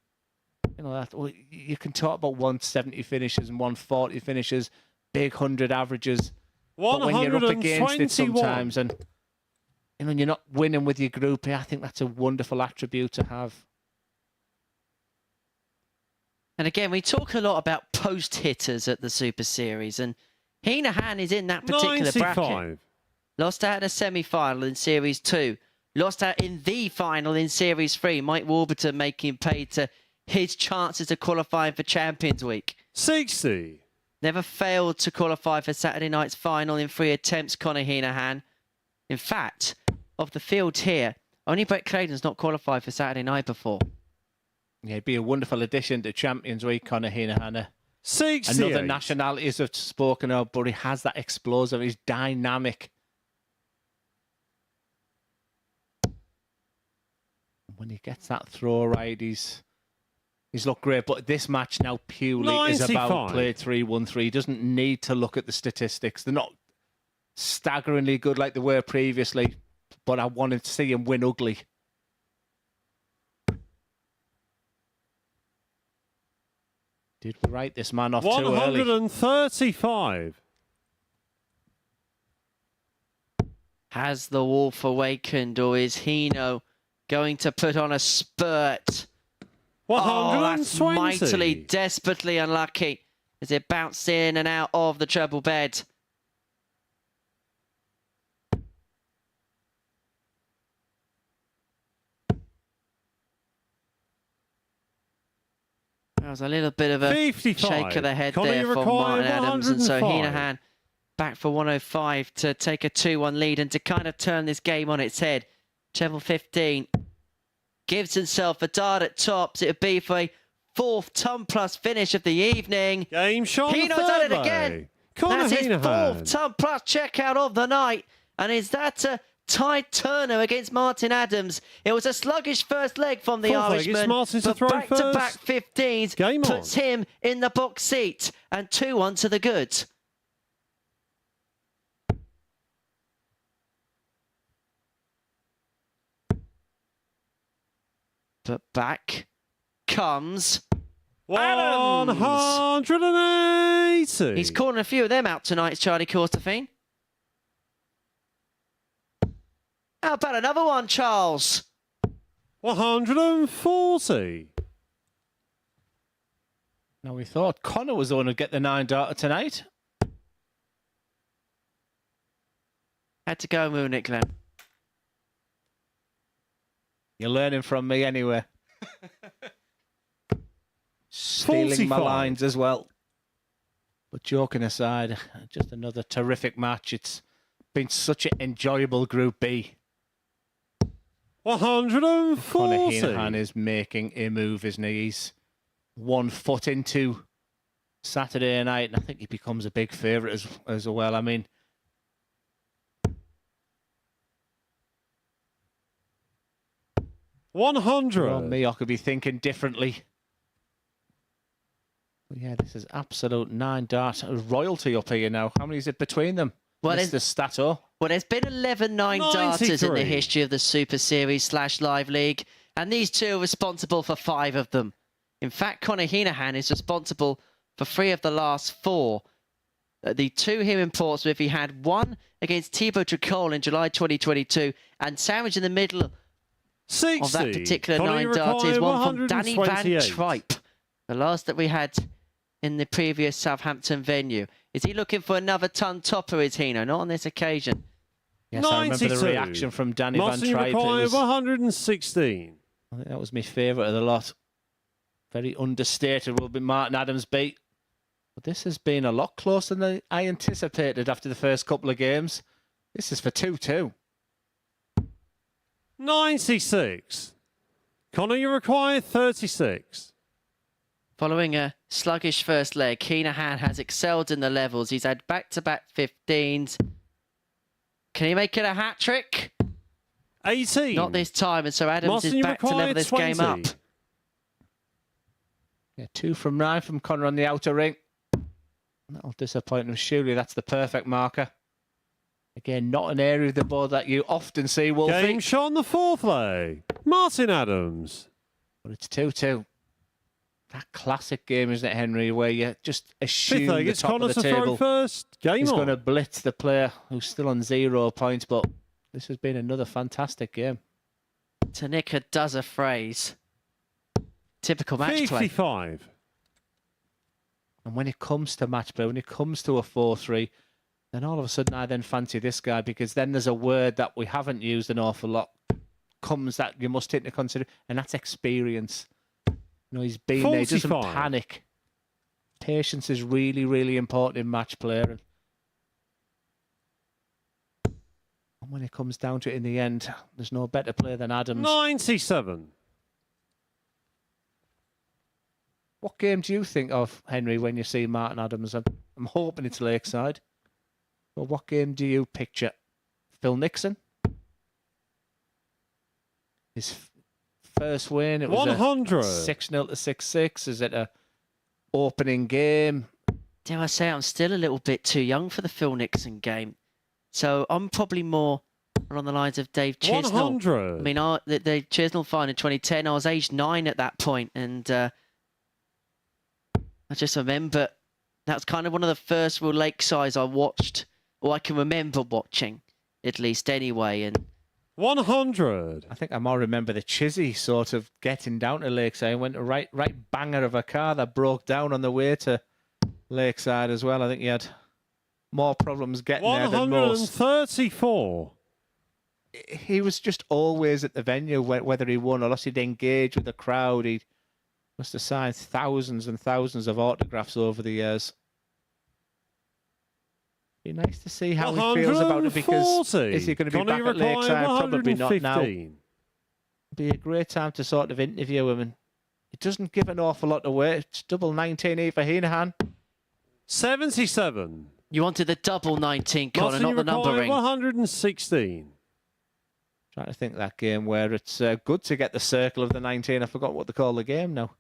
you know that you can talk about 170 finishes and 140 finishes, big 100 averages, but when you're up against it sometimes, and you know you're not winning with your Group A, I think that's a wonderful attribute to have. And again, we talk a lot about post hitters at the Super Series, and Heenan is in that particular 95. bracket. Lost out in a semi-final in Series 2. Lost out in the final in Series 3. Mike Warburton making pay to his chances of qualifying for Champions Week. 60. Never failed to qualify for Saturday night's final in 3 attempts, Conor Heenan. In fact, of the field here, only Brett Clayton's not qualified for Saturday night before. Yeah, he'd be a wonderful addition to Champions Week, Conor Heenan. 68. Another nationalities have spoken of, but he has that explosive, he's dynamic. When he gets that throw right, he's looked great. But this match now purely is about 95. play 3-1-3. He doesn't need to look at the statistics. They're not staggeringly good like they were previously, but I wanted to see him win ugly. Did we write this man off too early? 135. Has the wolf awakened, or is Hino going to put on a spurt? Oh, that's 120. mightily, desperately unlucky as it bounced in and out of the treble bed. That was a little bit of a 55. shake of the head Conor, there you for require Martin Adams. And so 105. Heenan back for 105 to take a 2-1 lead and to kind of turn this game on its head. Treble 15 gives himself a dart at tops. It would be for a 4th ton-plus finish of the evening. Game shot. Hino's done it again. Conor That's his Heenan. 4th ton-plus checkout of the night. And is that a tied Turner against Martin Adams? It was a sluggish first leg from the Fourth leg, it's Irishman, Martin to but throw back-to-back first. 15s Game puts on. him in the box seat. And 2-1 to the good. But back comes Adams. 180. He's calling a few of them out tonight, Charlie Courtefine. How about another one, Charles? 140. Now, we thought Conor was the one to get the 9-darter tonight. Had to go moon it, Glenn. You're learning from me anyway. Stealing my 45. lines as well. But joking aside, just another terrific match. It's been such an enjoyable Group B. 140. Conor Heenan is making a move, isn't he? He's 1 foot into Saturday night, and I think he becomes a big favourite as well. I mean, 100. well, me, I could be thinking differently. But yeah, this is absolute 9-dart royalty up here now. How many is it between them? Well, Mr. Stato. Well, there's been 11 9-darters in the history of the Super Series / Live League, and these two are responsible for 5 of them. In fact, Conor Heenan is responsible for 3 of the last 4. The 2 here in Portsmouth, he had 1 against Thibaut Tricol in July 2022, and sandwiched in the middle 60. of that particular Conor 9-dart is one from Danny Van 128. Tripe, the last that we had in the previous Southampton venue. Is he looking for another ton topper, is Heenan? Not on this occasion. Yes, I remember the reaction from Danny Van Tripe. 116. I think that was my favourite of the lot. Very understated will be Martin Adams' beat. But this has been a lot closer than I anticipated after the first couple of games. This is for 2-2. 96. Conor, you require 36. Following a sluggish first leg, Heenan has excelled in the levels. He's had back-to-back 15s. Can he make it a hat-trick? 18. Not this time, and so Adams Martin, is back to level this 20. game up. Yeah, 2 from 9 from Conor on the outer ring. That'll disappoint him. Surely that's the perfect marker. Again, not an area of the board that you often see, Wolfie. Game shot on the 4th leg. Martin Adams. But it's 2-2. That classic game, isn't it, Henry, where you just assume 5th leg, the it's top Conor of the to throw table first. Game is on. going to blitz the player who's still on 0 points. But this has been another fantastic game. Tanika does a phrase. Typical match play. 55. And when it comes to match play, when it comes to a 4-3, then all of a sudden I then fancy this guy, because then there's a word that we haven't used an awful lot comes that you must take into consideration, and that's experience. You know, he's been there, he doesn't 45. panic. Patience is really, really important in match play. And when it comes down to it in the end, there's no better player than Adams. 97. What game do you think of, Henry, when you see Martin Adams? I'm hoping it's Lakeside. But what game do you picture? Phil Nixon? His first win, it was 100. 6-0 to 6-6. Is it a opening game? Dare I say, I'm still a little bit too young for the Phil Nixon game. So I'm probably more along the lines of Dave Chisnell. 100. I mean, the Chisnell final in 2010, I was aged 9 at that point, and I just remember that was kind of one of the first real Lakesides I watched, or I can remember watching, at least anyway. And 100. I think I more remember the Chizzy sort of getting down to Lakeside. Went a right banger of a car that broke down on the way to Lakeside as well. I think he had more problems getting there than most. 134. He was just always at the venue, whether he won or lost. He'd engage with the crowd. He must have signed thousands and thousands of autographs over the years. Be nice to see how he feels about it, because is he going to be back at Lakeside? Probably not now. It'd be a great time to sort of interview him, and it doesn't give an awful lot away. It's double 19 for Heenan. 77. you wanted the double 19, Conor, Martin, not you the require numbering. 116. Trying to think that game where it's good to get the circle of the 19. I forgot what they call the game now.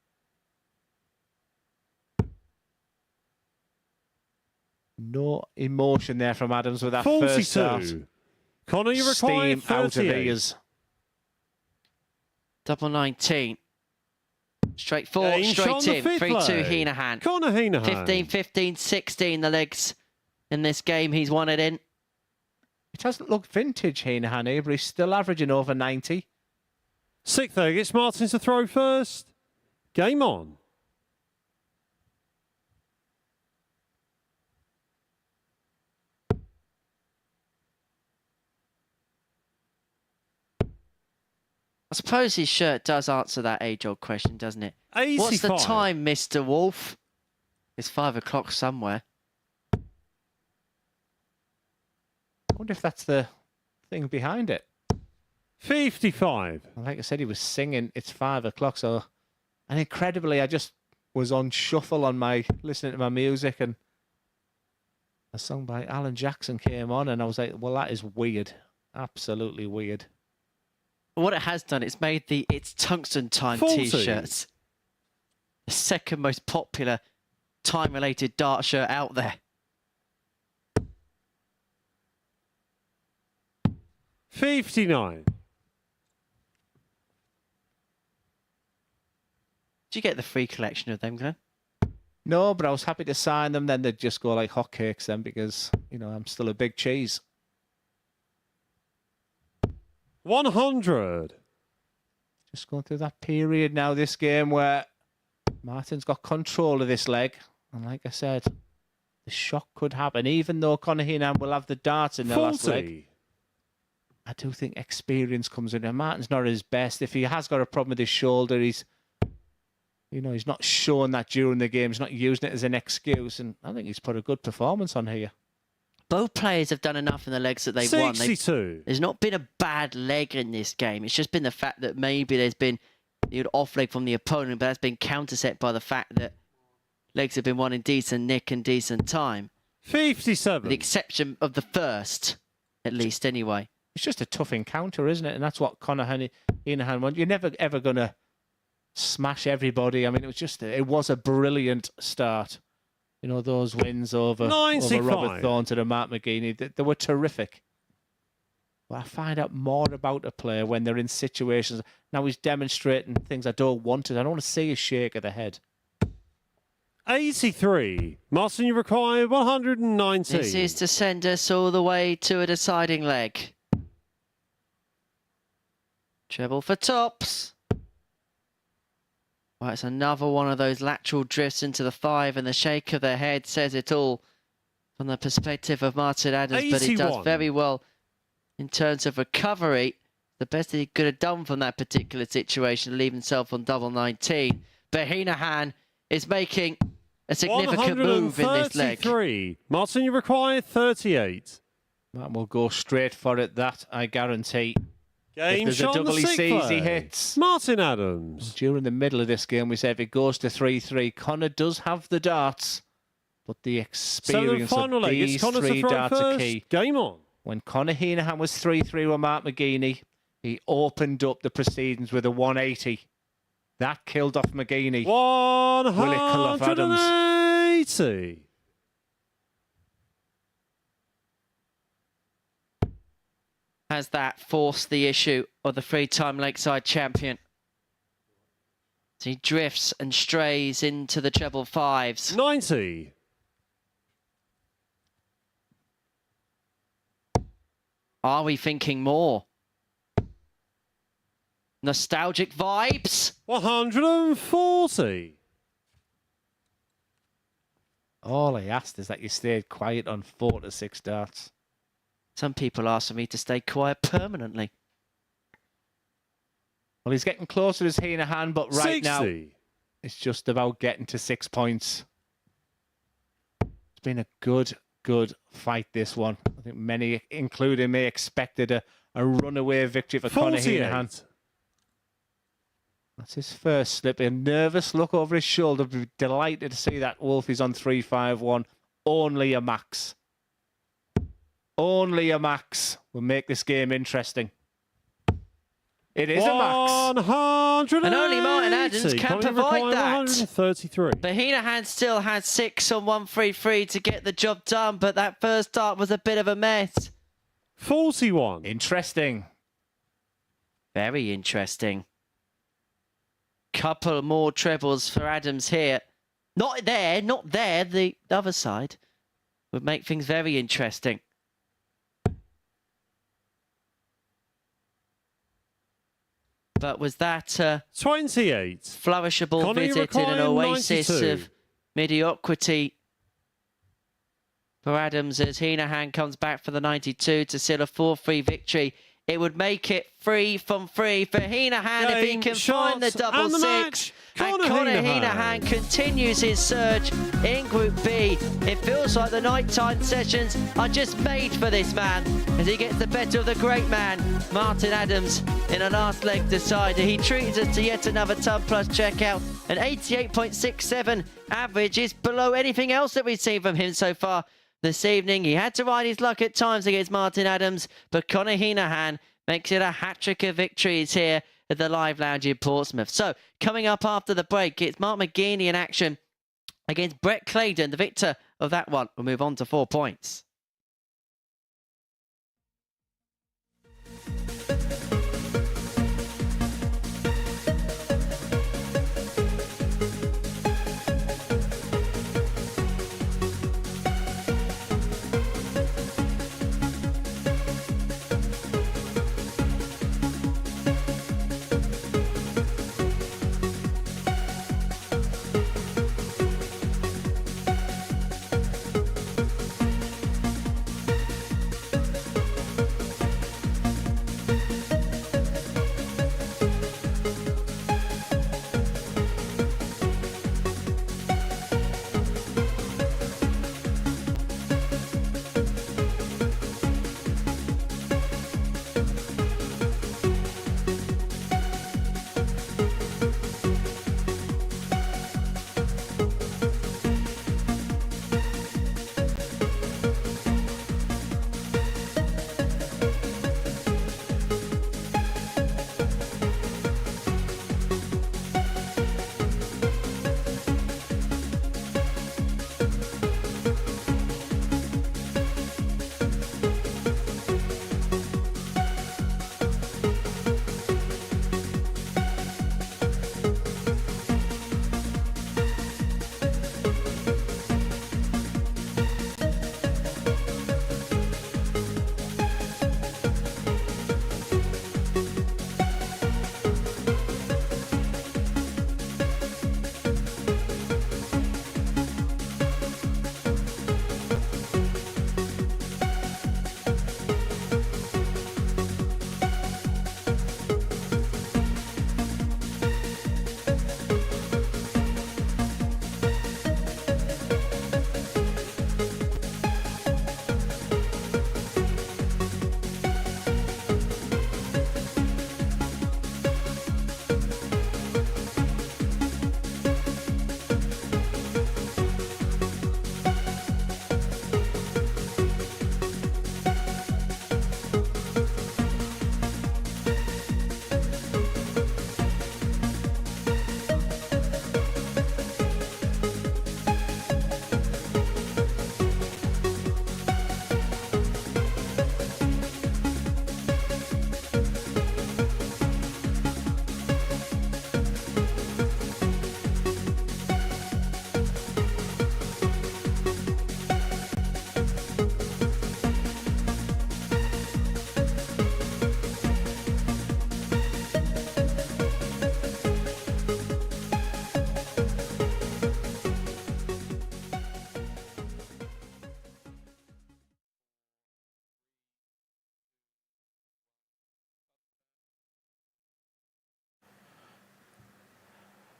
No emotion there from Adams with that 42. first start. Conor, you require Steam out of 38. ears. Double 19. Straight forward, Game shot straight on the in. 5th 3-2 leg. Heenan. Conor Heenan. 15, 15, 16 the legs in this game. He's won it in. It hasn't looked vintage, Heenan, but he's still averaging over 90. 6th leg, it's Martin to throw first. Game on. I suppose his shirt does answer that age-old question, doesn't it? 85. What's the time, Mr. Wolf? It's 5 o'clock somewhere. wonder if that's the thing behind it. 55. Like I said, he was singing "It's 5 o'clock," so, and incredibly, I just was on shuffle on my listening to my music, and a song by Alan Jackson came on, and I was like, "Well, that is weird, absolutely weird." What it has done, it's made the It's Tungsten Time 40. t-shirts the second most popular time-related dart shirt out there. 59. Did you get the free collection of them, Glenn? No, but I was happy to sign them. Then they'd just go like hotcakes then, because I'm still a big cheese. 100. Just going through that period now, this game where Martin's got control of this leg. And like I said, the shock could happen. Even though Conor Heenan will have the darts in the last leg, 40. I do think experience comes in. And Martin's not at his best. If he has got a problem with his shoulder, he's not showing that during the game. He's not using it as an excuse. And I think he's put a good performance on here. Both players have done enough in the legs that they've 62. won. There's not been a bad leg in this game. It's just been the fact that maybe there's been the off leg from the opponent, but that's been counterset by the fact that legs have been won in decent nick and decent time. 57. With the exception of the first, at least anyway. It's just a tough encounter, isn't it? And that's what Conor Heenan wants. You're never, ever going to smash everybody. I mean, it was a brilliant start. Those wins over Robert Thornton and Mark McGeaney, they were terrific. But I find out more about a player when they're in situations. Now he's demonstrating things I don't want to. I don't want to see a shake of the head. 83. Martin, you require 190. This is to send us all the way to a deciding leg. Treble for tops. Well, it's another one of those lateral drifts into the 5, and the shake of the head says it all from the perspective of Martin Adams, 81. but he does very well in terms of recovery. The best that he could have done from that particular situation, leave himself on double 19. But Heenan is making a significant move in this leg. 133. Martin, you require 38. Martin will go straight for it, that I guarantee. Game if there's a double he hits. Martin Adams. During the middle of this game, we said if it goes to 3-3, Conor does have the darts, but the experience of these three darts are key. Game on. When Conor Heenan was 3-3 with Mark McGeaney, he opened up the proceedings with a 180. That killed off McGeaney. 180. Has that forced the issue of the three-time Lakeside champion? So he drifts and strays into the treble 5s. 90. Are we thinking more? Nostalgic vibes? 140. All I asked is that you stayed quiet on 4 to 6 darts. Some people ask for me to stay quiet permanently. Well, he's getting closer to his Heenan, but right 60. now it's just about getting to 6 points. It's been a good fight, this one. I think many, including me, expected a runaway victory for Conor Heenan. That's his first slip. A nervous look over his shoulder. Be delighted to see that Wolfie's on 3-5-1. Only a max. Only a max will make this game interesting. It is a max. 180. And only Martin Adams can provide that. 133. But Heenan still had 6 on 133 to get the job done, but that first start was a bit of a mess. 41. Interesting. Very interesting. Couple more trebles for Adams here. Not there, the other side. Would make things very interesting. But was that 28. flourishable Conor, visit in an oasis 92. of mediocrity for Adams as Heenan comes back for the 92 to seal a 4-3 victory it would make it 3 from 3 for Heenahan if he can find the double six. And Conor Heenahan continues his surge in Group B. It feels like the nighttime sessions are just made for this man as he gets the better of the great man, Martin Adams, in a last leg decider. He treats us to yet another Ton Plus checkout. An 88.67 average is below anything else that we've seen from him so far this evening. He had to ride his luck at times against Martin Adams, but Conor Heenahan makes it a hat-trick of victories here at the Live Lounge in Portsmouth. So, coming up after the break, it's Mark McGeaney in action against Brett Claydon. The victor of that one will move on to 4 points.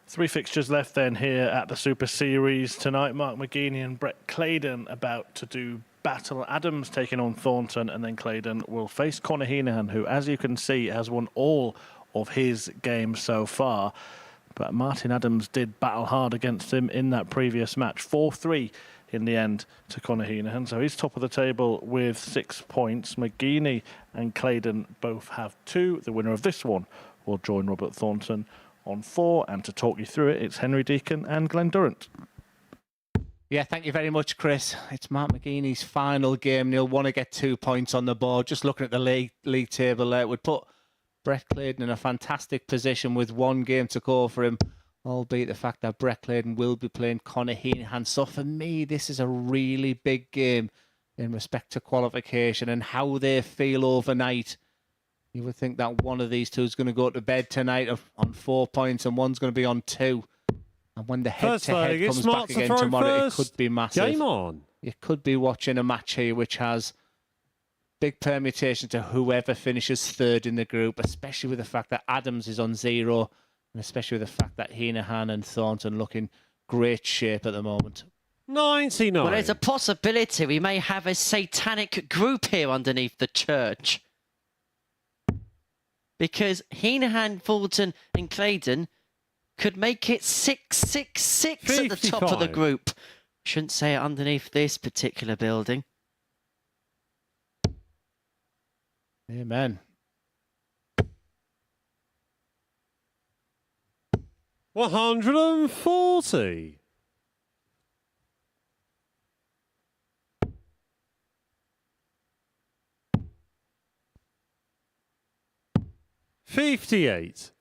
Three fixtures left then here at the Super Series tonight. Mark McGeaney and Brett Claydon about to do battle. Adams taking on Thornton, and then Claydon will face Conor Heenahan, who, as you can see, has won all of his games so far. But Martin Adams did battle hard against him in that previous match. 4-3 in the end to Conor Heenahan. So he's top of the table with 6 points. McGeaney and Claydon both have 2. The winner of this one will join Robert Thornton on 4. And to talk you through it, it's Henry Deacon and Glenn Durrant. Yeah, thank you very much, Chris. It's Mark McGeaney's final game, and he'll want to get 2 points on the board. Just looking at the league table there, it would put Brett Claydon in a fantastic position with 1 game to go for him, albeit the fact that Brett Claydon will be playing Conor Heenahan. So for me, this is a really big game in respect to qualification and how they feel overnight. You would think that one of these two is going to go to bed tonight on 4 points and one's going to be on 2. And when the head-to-head comes back again tomorrow, it could be massive. Game on. You could be watching a match here which has big permutation to whoever finishes third in the group, especially with the fact that Adams is on 0, and especially with the fact that Heenahan and Thornton look in great shape at the moment. 99. Well, there's a possibility we may have a satanic group here underneath the church. Because Heenahan, Thornton and Claydon could make it 666 at the top of the 55. group. Shouldn't say it underneath this particular building. Amen. 140. 58.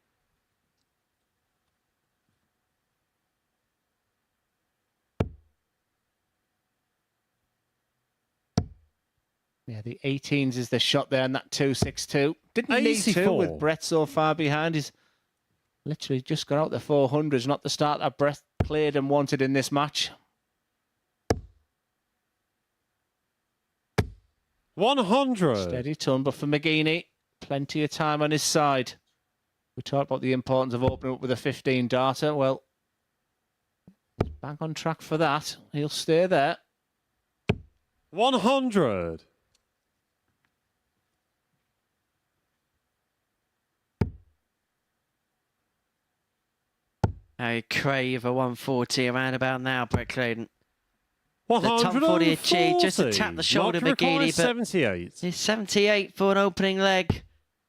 18s is the shot there, and that 262. Didn't need to 84. with Brett so far behind. He's literally just got out the 400s, not the start that Brett Claydon wanted in this match. 100. Steady ton, but for McGeaney, plenty of time on his side. We talked about the importance of opening up with a 15 darter. Well, he's back on track for that. He'll stay there. 100. I crave a 140 around about now, Brett Claydon. The top 40 140. achieved, just to tap the shoulder of McGeaney, but 78. it's 78 for an opening leg.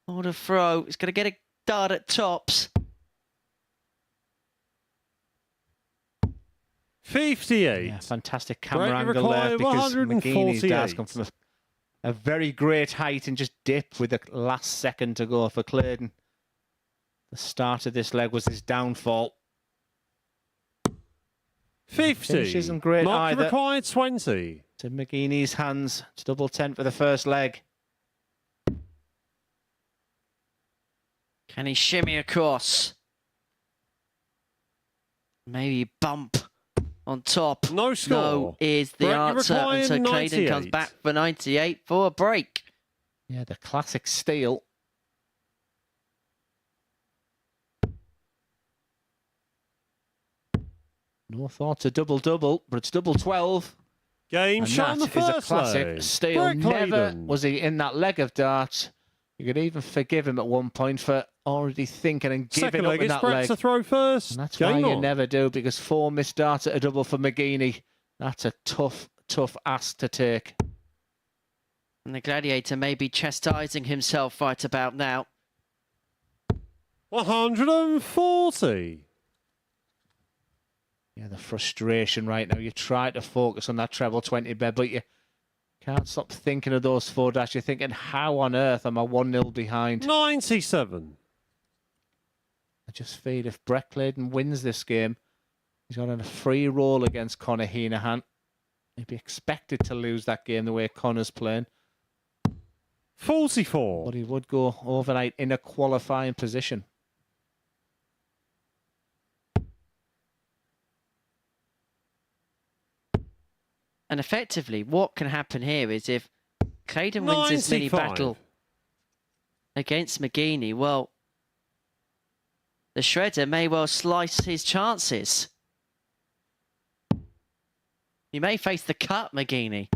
Or a throw. It's going to get a dart at tops. 58. Yeah, fantastic camera Brett, you angle there require because McGeaney's darts 148. come from a very great height and just dip with the last second to go for Claydon. The start of this leg was his downfall. 50. Finish isn't great Mark either. required 20. To McGeaney's hands. It's double 10 for the first leg. Can he shimmy across? Maybe bump on top. No score. No is the Brett, you answer. And require so Claydon comes 98. back for 98 for a break. Yeah, the classic steal. No thought a double-double, but it's double 12. Game And shot that on the is a first classic leg. steal. Brett Never Claydon. was he in that leg of darts. You could even forgive him at one point for already thinking and giving Second up leg in is that Brett leg. to throw first. And that's why Game you on. never do, because 4 missed darts at a double for McGeaney. That's a tough, tough ask to take. And the Gladiator may be chastising himself right about now. 140. Yeah, the frustration right now. You try to focus on that treble 20 bed, but you can't stop thinking of those 4 dash. You're thinking, how on earth am I 1-0 behind? 97. I just feel if Brett Claydon wins this game, he's got on a free roll against Conor Heenahan. He'd be expected to lose that game the way Conor's playing, 44. but he would go overnight in a qualifying position. And effectively, what can happen here is if Claydon wins this mini 95. battle against McGeaney, well, the Shredder may well slice his chances. He may face the cut, McGeaney.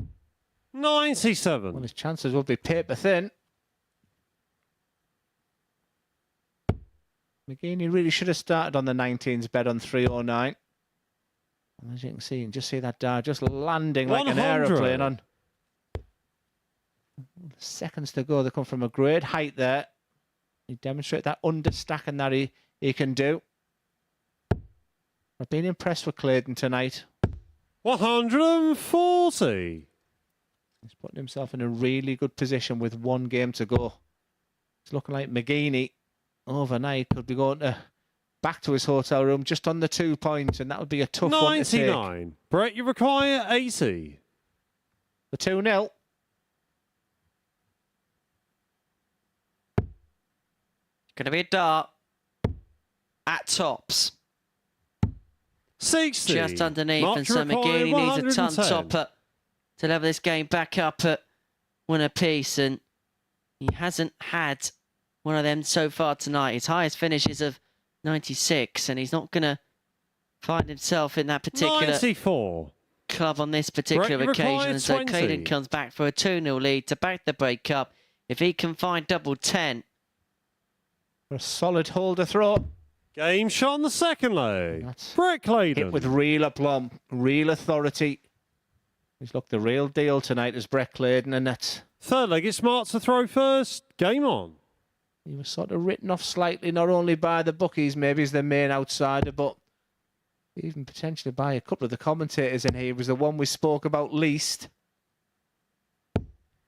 97. Well, his chances would be paper thin. McGeaney really should have started on the 19s bed on 309. And as you can see, you can just see that dart just landing like an 100. aeroplane on. Seconds to go. They come from a great height there. He demonstrated that understacking that he can do. I've been impressed with Claydon tonight. 140. He's putting himself in a really good position with 1 game to go. It's looking like McGeaney overnight could be going back to his hotel room just on the 2 points, and that would be a tough one to take. 99. Brett, you require 80. The 2-0. Going to be a dart at tops. 60. Just underneath, Mark and to so require McGeaney needs a ton 110. topper to level this game back up at one apiece, and he hasn't had one of them so far tonight. His highest finish is of 96, and he's not going to find himself in that particular 94. club on this particular Break occasion. required And so 20. Claydon comes back for a 2-0 lead to back the break up. If he can find double 10. For a solid holder throw. Game shot on the second leg. That's Brett Claydon. hit with real aplomb, real authority. He's looked the real deal tonight as Brett Claydon, and that's... Third leg, it's Smart to throw first. Game on. He was sort of written off slightly, not only by the bookies, maybe as the main outsider, but even potentially by a couple of the commentators in here. He was the one we spoke about least.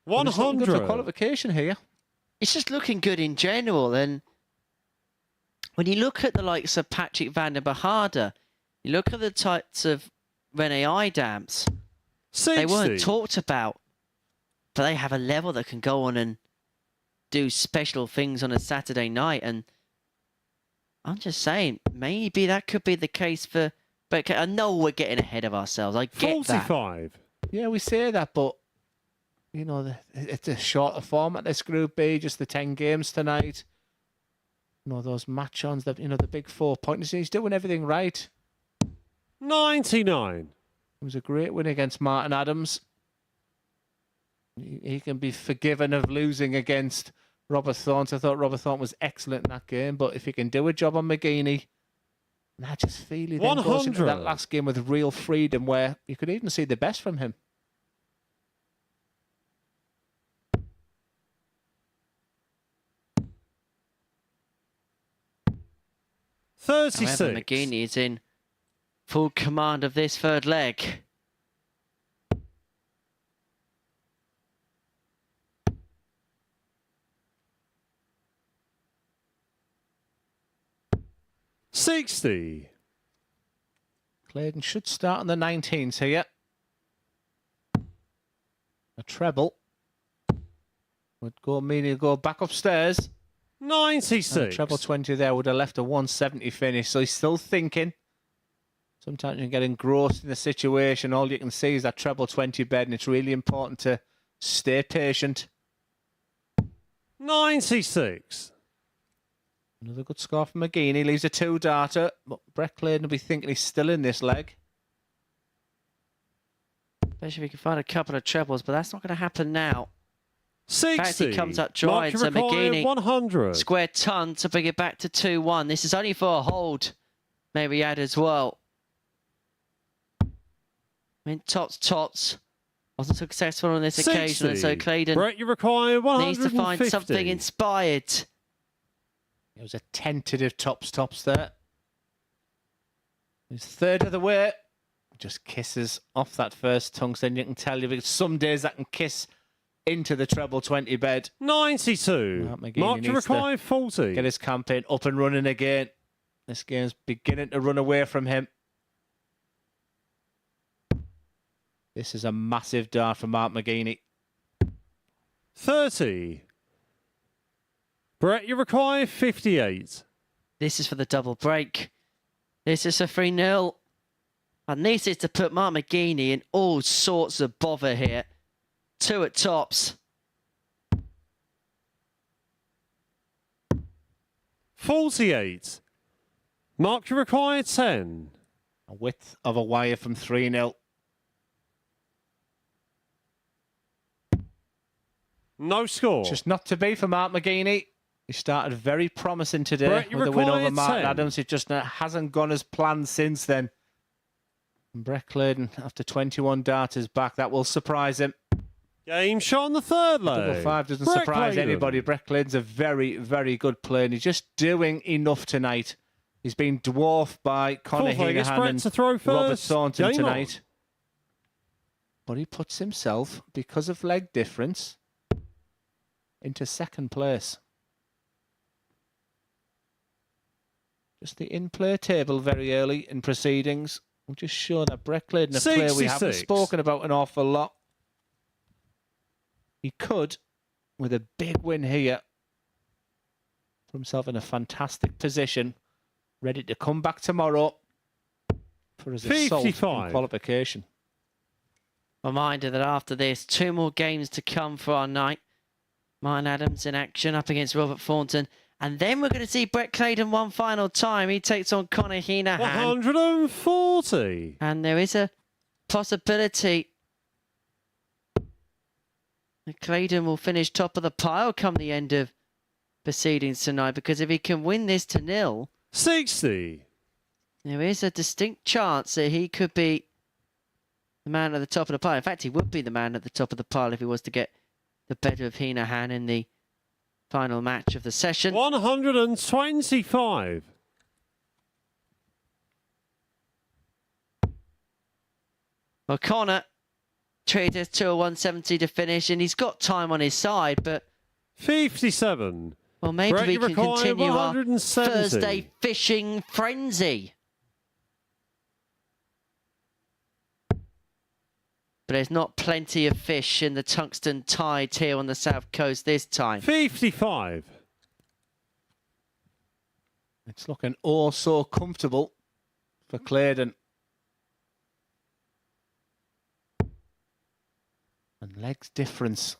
But he's looking good for 100. qualification here. It's just looking good in general. And when you look at the likes of Patrick van der Behade, you look at the types of Rene Idams, 60. they weren't talked about, but they have a level that can go on and do special things on a Saturday night. And I'm just saying, maybe that could be the case for... But I know we're getting ahead of ourselves. I get that. 45. Yeah, we say that, but, you know, it's a shorter format, this Group B, just the 10 games tonight. You know, those match-ons, the big 4 pointers. He's doing everything right. 99. It was a great win against Martin Adams. He can be forgiven of losing against Robert Thornton. I thought Robert Thornton was excellent in that game, but if he can do a job on McGeeney, and I just feel he then goes into 100. that last game with real freedom where you could even see the best from him. However, 36. McGeeney is in full command of this third leg. $60. Claydon should start on the 19s here. A treble would mean he'll go back upstairs. 96. And a treble 20 there would have left a 170 finish. So he's still thinking. Sometimes you can get engrossed in the situation. All you can see is that treble 20 bed, and it's really important to stay patient. 96. Another good score from McGeeney. Leaves a 2-darter. But Brett Claydon will be thinking he's still in this leg. Especially if he can find a couple of trebles, but that's not going to happen now. 60. In fact, he comes up dry, Mark and so required McGeeney 100. square ton to bring it back to 2-1. This is only for a hold, maybe add as well. I mean, Tots wasn't successful on this 60. occasion, and so Claydon Brett, you require 150. needs to find something inspired. It was a tentative tops there. He's third of the way. Just kisses off that first tungsten. You can tell you, because some days that can kiss into the treble 20 bed. 92. Mark Mark, you needs to require 40. Get his campaign up and running again. This game's beginning to run away from him. This is a massive dart for Mark McGeeney. 30. Brett, you require 58. This is for the double break. This is a 3-0. And this is to put Mark McGeeney in all sorts of bother here. 2 at tops. 48. Mark, you require 10. A width of a wire from 3-0. No score. Just not to be for Mark McGeeney. He started very promising today Brett, you with a win over required Martin 10. Adams. It just hasn't gone as planned since then. And Brett Claydon, after 21 darters back, that will surprise him. Game shot on the third leg. Double 5 doesn't Brett surprise Claydon. anybody. Brett Claydon's a very, very good player, and he's just doing enough tonight. He's been dwarfed by Conor Fourth leg, it's Heenahan Brett and to throw first. Robert Thornton Game on. tonight. But he puts himself, because of leg difference, into second place. Just the in-play table very early in proceedings will just show that Brett Claydon, a player we haven't 66. spoken about an awful lot. He could, with a big win here, put himself in a fantastic position, ready to come back tomorrow for his assault 55. in qualification. Reminder that after this, 2 more games to come for our night. Martin Adams in action up against Robert Thornton. And then we're going to see Brett Claydon one final time. He takes on Conor Heenahan. 140. And there is a possibility that Claydon will finish top of the pile come the end of proceedings tonight, because if he can win this to 0, 60. there is a distinct chance that he could be the man at the top of the pile. In fact, he would be the man at the top of the pile if he was to get the better of Heenahan in the final match of the session. 125. Well, Conor treated to a 170 to finish, and he's got time on his side, but 57. well, maybe Brett, we you can require continue our 170. Thursday fishing frenzy. But there's not plenty of fish in the tungsten tide here on the south coast this time. 55. It's looking oh so comfortable for Claydon. And legs difference.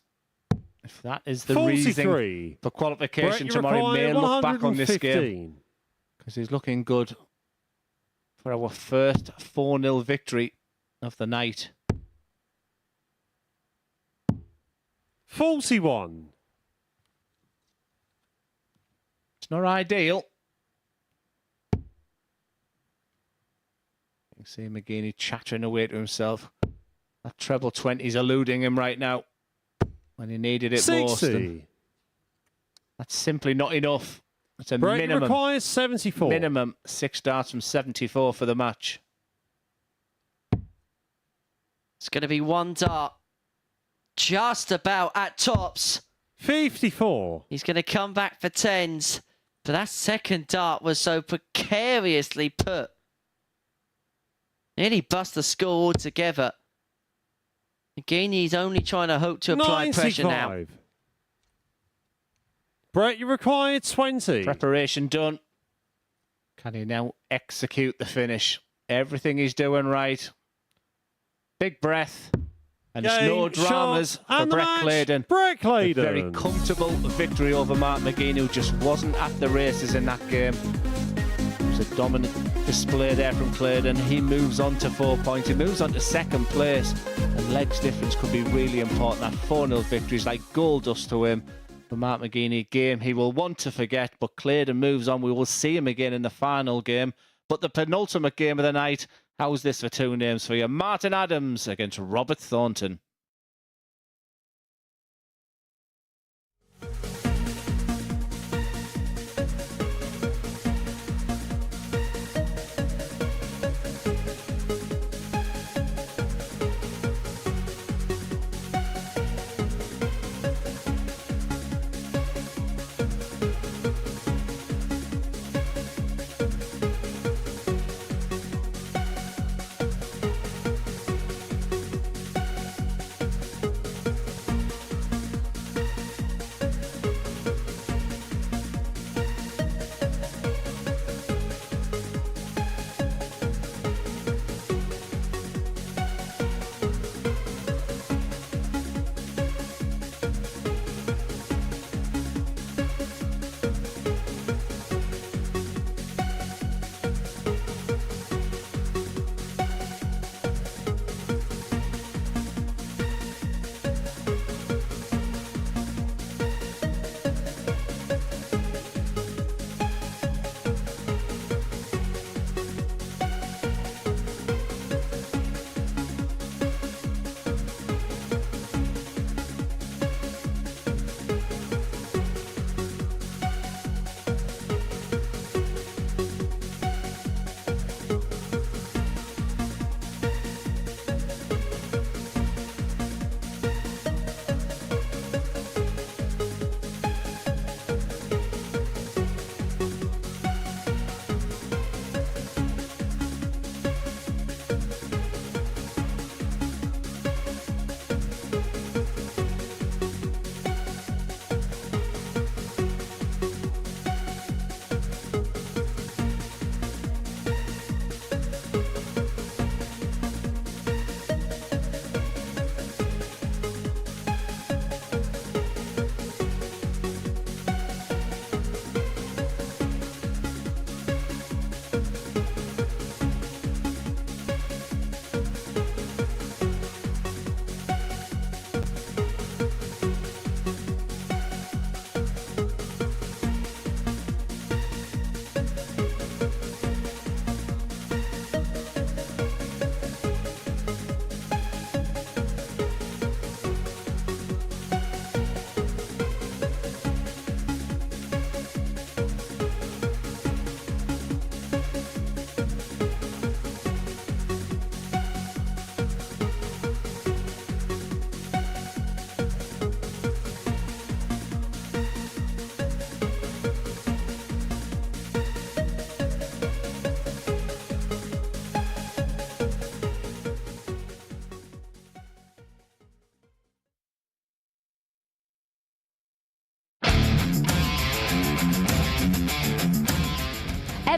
If that is the 43. reason for qualification Brett, you tomorrow, he may require look back on this game. 115. Because he's looking good for our first 4-0 victory of the night. 41. It's not ideal. You can see McGeaney chattering away to himself. That treble 20 is eluding him right now when he needed it 60. most. And that's simply not enough. It's a Brett, minimum. requires 74. Minimum 6 darts from 74 for the match. It's going to be 1 dart. Just about at tops. 54. He's going to come back for 10s. But that second dart was so precariously put. Nearly bust the score altogether. Again, he's only trying to hope to apply 95. pressure now. Brett, you required 20. Preparation done. Can he now execute the finish? Everything he's doing right. Big breath. And it's no Game, dramas shot, for and the Brett match. Claydon. Brett Claydon. A very comfortable victory over Mark McGeaney, who just wasn't at the races in that game. It was a dominant display there from Claydon. He moves on to 4 points. He moves on to second place. And legs difference could be really important. That 4-0 victory is like gold dust to him. For Mark McGeaney, game he will want to forget, but Claydon moves on. We will see him again in the final game. But the penultimate game of the night, how's this for 2 names for you? Martin Adams against Robert Thornton.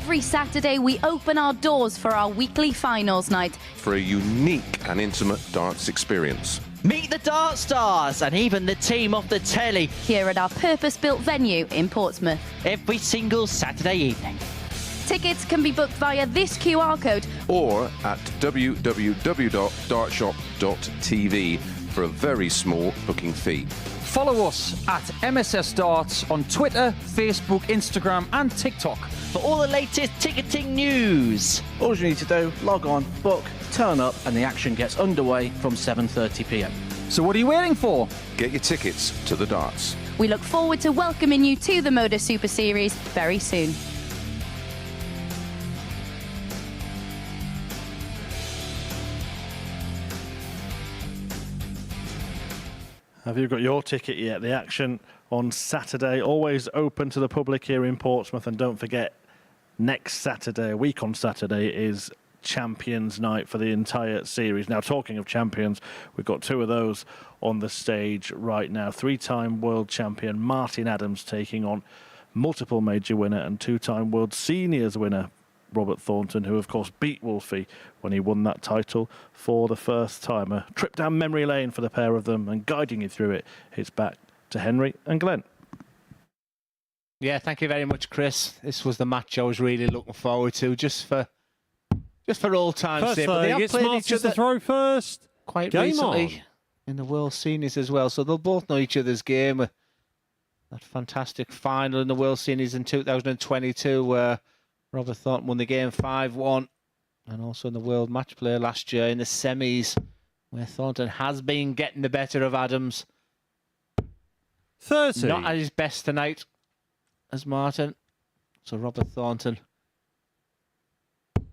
Every Saturday, we open our doors for our weekly finals night. For a unique and intimate darts experience. Meet the Dart Stars and even the team off the telly Here at our purpose-built venue in Portsmouth. every single Saturday evening. Tickets can be booked via this QR code Or at www.dartshop.tv for a very small booking fee. Follow us at MSS Darts on Twitter, Facebook, Instagram and TikTok. For all the latest ticketing news. All you need to do, log on, book, turn up, and the action gets underway from 7:30 p.m. So what are you waiting for? Get your tickets to the darts. We look forward to welcoming you to the MODUS Super Series very soon. Have you got your ticket yet? The action on Saturday, always open to the public here in Portsmouth. And don't forget, next Saturday, a week on Saturday, is Champions Night for the entire series. Now, talking of champions, we've got two of those on the stage right now. Three-time world champion Martin Adams taking on multiple major winner and two-time world seniors winner Robert Thornton, who of course beat Wolfie when he won that title for the first time. A trip down memory lane for the pair of them, and guiding you through it, it's back to Henry and Glenn. Yeah, thank you very much, Chris. This was the match I was really looking forward to, just for old times' First sake. But they have it's played each Martin's to other throw first. quite Game recently on. in the World Seniors as well, so they'll both know each other's game. That fantastic final in the World Seniors in 2022 where Robert Thornton won the game 5-1, and also in the World Match Play last year in the semis where Thornton has been getting the better of Adams. 30. Not at his best tonight as Martin. So Robert Thornton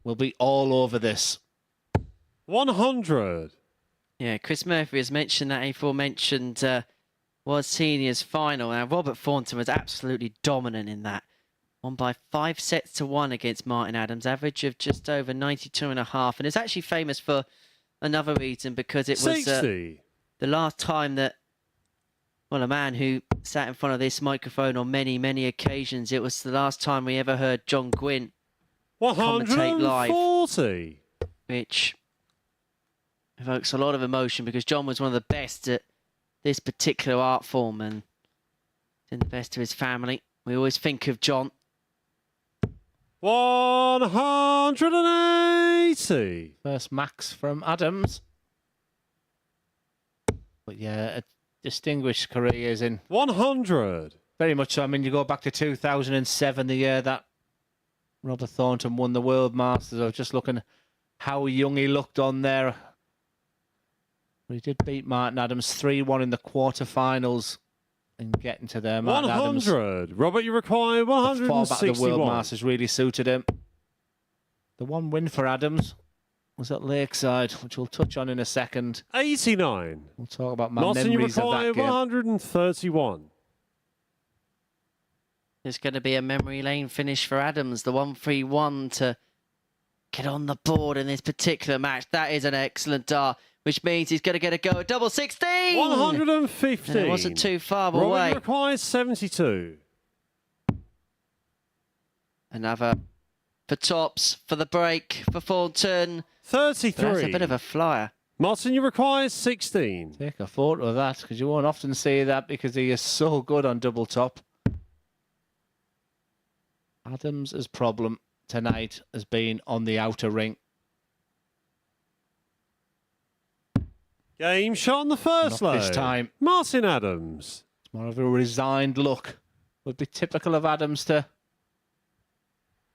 will be all over this. 100. Yeah, Chris Murphy has mentioned that aforementioned World Seniors final. Now, Robert Thornton was absolutely dominant in that. Won by 5-1 against Martin Adams, average of just over 92.5. And it's actually famous for another reason, because it was 60. the last time that, well, a man who sat in front of this microphone on many, many occasions, it was the last time we ever heard John Gwynn commentate live, 140. which evokes a lot of emotion because John was one of the best at this particular art form and in the best of his family. We always think of John. 180. First max from Adams. But yeah, a distinguished careers in 100. very much so. I mean, you go back to 2007, the year that Robert Thornton won the World Masters. I was just looking how young he looked on there. He did beat Martin Adams 3-1 in the quarterfinals and getting to there. Martin 100. Adams, Robert, you require the fall back to the 161. World Masters really suited him. The one win for Adams was at Lakeside, which we'll touch on in a second. 89. We'll talk about my Martin, you memories of require that game. 131. There's going to be a memory lane finish for Adams, the 1-3-1 to get on the board in this particular match. That is an excellent dart, which means he's going to get a go at double 16. 150. And it wasn't too far Robert, away. you require 72. Another for tops, for the break, for Thornton. 33. That's a bit of a flyer. Martin, you require 16. Take a photo of that, because you won't often see that because he is so good on double top. Adams' problem tonight has been on the outer ring. Game shot on the first Not low. this time. Martin Adams. It's more of a resigned look. Would be typical of Adams to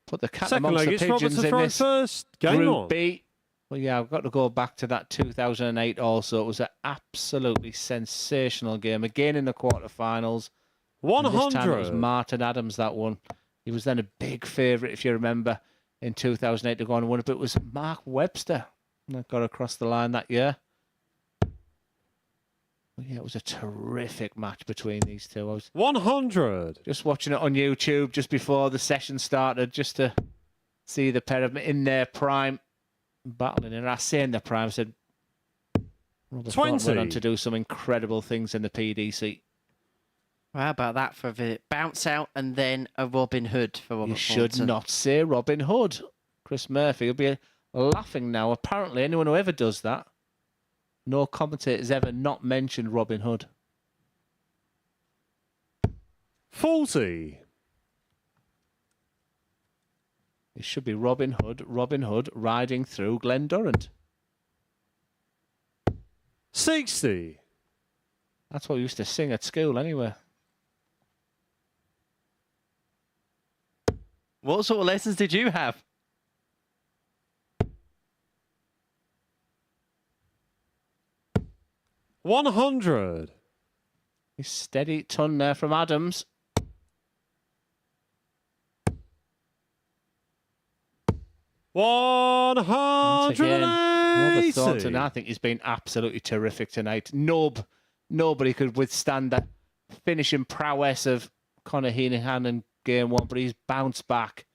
put the cat Second amongst leg, the it's Robert pigeons to in throw this first. Game Group on. B. Well, yeah, I've got to go back to that 2008 also. It was an absolutely sensational game. Again in the quarterfinals. And this time it was 100. Martin Adams that won. He was then a big favourite, if you remember, in 2008 to go on and win it. But it was Mark Webster that got across the line that year. Well, yeah, it was a terrific match between these two. I was 100. just watching it on YouTube just before the session started, just to see the pair of them in their prime battling. And I say in their prime, I said, Robert Thornton 20. went on to do some incredible things in the PDC. Well, how about that for a visit? Bounce out and then a Robin Hood for Robert You should Thornton. not say Robin Hood. Chris Murphy will be laughing now. Apparently, anyone who ever does that, no commentator's ever not mentioned Robin Hood. 40. It should be Robin Hood riding through Glen Durrant. 60. That's what we used to sing at school anyway. What sort of lessons did you have? 100. He's steady ton there from Adams. Once again, Robert Thornton, I think he's been absolutely terrific tonight. Nobody could withstand that finishing prowess of Conor Heenan in game one, but he's bounced back.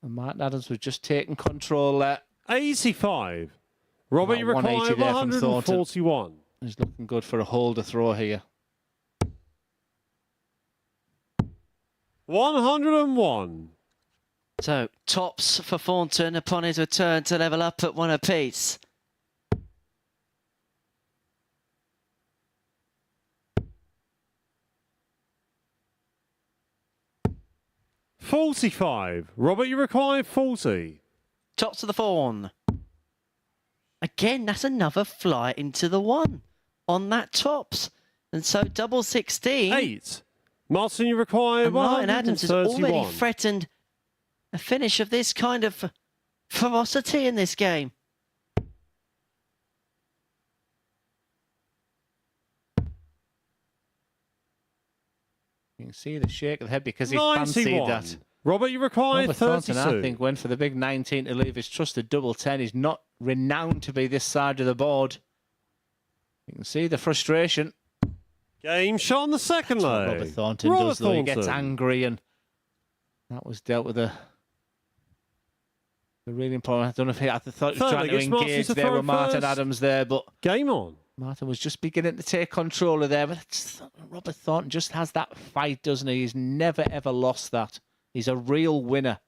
And Martin Adams was just taking control there. 85. Robert, you require 180 there from Thornton. 141. He's looking good for a holder throw here. 101. So, tops for Thornton upon his return to level up at 1 apiece. $45. Robert, you require 40. Tops of the Fawn. Again, that's another fly into the 1 on that tops. And so double 16. 8. Martin, you require And Martin Adams has 131. already threatened a finish of this kind of ferocity in this game. You can see the shake of the head because he 91. fancied that. Robert, you require Robert 32. Thornton, I think, went for the big 19 to leave his trusted double 10. He's not renowned to be this side of the board. You can see the frustration. Game shot on the second leg. Robert Thornton does, though. He gets angry, and that was dealt with a really important. I don't know if I thought he was trying to engage there with Martin Adams there, but game on. Martin was just beginning to take control of there. But Robert Thornton just has that fight, doesn't he? He's never ever lost that. He's a real winner.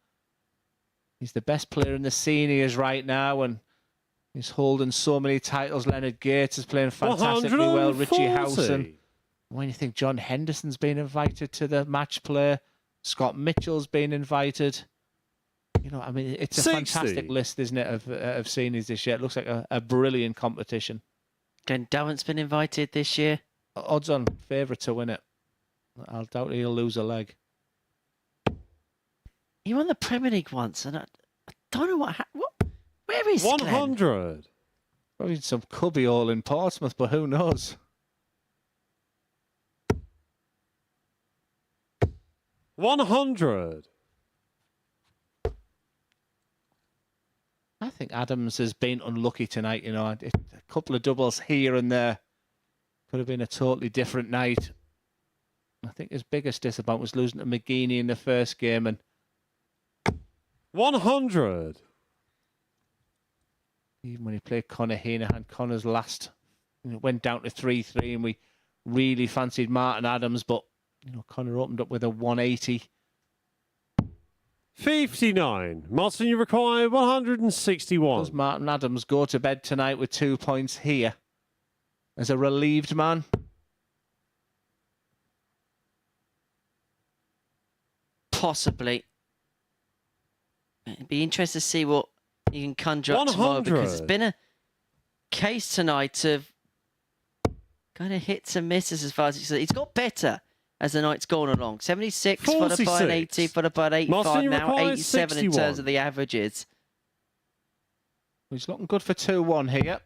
He's the best player in the seniors right now, and he's holding so many titles. Leonard Gates is playing fantastically well. Richie Howson. When you think John Henderson's been invited to the match play, Scott Mitchell's been invited. You know, I mean, it's a 60. fantastic list, isn't it, of seniors this year? It looks like a brilliant competition. Glenn Durrant's been invited this year. Odds on favourite to win it. I doubt he'll lose a leg. He won the Premier League once, and I don't know what. Where is 100. Glenn? Probably some cubby all in Portsmouth, but who knows? 100. I think Adams has been unlucky tonight. You know, a couple of doubles here and there. Could have been a totally different night. I think his biggest disappointment was losing to McGeaney in the first game. And 100. even when he played Conor Heenan, Conor's last went down to 3-3, and we really fancied Martin Adams, but you know, Conor opened up with a 180. 59. Martin, you require 161. Does Martin Adams go to bed tonight with 2 points here as a relieved man? Possibly. It'd be interesting to see what you can conjure up tomorrow, because it's been a case tonight of kind of hits and misses as far as he's got better as the night's gone along. 76 followed by an 80, followed by an 85, now 87 in terms of the averages. He's looking good for 2-1 here.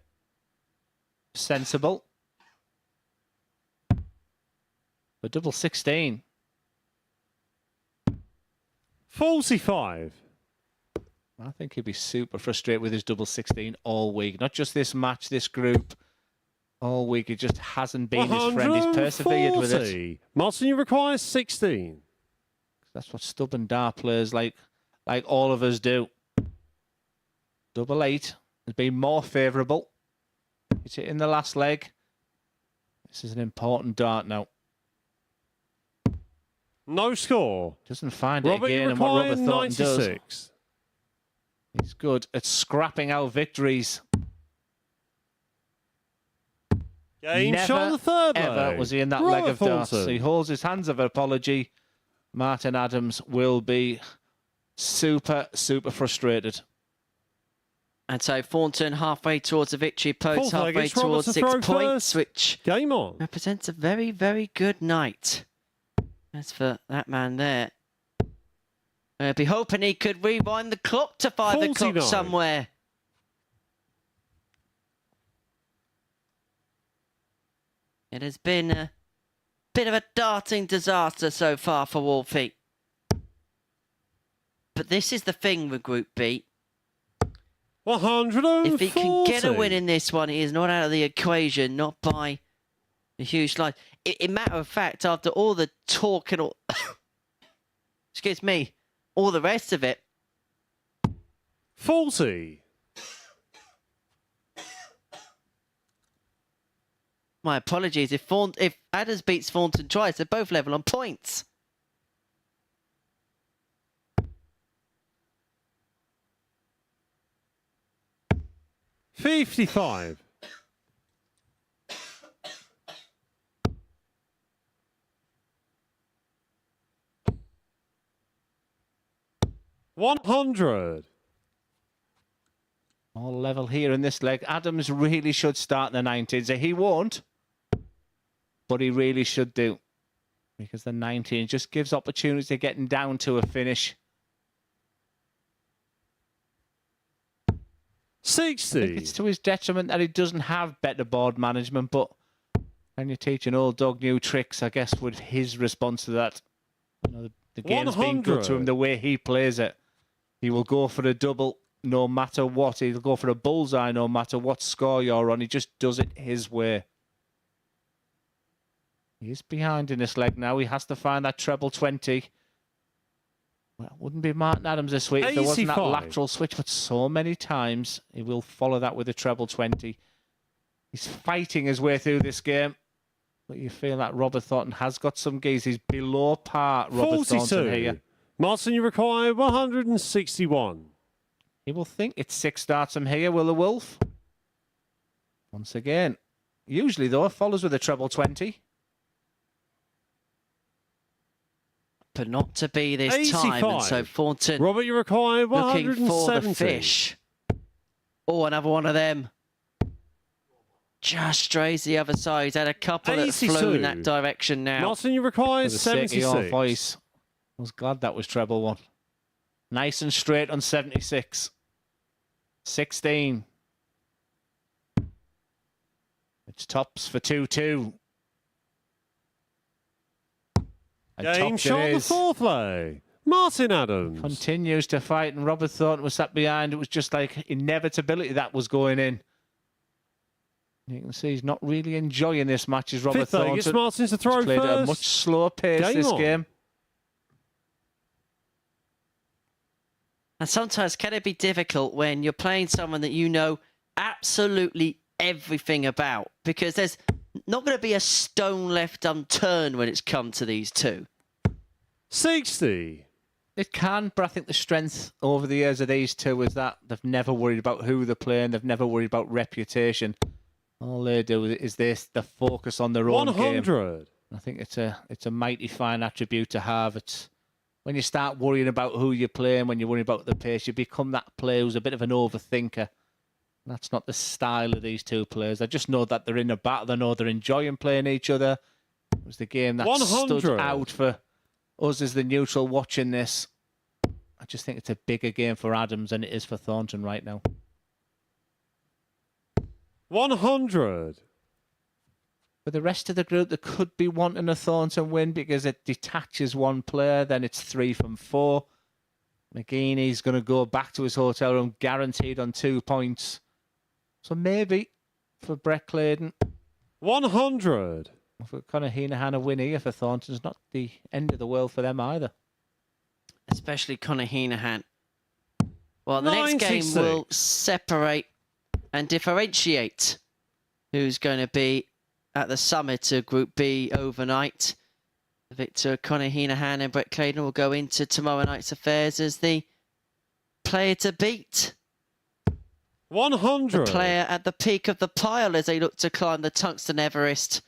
Sensible. For double 16. 45. I think he'd be super frustrated with his double 16 all week. Not just this match, this group. All week, it just hasn't been his friend. He's persevered with it. Martin, you require 16. That's what stubborn dart players like all of us do. Double 8 has been more favourable. It's it in the last leg. This is an important dart now. No score. Doesn't find it Robert, again, you and what require Robert Thornton does. 96. He's good at scrapping out victories. Game shot on the third ever leg. was he in that Robert leg of darts. Thornton. So he holds his hands of apology. Martin Adams will be super, super frustrated. And so Thornton halfway towards the victory post, Fourth leg, halfway it's Robert towards to 6 throw points, first. which Game on. represents a very, very good night. As for that man there. I'd be hoping he could rewind the clock to 5 o'clock 49. somewhere. It has been a bit of a darting disaster so far for Wolfie. But this is the thing with Group B. 140. If he can get a win in this one, he is not out of the equation, not by a huge line. In matter of fact, after all the talk and all... excuse me, all the rest of it... 40. My apologies. If Adams beats Thornton twice, they're both level on points. $55. $100. All level here in this leg. Adams really should start in the 19s. He won't, but he really should do. Because the 19 just gives opportunity of getting down to a finish. 60. I think it's to his detriment that he doesn't have better board management, but when you teach an old dog new tricks, I guess with his response to that, you know, the game's been good to him the way he plays it. He will go for a double no matter what. He'll go for a bullseye no matter what score you're on. He just does it his way. He's behind in this leg now. He has to find that treble 20. Well, it wouldn't be Martin Adams this week if there wasn't that 85. lateral switch, but so many times he will follow that with a treble 20. He's fighting his way through this game, but you feel that Robert Thornton has got some geese. He's below par, Robert 42. Thornton here. Martin, you require 161. He will think it's 6 starts from here, will the Wolf? Once again. Usually, though, follows with a treble 20. But not to be this 85. time. And so Thornton Robert, you require looking 170. for the fish. Oh, another one of them. Just strays the other side. He's had a couple that 82. flew in that direction now. Martin, you require For the sake of your 76. voice, I was glad that was treble 1. Nice and straight on 76. 16. It's tops for 2-2. And Game tops shot it on the is. fourth leg. Martin Adams. Continues to fight, and Robert Thornton was sat behind. It was just like inevitability that was going in. You can see he's not really enjoying this match as Robert Fifth leg, Thornton. it's Martin to throw He's played at a first. much slower pace Game this on. game. And sometimes can it be difficult when you're playing someone that you know absolutely everything about? Because there's not going to be a stone left unturned when it's come to these two. 60. It can, but I think the strength over the years of these two is that they've never worried about who they're playing. They've never worried about reputation. All they do is this: they focus on their own game. 100. I think it's a mighty fine attribute to have. It's when you start worrying about who you're playing, when you're worrying about the pace, you become that player who's a bit of an overthinker. That's not the style of these two players. I just know that they're in a battle. They know they're enjoying playing each other. It was the game that 100. stood out for us as the neutral watching this. I just think it's a bigger game for Adams than it is for Thornton right now. 100. For the rest of the group, there could be wanting a Thornton win because it detaches one player, then it's 3 from 4. McGeeney's going to go back to his hotel room guaranteed on 2 points. So maybe for Brett Claydon, 100. for Conor Heenahan, a win here for Thornton's not the end of the world for them either. Especially Conor Heenahan. Well, the next game 96. will separate and differentiate who's going to be at the summit of Group B overnight. Victor Conor Heenahan and Brett Claydon will go into tomorrow night's affairs as the player to beat. 100. The player at the peak of the pile as they look to climb the Tungsten Everest.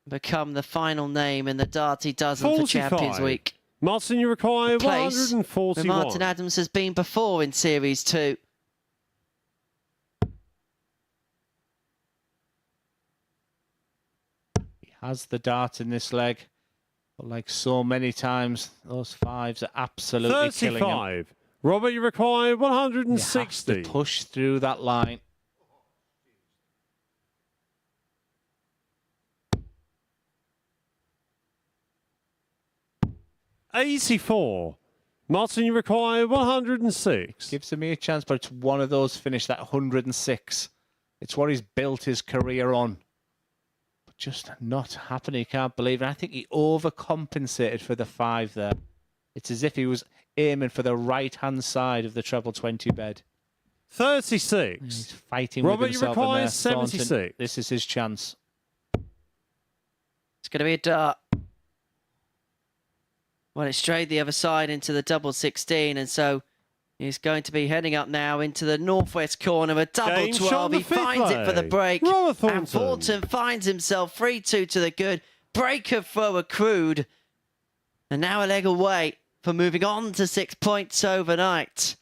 Become the final name in the Darty Dozen for Champions Week. Martin, you require Place 141. where Martin Adams has been before in Series 2. He has the dart in this leg. But like so many times, those fives are absolutely killing him. 35. Robert, you require 160. You have to push through that line. $84. Martin, you require 106. Gives me a chance, but it's one of those finish, that 106. It's what he's built his career on. But just not happening. Can't believe it. I think he overcompensated for the 5 there. It's as if he was aiming for the right-hand side of the treble 20 bed. 36. He's fighting Robert, with himself. you require in there. 76. Thornton, this is his chance. It's going to be a dart. Well, it strayed the other side into the double 16, and so he's going to be heading up now into the northwest corner. A double Game 12. He finds it for the break. And Thornton finds himself 3-2 to the good. Breaker throw accrued. And now a leg away for moving on to 6 points overnight.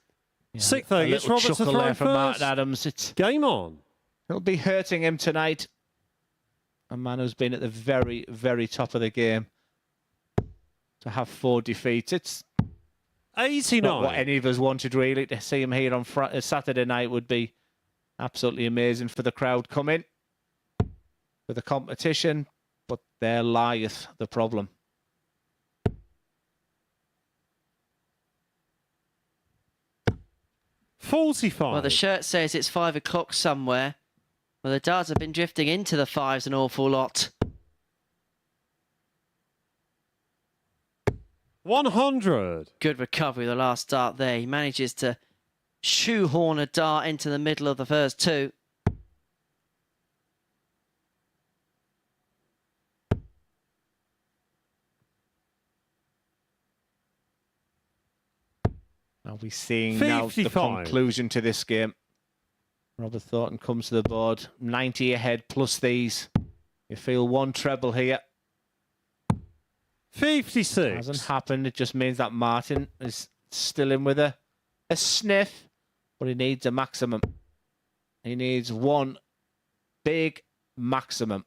Yeah, 6th leg. It's Robert to chuckle throw there from first. Martin Adams. It's, Game on. it'll be hurting him tonight. A man who's been at the very, very top of the game. To have 4 defeats, it's 89. not what any of us wanted, really. To see him here on Saturday night would be absolutely amazing for the crowd coming, for the competition, but there lieth the problem. $45. Well, the shirt says it's 5 o'clock somewhere. Well, the darts have been drifting into the 5s an awful lot. 100. Good recovery the last dart there. He manages to shoehorn a dart into the middle of the first 2. Are we seeing now the 55. conclusion to this game? Robert Thornton comes to the board, 90 ahead plus these. You feel 1 treble here. 56. Hasn't happened. It just means that Martin is still in with a sniff, but he needs a maximum. He needs 1 big maximum.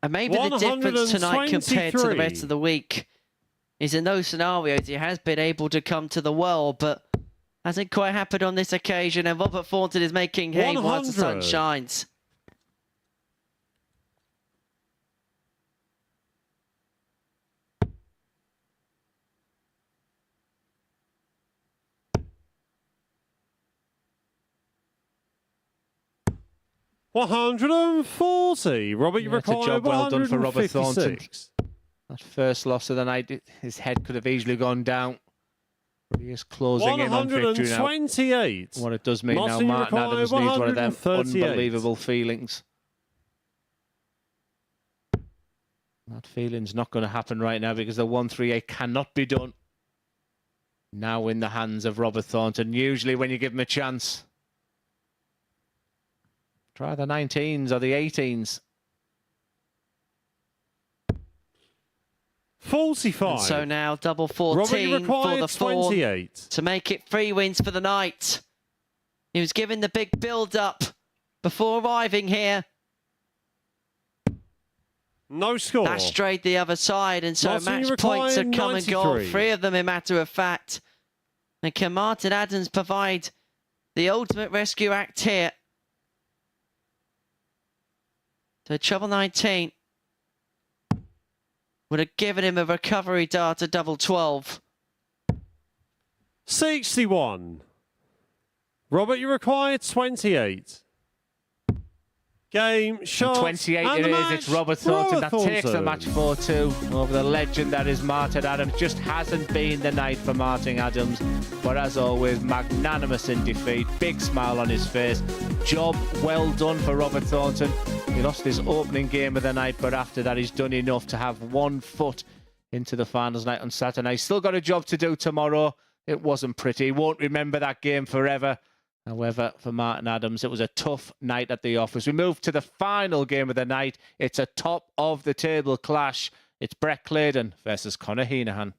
And maybe the difference tonight compared to the rest of the week is in those scenarios he has been able to come to the well, but hasn't quite happened on this occasion. And Robert Thornton is making hay whilst the sun shines. $140. Robert, you It's a require job well done for Robert Thornton. 156. That first loss of the night, his head could have easily gone down. But he is closing in on victory now. 128. What it does mean now, Martin, you Martin require Adams needs one of them 138. unbelievable feelings. That feeling's not going to happen right now because the 138 cannot be done. Now in the hands of Robert Thornton. Usually when you give him a chance. Try the 19s or the 18s. 45. And so now double 14 Robert, you for require the 4 28. to make it 3 wins for the night. He was given the big build-up before arriving here. No score. That strayed the other side, and so Martin, you match points have require come and gone. 93. 3 of them, in matter of fact. And can Martin Adams provide the ultimate rescue act here? So treble 19 would have given him a recovery dart at double 12. 61. Robert, you require 28. game, shots, 28 and it the is. match. It's Robert Thornton that takes the Thornton. match 4-2 over the legend that is Martin Adams. Just hasn't been the night for Martin Adams, but as always, magnanimous in defeat. Big smile on his face. Job well done for Robert Thornton. He lost his opening game of the night, but after that, he's done enough to have 1 foot into the finals night on Saturday. He's still got a job to do tomorrow. It wasn't pretty. He won't remember that game forever. However, for Martin Adams, it was a tough night at the office. We move to the final game of the night. It's a top-of-the-table clash. It's Brett Claydon versus Conor Heenahan.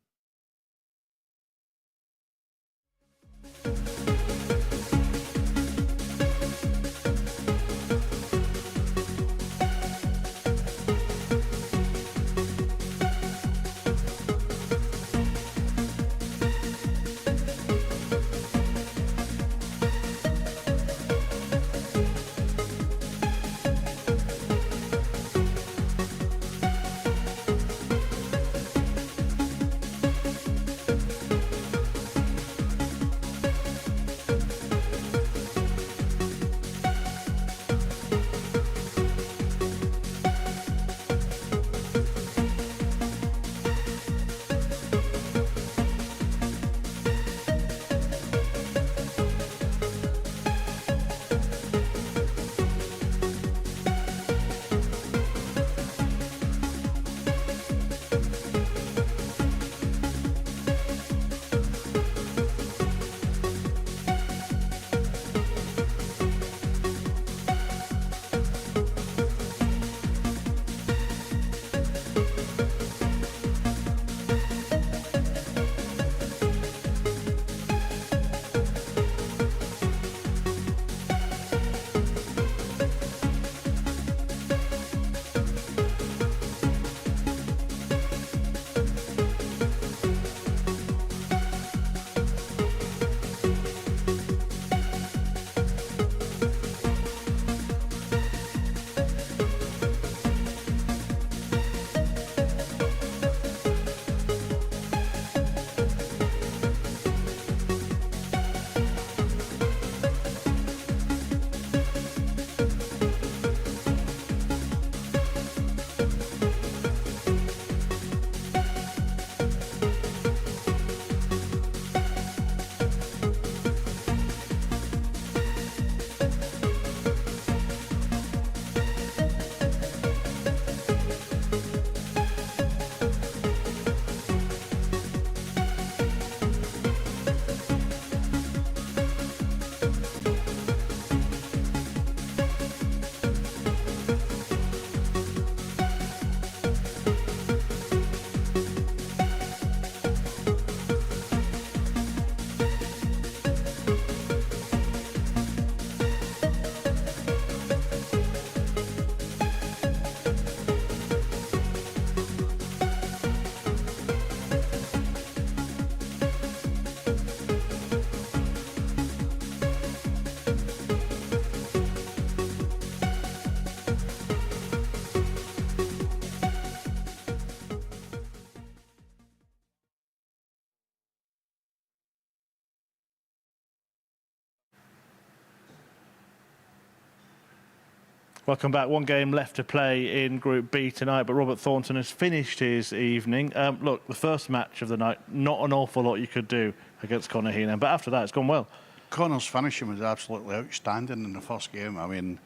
Welcome back. One game left to play in Group B tonight, but Robert Thornton has finished his evening. Look, the first match of the night, not an awful lot you could do against Conor Heenahan, but after that, it's gone well. Connor's finishing was absolutely outstanding in the first game. I mean,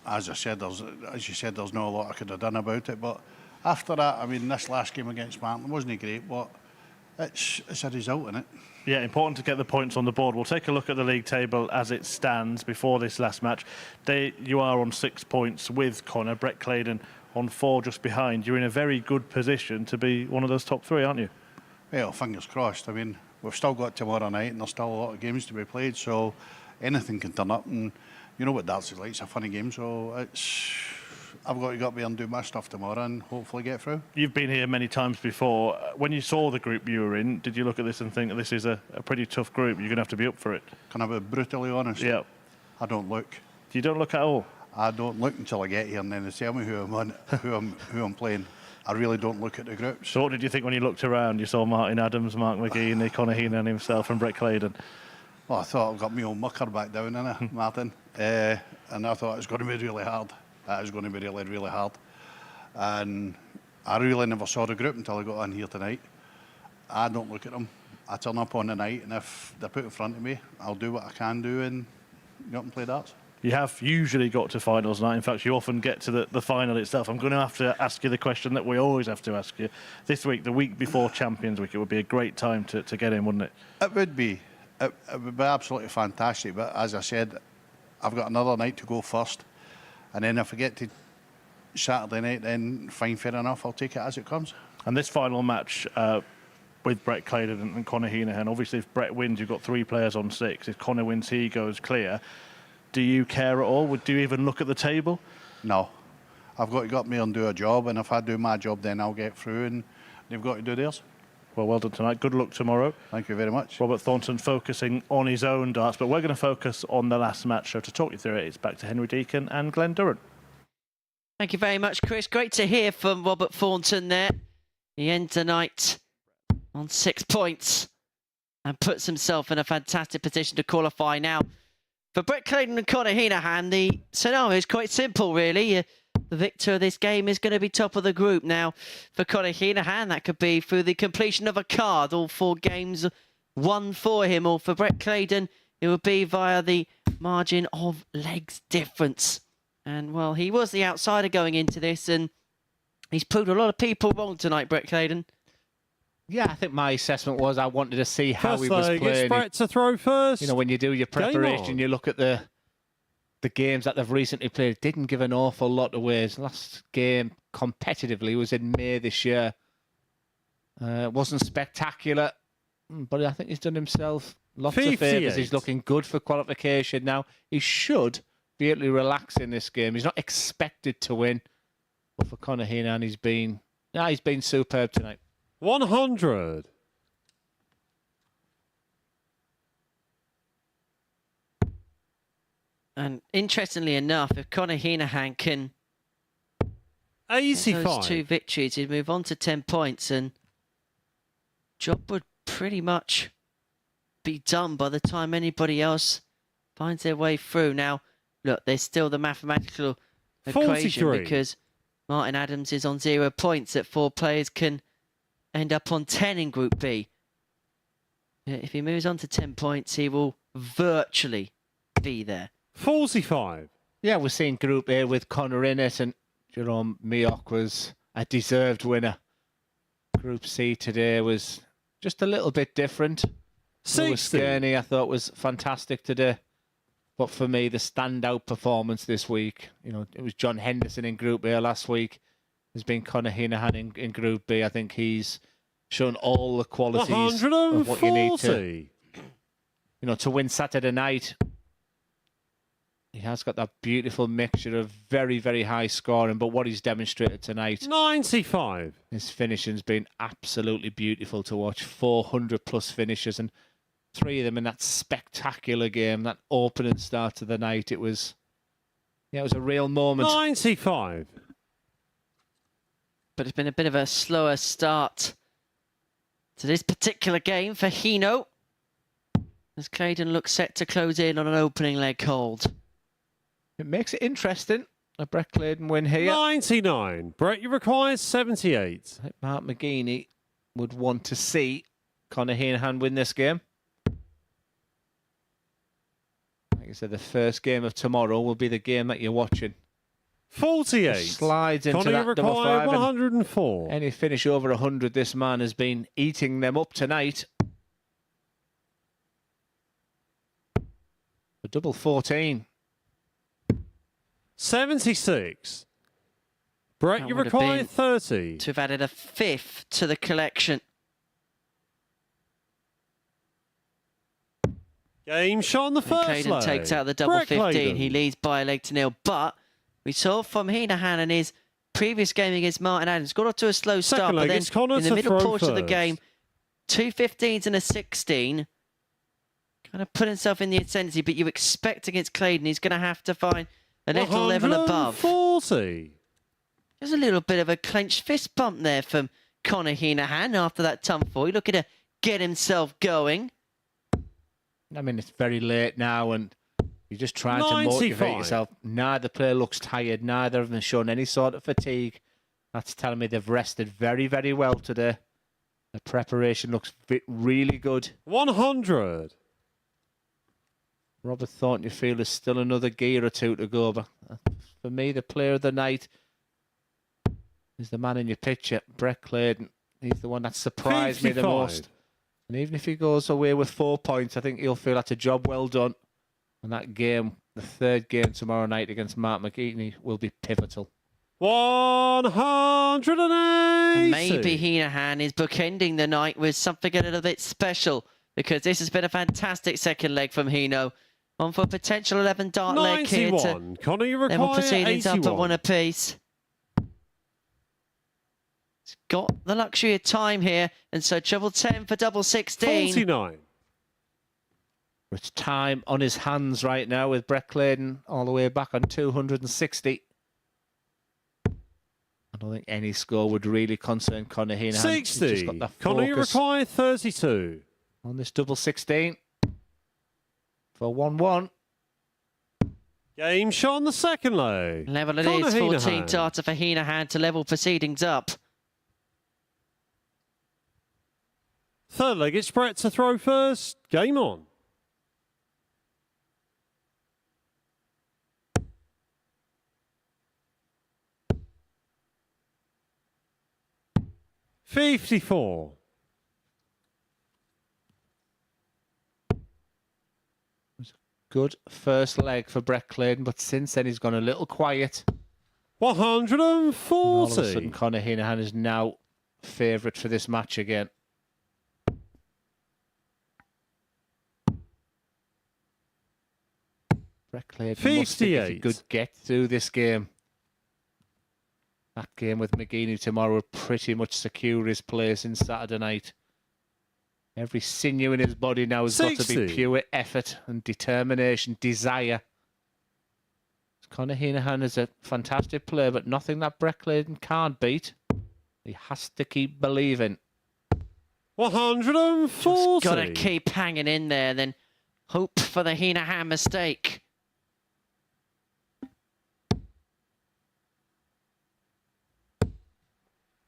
as you said, there's not a lot I could have done about it. But after that, I mean, this last game against Martin wasn't great, but it's a result, isn't it? Yeah, important to get the points on the board. We'll take a look at the league table as it stands before this last match. You are on 6 points with Conor. Brett Claydon on 4 just behind. You're in a very good position to be one of those top 3, aren't you? Well, fingers crossed. I mean, we've still got tomorrow night and there's still a lot of games to be played, so anything can turn up. And you know what darts is like, it's a funny game, so I've got to go up there and do my stuff tomorrow and hopefully get through. You've been here many times before. When you saw the group you were in, did you look at this and think that this is a pretty tough group? You're going to have to be up for it. Can I be brutally honest? Yeah. I don't look. You don't look at all? I don't look until I get here and then they tell me who I'm on, who I'm playing. I really don't look at the groups. So what did you think when you looked around? You saw Martin Adams, Mark McGee, Conor Heenahan himself and Brett Claydon. Well, I thought I've got me old mucker back down, innit, Martin? and I thought it was going to be really hard. It was going to be really, really hard. And I really never saw the group until I got on here tonight. I don't look at them. I turn up on the night, and if they're put in front of me, I'll do what I can do and go up and play darts. You have usually got to finals night. In fact, you often get to the final itself. I'm going to have to ask you the question that we always have to ask you. This week, the week before Champions Week, it would be a great time to get in, wouldn't it? It would be. It would be absolutely fantastic. But as I said, I've got another night to go first. And then if I get to Saturday night, then fine, fair enough. I'll take it as it comes. And this final match with Brett Claydon and Conor Heenahan, obviously if Brett wins, you've got 3 players on 6. If Conor wins, he goes clear. Do you care at all? Do you even look at the table? No. I've got to go up there and do a job, and if I do my job, then I'll get through, and they've got to do theirs. Well done tonight. Good luck tomorrow. Thank you very much. Robert Thornton focusing on his own darts, but we're going to focus on the last match. So to talk you through it, it's back to Henry Deacon and Glenn Durrant. Thank you very much, Chris. Great to hear from Robert Thornton there. He ends the night on 6 points and puts himself in a fantastic position to qualify now. For Brett Claydon and Conor Heenahan, the scenario is quite simple, really. The victor of this game is going to be top of the group. Now, for Conor Heenahan, that could be through the completion of a card, all 4 games won for him. Or for Brett Claydon, it would be via the margin of legs difference. And, well, he was the outsider going into this, and he's proved a lot of people wrong tonight, Brett Claydon. Yeah, I think my assessment was I wanted to see how First he was leg, playing. it's Brett to throw first. You know, when you do your preparation, you look at the games that they've recently played. Didn't give an awful lot away. His last game competitively was in May this year. It wasn't spectacular, but I think he's done himself lots of favours. He's looking good for qualification now. He should be able to relax in this game. He's not expected to win, but for Conor Heenahan, he's been superb tonight. 100. And interestingly enough, if Conor Heenahan can get 85. those 2 victories, he'd move on to 10 points, and job would pretty much be done by the time anybody else finds their way through. Now, look, there's still the mathematical equation 43. because Martin Adams is on 0 points. That 4 players can end up on 10 in Group B. If he moves on to 10 points, he will virtually be there. 45. Yeah, we're seeing Group A with Conor in it, and Jerome Mioch was a deserved winner. Group C today was just a little bit different. 60. Gurney, I thought, was fantastic today. But for me, the standout performance this week, you know, it was John Henderson in Group A last week. There's been Conor Heenahan in Group B. I think he's shown all the qualities of what you need to win Saturday night. He has got that beautiful mixture of very, very high scoring, but what he's demonstrated tonight, 95. his finishing's been absolutely beautiful to watch. 400 plus finishes, and 3 of them in that spectacular game, that opening start of the night. It was a real moment. 95. But it's been a bit of a slower start to this particular game for Hino, as Claydon looks set to close in on an opening leg hold. It makes it interesting. A Brett Claydon win here. 99. Brett, you require 78. I think Mark McGeaney would want to see Conor Heenahan win this game. Like I said, the first game of tomorrow will be the game that you're watching. 48. Slides into Conor, that you number require 5. 104. Any finish over 100, this man has been eating them up tonight. A double 14. 76. Brett, That you would have require been 30. To have added a 5th to the collection. Game shot on the first Claydon leg. takes out the double Brett 15. Claydon. He leads by a leg to nil. But we saw from Heenahan in his previous game against Martin Adams, got off to a slow Second start, leg, but then it's Conor in the to middle throw portion of the first. game, 2 15s and a 16. Kind of put himself in the ascendancy, but you expect against Claydon, he's going to have to find a little level above. 140. There's a little bit of a clenched fist bump there from Conor Heenahan after that tomfoolery, looking to get himself going. I mean, it's very late now, and You're just trying to motivate 95. yourself. Neither player looks tired. Neither of them has shown any sort of fatigue. That's telling me they've rested very, very well today. The preparation looks really good. 100. Robert Thornton, you feel there's still another gear or two to go. But for me, the player of the night is the man in your picture, Brett Clayton. He's the one that surprised me the 55. most. And even if he goes away with 4 points, I think he'll feel that's a job well done. And that game, the third game tomorrow night against Mark McGeaney, will be pivotal. 180. Maybe Heenahan is bookending the night with something a little bit special, because this has been a fantastic second leg from Hino. On for a potential 11 dart leg here to 91. Connor, you level require proceedings up at 81. 1 apiece. It's got the luxury of time here, and so treble 10 for double 16. 49. It's time on his hands right now with Brett Clayton all the way back on 260. I don't think any score would really concern Conor Heenahan. He's just got 60. that Connor, you focus require 32. on this double 16 for 1-1. Game shot on the second leg. Level it Conor is, 14 Heenahan. darter for Heenahan to level proceedings up. Third leg, it's Brett to throw first. Game on. $54. Good first leg for Brett Clayton, but since then he's gone a little quiet. 140. All of a sudden, Conor Heenahan is now favourite for this match again. Brett Clayton must think if he 58. could get through this game. That game with McGeaney tomorrow will pretty much secure his place in Saturday night. Every sinew in his body now has got to 60. be pure effort and determination, desire. Conor Heenahan is a fantastic player, but nothing that Brett Clayton can't beat. He has to keep believing. 140. Got to keep hanging in there, then hope for the Heenahan mistake.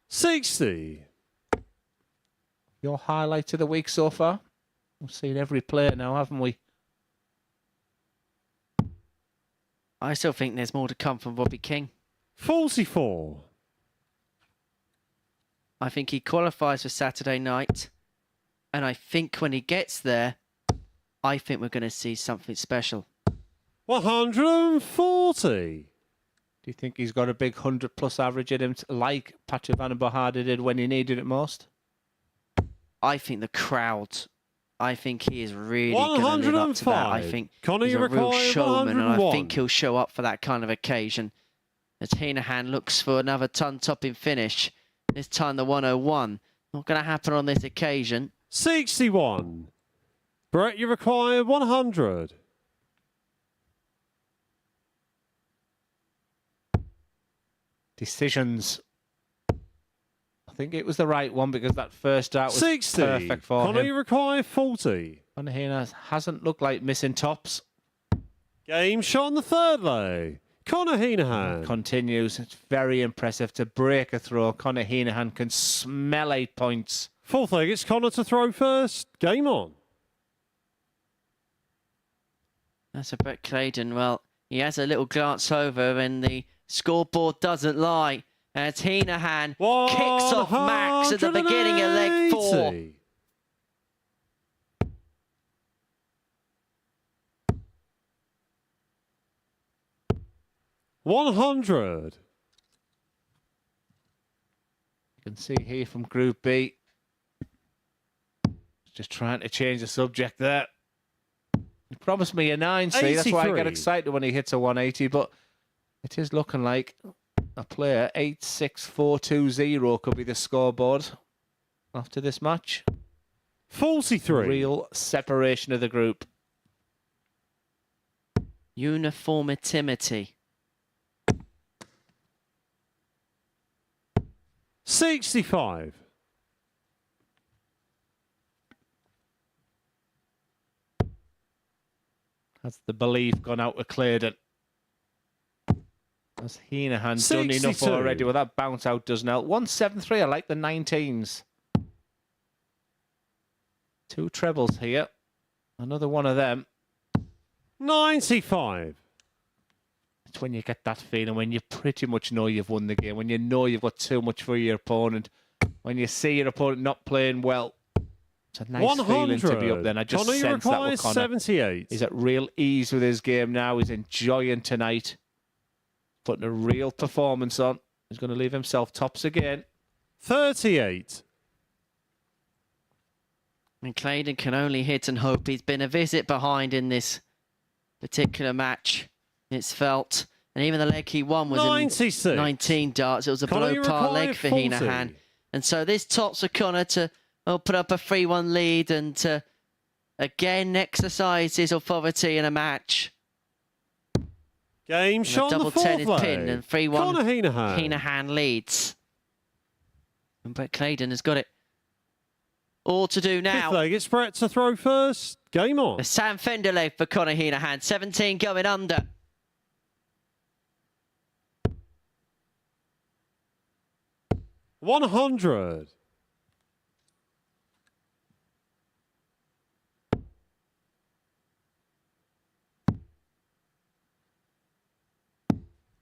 $60. Your highlight of the week so far? We've seen every player now, haven't we? I still think there's more to come from Robbie King. 44. I think he qualifies for Saturday night. And I think when he gets there, I think we're going to see something special. 140. Do you think he's got a big 100-plus average in him, like Patrick Van den Bohade did when he needed it most? I think the crowd, I think he is really going to live up to that. I 105. think Connor, he's you a real require showman, and I 101. think he'll show up for that kind of occasion. As Heenahan looks for another ton-topping finish, this time the 101. Not going to happen on this occasion. 61. Brett, you require 100. Decisions. I think it was the right one because that first start was 60. perfect for Connor, him. you require 40. Conor Heenahan hasn't looked like missing tops. Game shot on the third leg. Conor Heenahan. Continues. It's very impressive to break a throw. Conor Heenahan can smell 8 points. Fourth leg, it's Connor to throw first. Game on. That's a Brett Clayton. Well, he has a little glance over and the scoreboard doesn't lie. As Heenahan kicks off Max at the beginning of leg 4. 180. $100. You can see here from Group B. Just trying to change the subject there. He promised me a 9, see? That's why I get 83. excited when he hits a 180, but it is looking like a player 86420 could be the scoreboard after this match. 43. Real separation of the group. Uniformity. 65. Has the belief gone out of Claydon? Has Heenahan done enough 62. already? Well, that bounce out doesn't help. 173, I like the 19s. 2 trebles here. Another one of them. 95. It's when you get that feeling, when you pretty much know you've won the game, when you know you've got too much for your opponent, when you see your opponent not playing well. It's a nice 100. feeling to be up there. And I just Connor, you sense that require with Connor. 78. He's at real ease with his game now. He's enjoying tonight. Putting a real performance on. He's going to leave himself tops again. 38. And Claydon can only hit and hope. He's been a visit behind in this particular match, it's felt. And even the leg he won was 96. in 19 darts. It was a Connor, below par you leg for require 40. Heenahan. And so this tops for Connor to put up a 3-1 lead and to again exercise his authority in a match. Game And shot a on double the fourth tennis leg. pin and 3-1 Connor Heenahan. Heenahan leads. And Brett Claydon has got it all to do now. Fifth leg, it's Brett to throw first. Game on. The Sam Fender leg for Connor Heenahan. 17 going under. $100.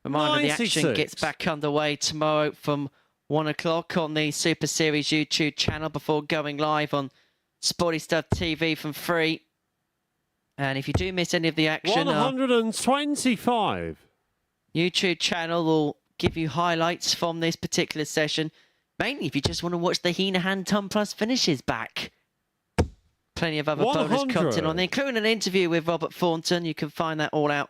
Reminder, the action 96. gets back underway tomorrow from 1 o'clock on the Super Series YouTube channel before going live on Sporty Stuff TV from 3. And if you do miss any of the action, 125. YouTube channel will give you highlights from this particular session. Mainly if you just want to watch the Heenahan Ton Plus finishes back. Plenty of other bonus 100. content on there, including an interview with Robert Thornton. You can find that all out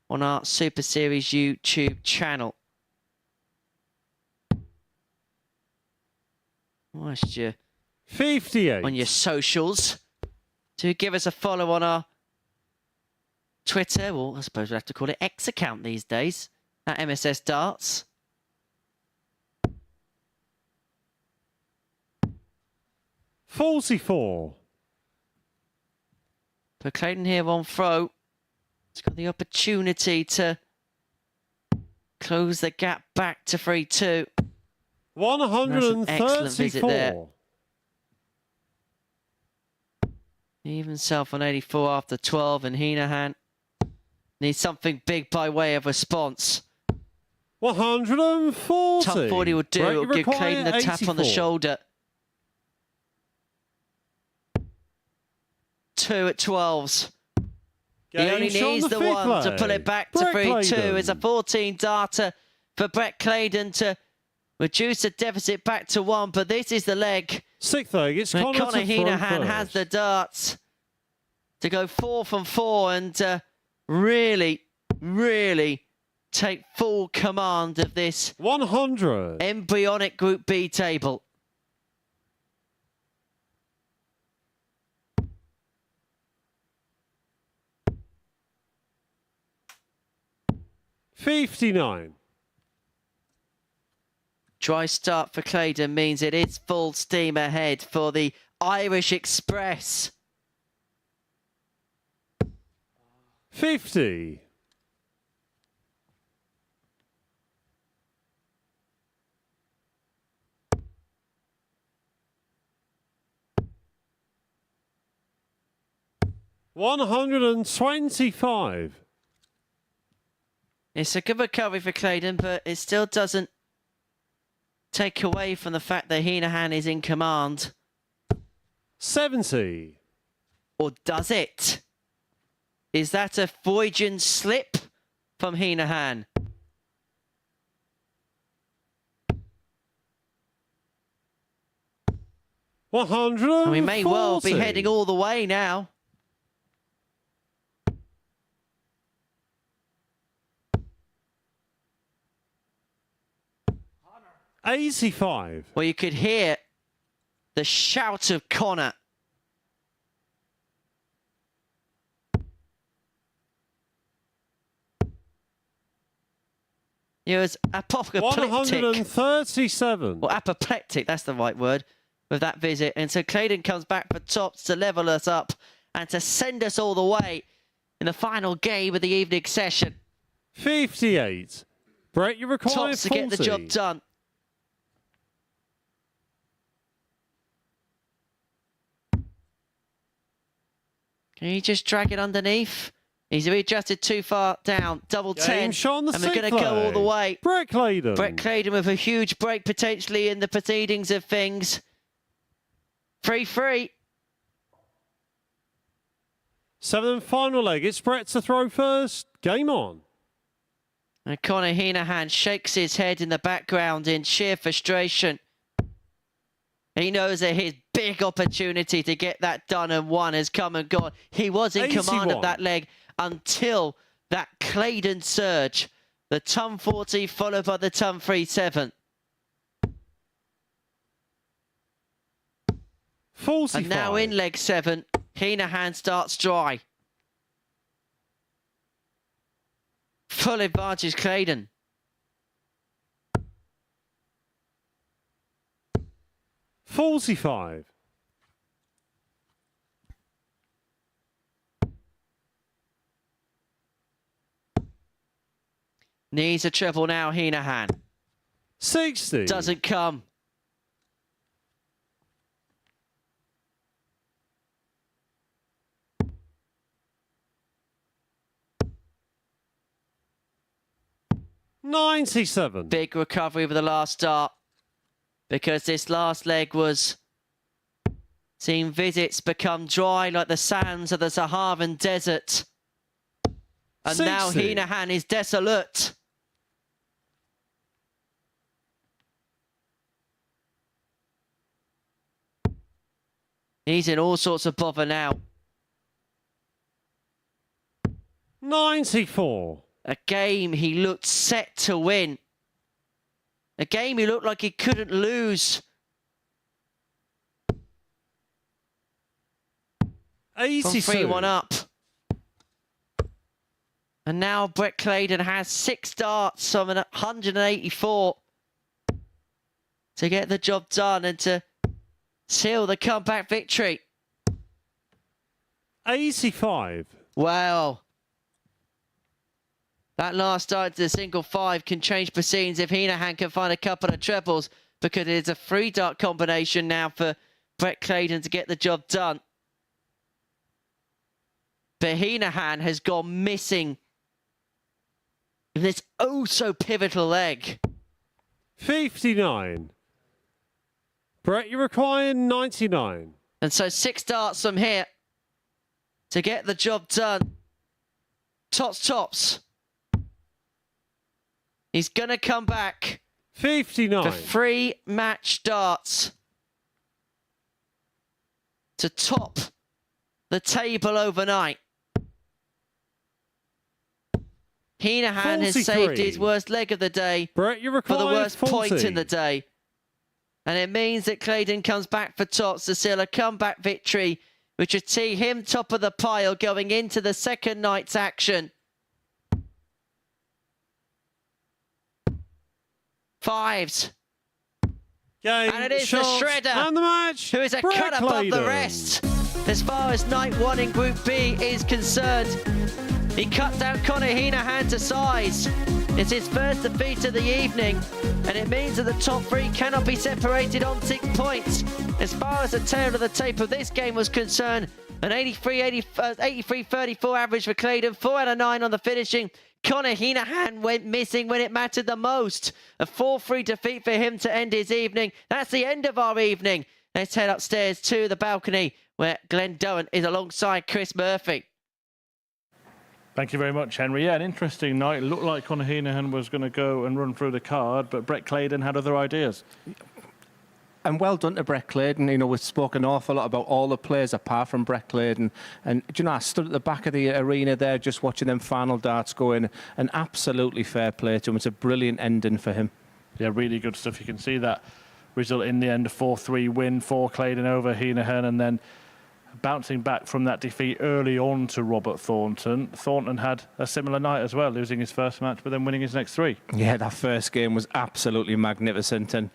on our Super Series YouTube channel. Whilst you're 58. on your socials, do give us a follow on our Twitter, or I suppose we'll have to call it X account these days, at MSS Darts. $44. But Claydon here on throw. He's got the opportunity to close the gap back to 3-2. 134. Even self on 84 after 12, and Heenahan needs something big by way of response. 140. Top 40 will do. It'll give Claydon a tap on the shoulder. 2 at 12s. He only needs the one to pull it back to 3-2. It's a 14 darter for Brett Claydon to reduce the deficit back to 1. But this is the leg. Sixth leg, it's And Connor Connor to throw Heenahan has first. the darts to go 4 from 4 and really, really take full command of this 100. embryonic Group B table. $59. Dry start for Claydon means it is full steam ahead for the Irish Express. 50. $125. It's a good recovery for Claydon, but it still doesn't take away from the fact that Heenahan is in command. 70. Or does it? Is that a Freudian slip from Heenahan? $140. And we may well be heading all the way now. $85. Well, you could hear the shout of Connor. It was apoplectic. 137. Or apoplectic, that's the right word, with that visit. And so Claydon comes back for tops to level us up and to send us all the way in the final game of the evening session. 58. Brett, you require Tops to 40. get the job done. Can he just drag it underneath? He's readjusted too far down. Double 10. Shot on the And we're going to sixth go all the leg. way. Brett Claydon. Brett Claydon with a huge break potentially in the proceedings of things. 3-3. 7th and final leg. It's Brett to throw first. Game on. And Conor Heenahan shakes his head in the background in sheer frustration. He knows that his big opportunity to get that done and won has come and gone. He was in command of that leg until that Claydon surge. The ton 40 followed by the ton 37. 45. And now in leg 7, Heenahan starts dry. Full advantage Claydon. $45. Needs a treble now, Heenahan. 60. Doesn't come. $97. Big recovery with the last start. Because this last leg was seeing visits become dry like the sands of the Saharan desert. And 60. now Heenahan is desolate. He's in all sorts of bother now. 94. A game he looked set to win. A game he looked like he couldn't lose. 82. From 3-1 up. And now Brett Claydon has 6 darts from 184 to get the job done and to seal the comeback victory. 85. Wow. That last dart to the single 5 can change proceedings if Heenahan can find a couple of trebles, because it is a 3-dart combination now for Brett Claydon to get the job done. But Heenahan has gone missing in this oh-so-pivotal leg. 59. Brett, you require 99. And so 6 darts from here to get the job done. Tops. He's going to come back 59. for 3 match darts to top the table overnight. Heenahan has 43. saved his worst leg of the day Brett, you for require the worst 40. point in the day. And it means that Claydon comes back for tops to seal a comeback victory, which would see him top of the pile going into the second night's action. 5s. Game, And it is shots, the Shredder, and the match. who is a Brett cut above Claydon. the rest. As far as night 1 in Group B is concerned, he cut down Conor Heenahan to size. It's his first defeat of the evening, and it means that the top 3 cannot be separated on 6 points. As far as the tail of the tape of this game was concerned, an 83-34 average for Claydon, 4 out of 9 on the finishing. Conor Heenahan went missing when it mattered the most. A 4-3 defeat for him to end his evening. That's the end of our evening. Let's head upstairs to the balcony where Glenn Dowen is alongside Chris Murphy. Thank you very much, Henry. Yeah, an interesting night. It looked like Conor Heenahan was going to go and run through the card, but Brett Claydon had other ideas. And well done to Brett Claydon. You know, we've spoken an awful lot about all the players apart from Brett Claydon. And, you know, I stood at the back of the arena there just watching them final darts go in. And absolutely fair play to him. It's a brilliant ending for him. Yeah, really good stuff. You can see that result in the end, a 4-3 win for Claydon over Heenahan. And then bouncing back from that defeat early on to Robert Thornton. Thornton had a similar night as well, losing his first match, but then winning his next 3. Yeah, that first game was absolutely magnificent. And,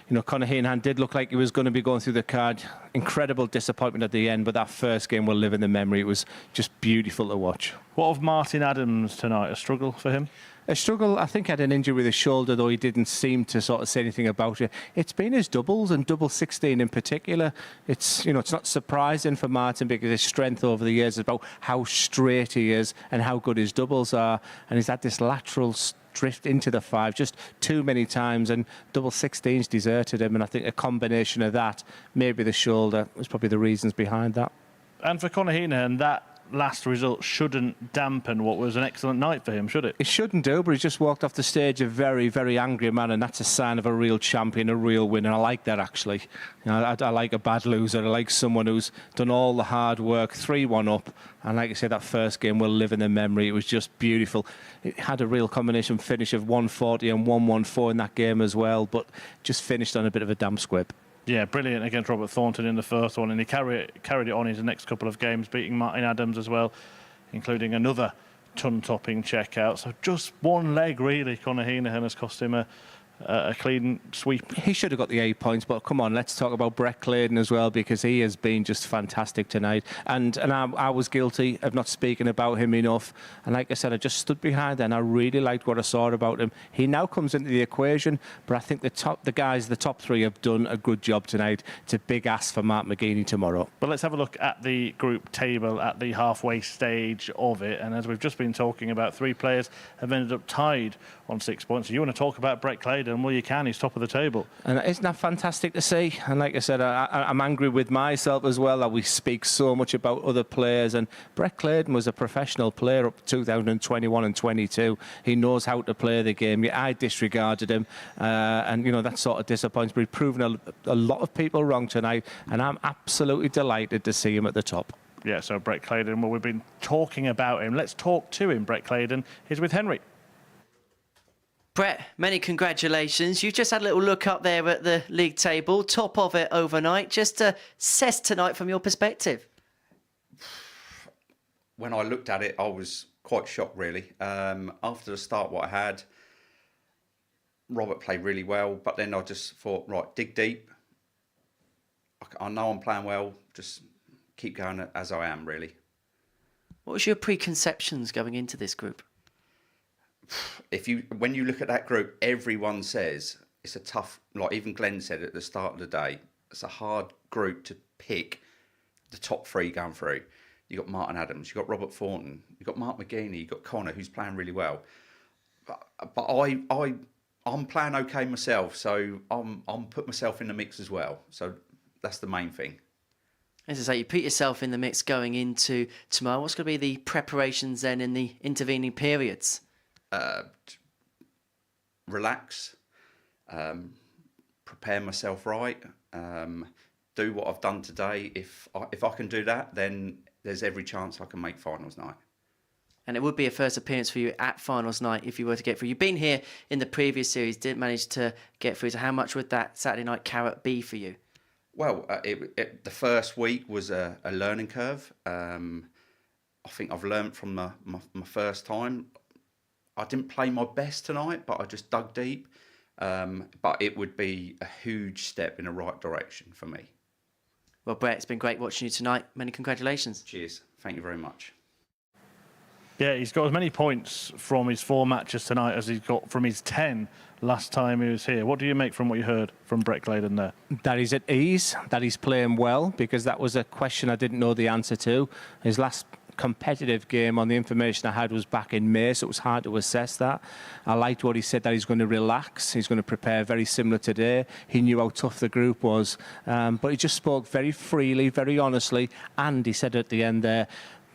you know, Conor Heenan did look like he was going to be going through the card. Incredible disappointment at the end, but that first game will live in the memory. It was just beautiful to watch. What of Martin Adams tonight? A struggle for him? A struggle. I think he had an injury with his shoulder, though he didn't seem to sort of say anything about it. It's been his doubles and double 16 in particular. It's, you know, it's not surprising for Martin because his strength over the years is about how straight he is and how good his doubles are. And he's had this lateral drift into the 5 just too many times, and double 16s deserted him. And I think a combination of that, maybe the shoulder, was probably the reasons behind that. And for Conor Heenan, that last result shouldn't dampen what was an excellent night for him, should it? It shouldn't do, but he's just walked off the stage a very, very angry man, and that's a sign of a real champion, a real winner. I like that, actually. You know, I like a bad loser. I like someone who's done all the hard work, 3-1 up, and like I say, that first game will live in the memory. It was just beautiful. It had a real combination finish of 140 and 114 in that game as well, but just finished on a bit of a damp squib. Yeah, brilliant against Robert Thornton in the first one, and he carried it on his next couple of games, beating Martin Adams as well, including another ton-topping checkout. So just one leg, really, Conor Heenan has cost him a clean sweep. He should have got the 8 points, but come on, let's talk about Brett Claydon as well, because he has been just fantastic tonight. And I was guilty of not speaking about him enough. And like I said, I just stood behind and I really liked what I saw about him. He now comes into the equation, but I think the top 3 have done a good job tonight. It's a big ask for Mark McGuinney tomorrow. But let's have a look at the group table at the halfway stage of it. And as we've just been talking about, 3 players have ended up tied on 6 points. So you want to talk about Brett Claydon? Well, you can. He's top of the table. And isn't that fantastic to see? And like I said, I'm angry with myself as well that we speak so much about other players. And Brett Claydon was a professional player up to 2021 and 22. He knows how to play the game. Yeah, I disregarded him. And, you know, that sort of disappoints. But he's proven a lot of people wrong tonight. And I'm absolutely delighted to see him at the top. Yeah, so Brett Claydon, well, we've been talking about him. Let's talk to him. Brett Claydon is with Henry. Brett, many congratulations. You just had a little look up there at the league table, top of it overnight. Just assess tonight from your perspective. When I looked at it, I was quite shocked, really. After the start what I had, Robert played really well, but then I just thought, right, dig deep. I know I'm playing well, just keep going as I am, really. What was your preconceptions going into this group? When you look at that group, everyone says it's a tough, like even Glenn said at the start of the day, it's a hard group to pick the top 3 going through. You got Martin Adams, you got Robert Thornton, you got Mark McGuinney, you got Conor, who's playing really well. But I'm playing okay myself, so I'm put myself in the mix as well. So that's the main thing. As I say, you put yourself in the mix going into tomorrow. What's going to be the preparations then in the intervening periods? Relax, prepare myself right, do what I've done today. If I can do that, then there's every chance I can make finals night. And it would be a first appearance for you at finals night if you were to get through. You've been here in the previous series, didn't manage to get through. So how much would that Saturday night carrot be for you? Well, the first week was a learning curve. I think I've learned from my first time. I didn't play my best tonight, but I just dug deep. But it would be a huge step in the right direction for me. Well, Brett, it's been great watching you tonight. Many congratulations. Cheers. Thank you very much. Yeah, he's got as many points from his 4 matches tonight as he's got from his 10 last time he was here. What do you make from what you heard from Brett Claydon there? That he's at ease, that he's playing well, because that was a question I didn't know the answer to. His last competitive game on the information I had was back in May, so it was hard to assess that. I liked what he said, that he's going to relax, he's going to prepare very similar today. He knew how tough the group was, but he just spoke very freely, very honestly, and he said at the end there,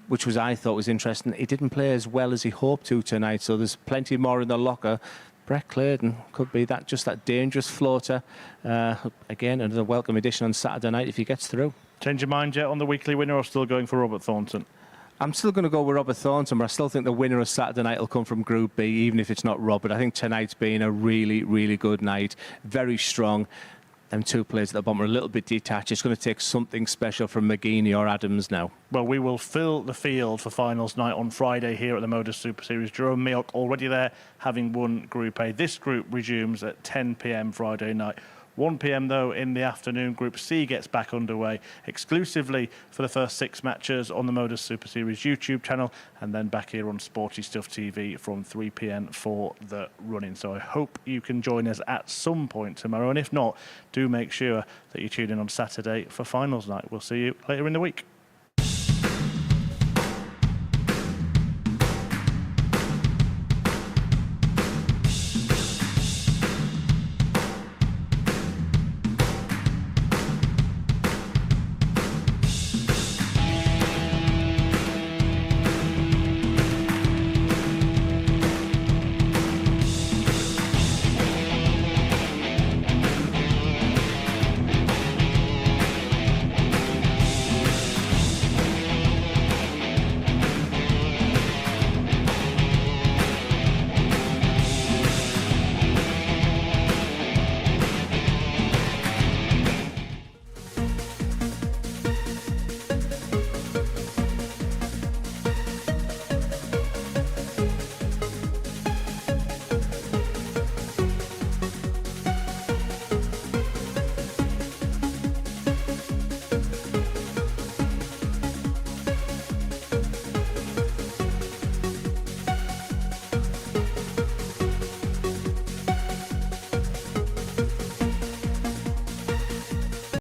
which was I thought was interesting, he didn't play as well as he hoped to tonight, so there's plenty more in the locker. Brett Claydon could be just that dangerous floater. Again, another welcome addition on Saturday night if he gets through. Change your mind yet on the weekly winner, or still going for Robert Thornton? I'm still going to go with Robert Thornton, but I still think the winner of Saturday night will come from Group B, even if it's not Robert. I think tonight's been a really, really good night. Very strong. them two players at the bottom are a little bit detached. It's going to take something special from McGeaney or Adams now. Well, we will fill the field for finals night on Friday here at the MODUS Super Series. Jerome Mioch already there, having won Group A. This group resumes at 10 p.m. Friday night. 1 p.m. though in the afternoon, Group C gets back underway exclusively for the first 6 matches on the MODUS Super Series YouTube channel, and then back here on Sporty Stuff TV from 3 p.m. for the run-in. So I hope you can join us at some point tomorrow, and if not, do make sure that you tune in on Saturday for finals night. We'll see you later in the week.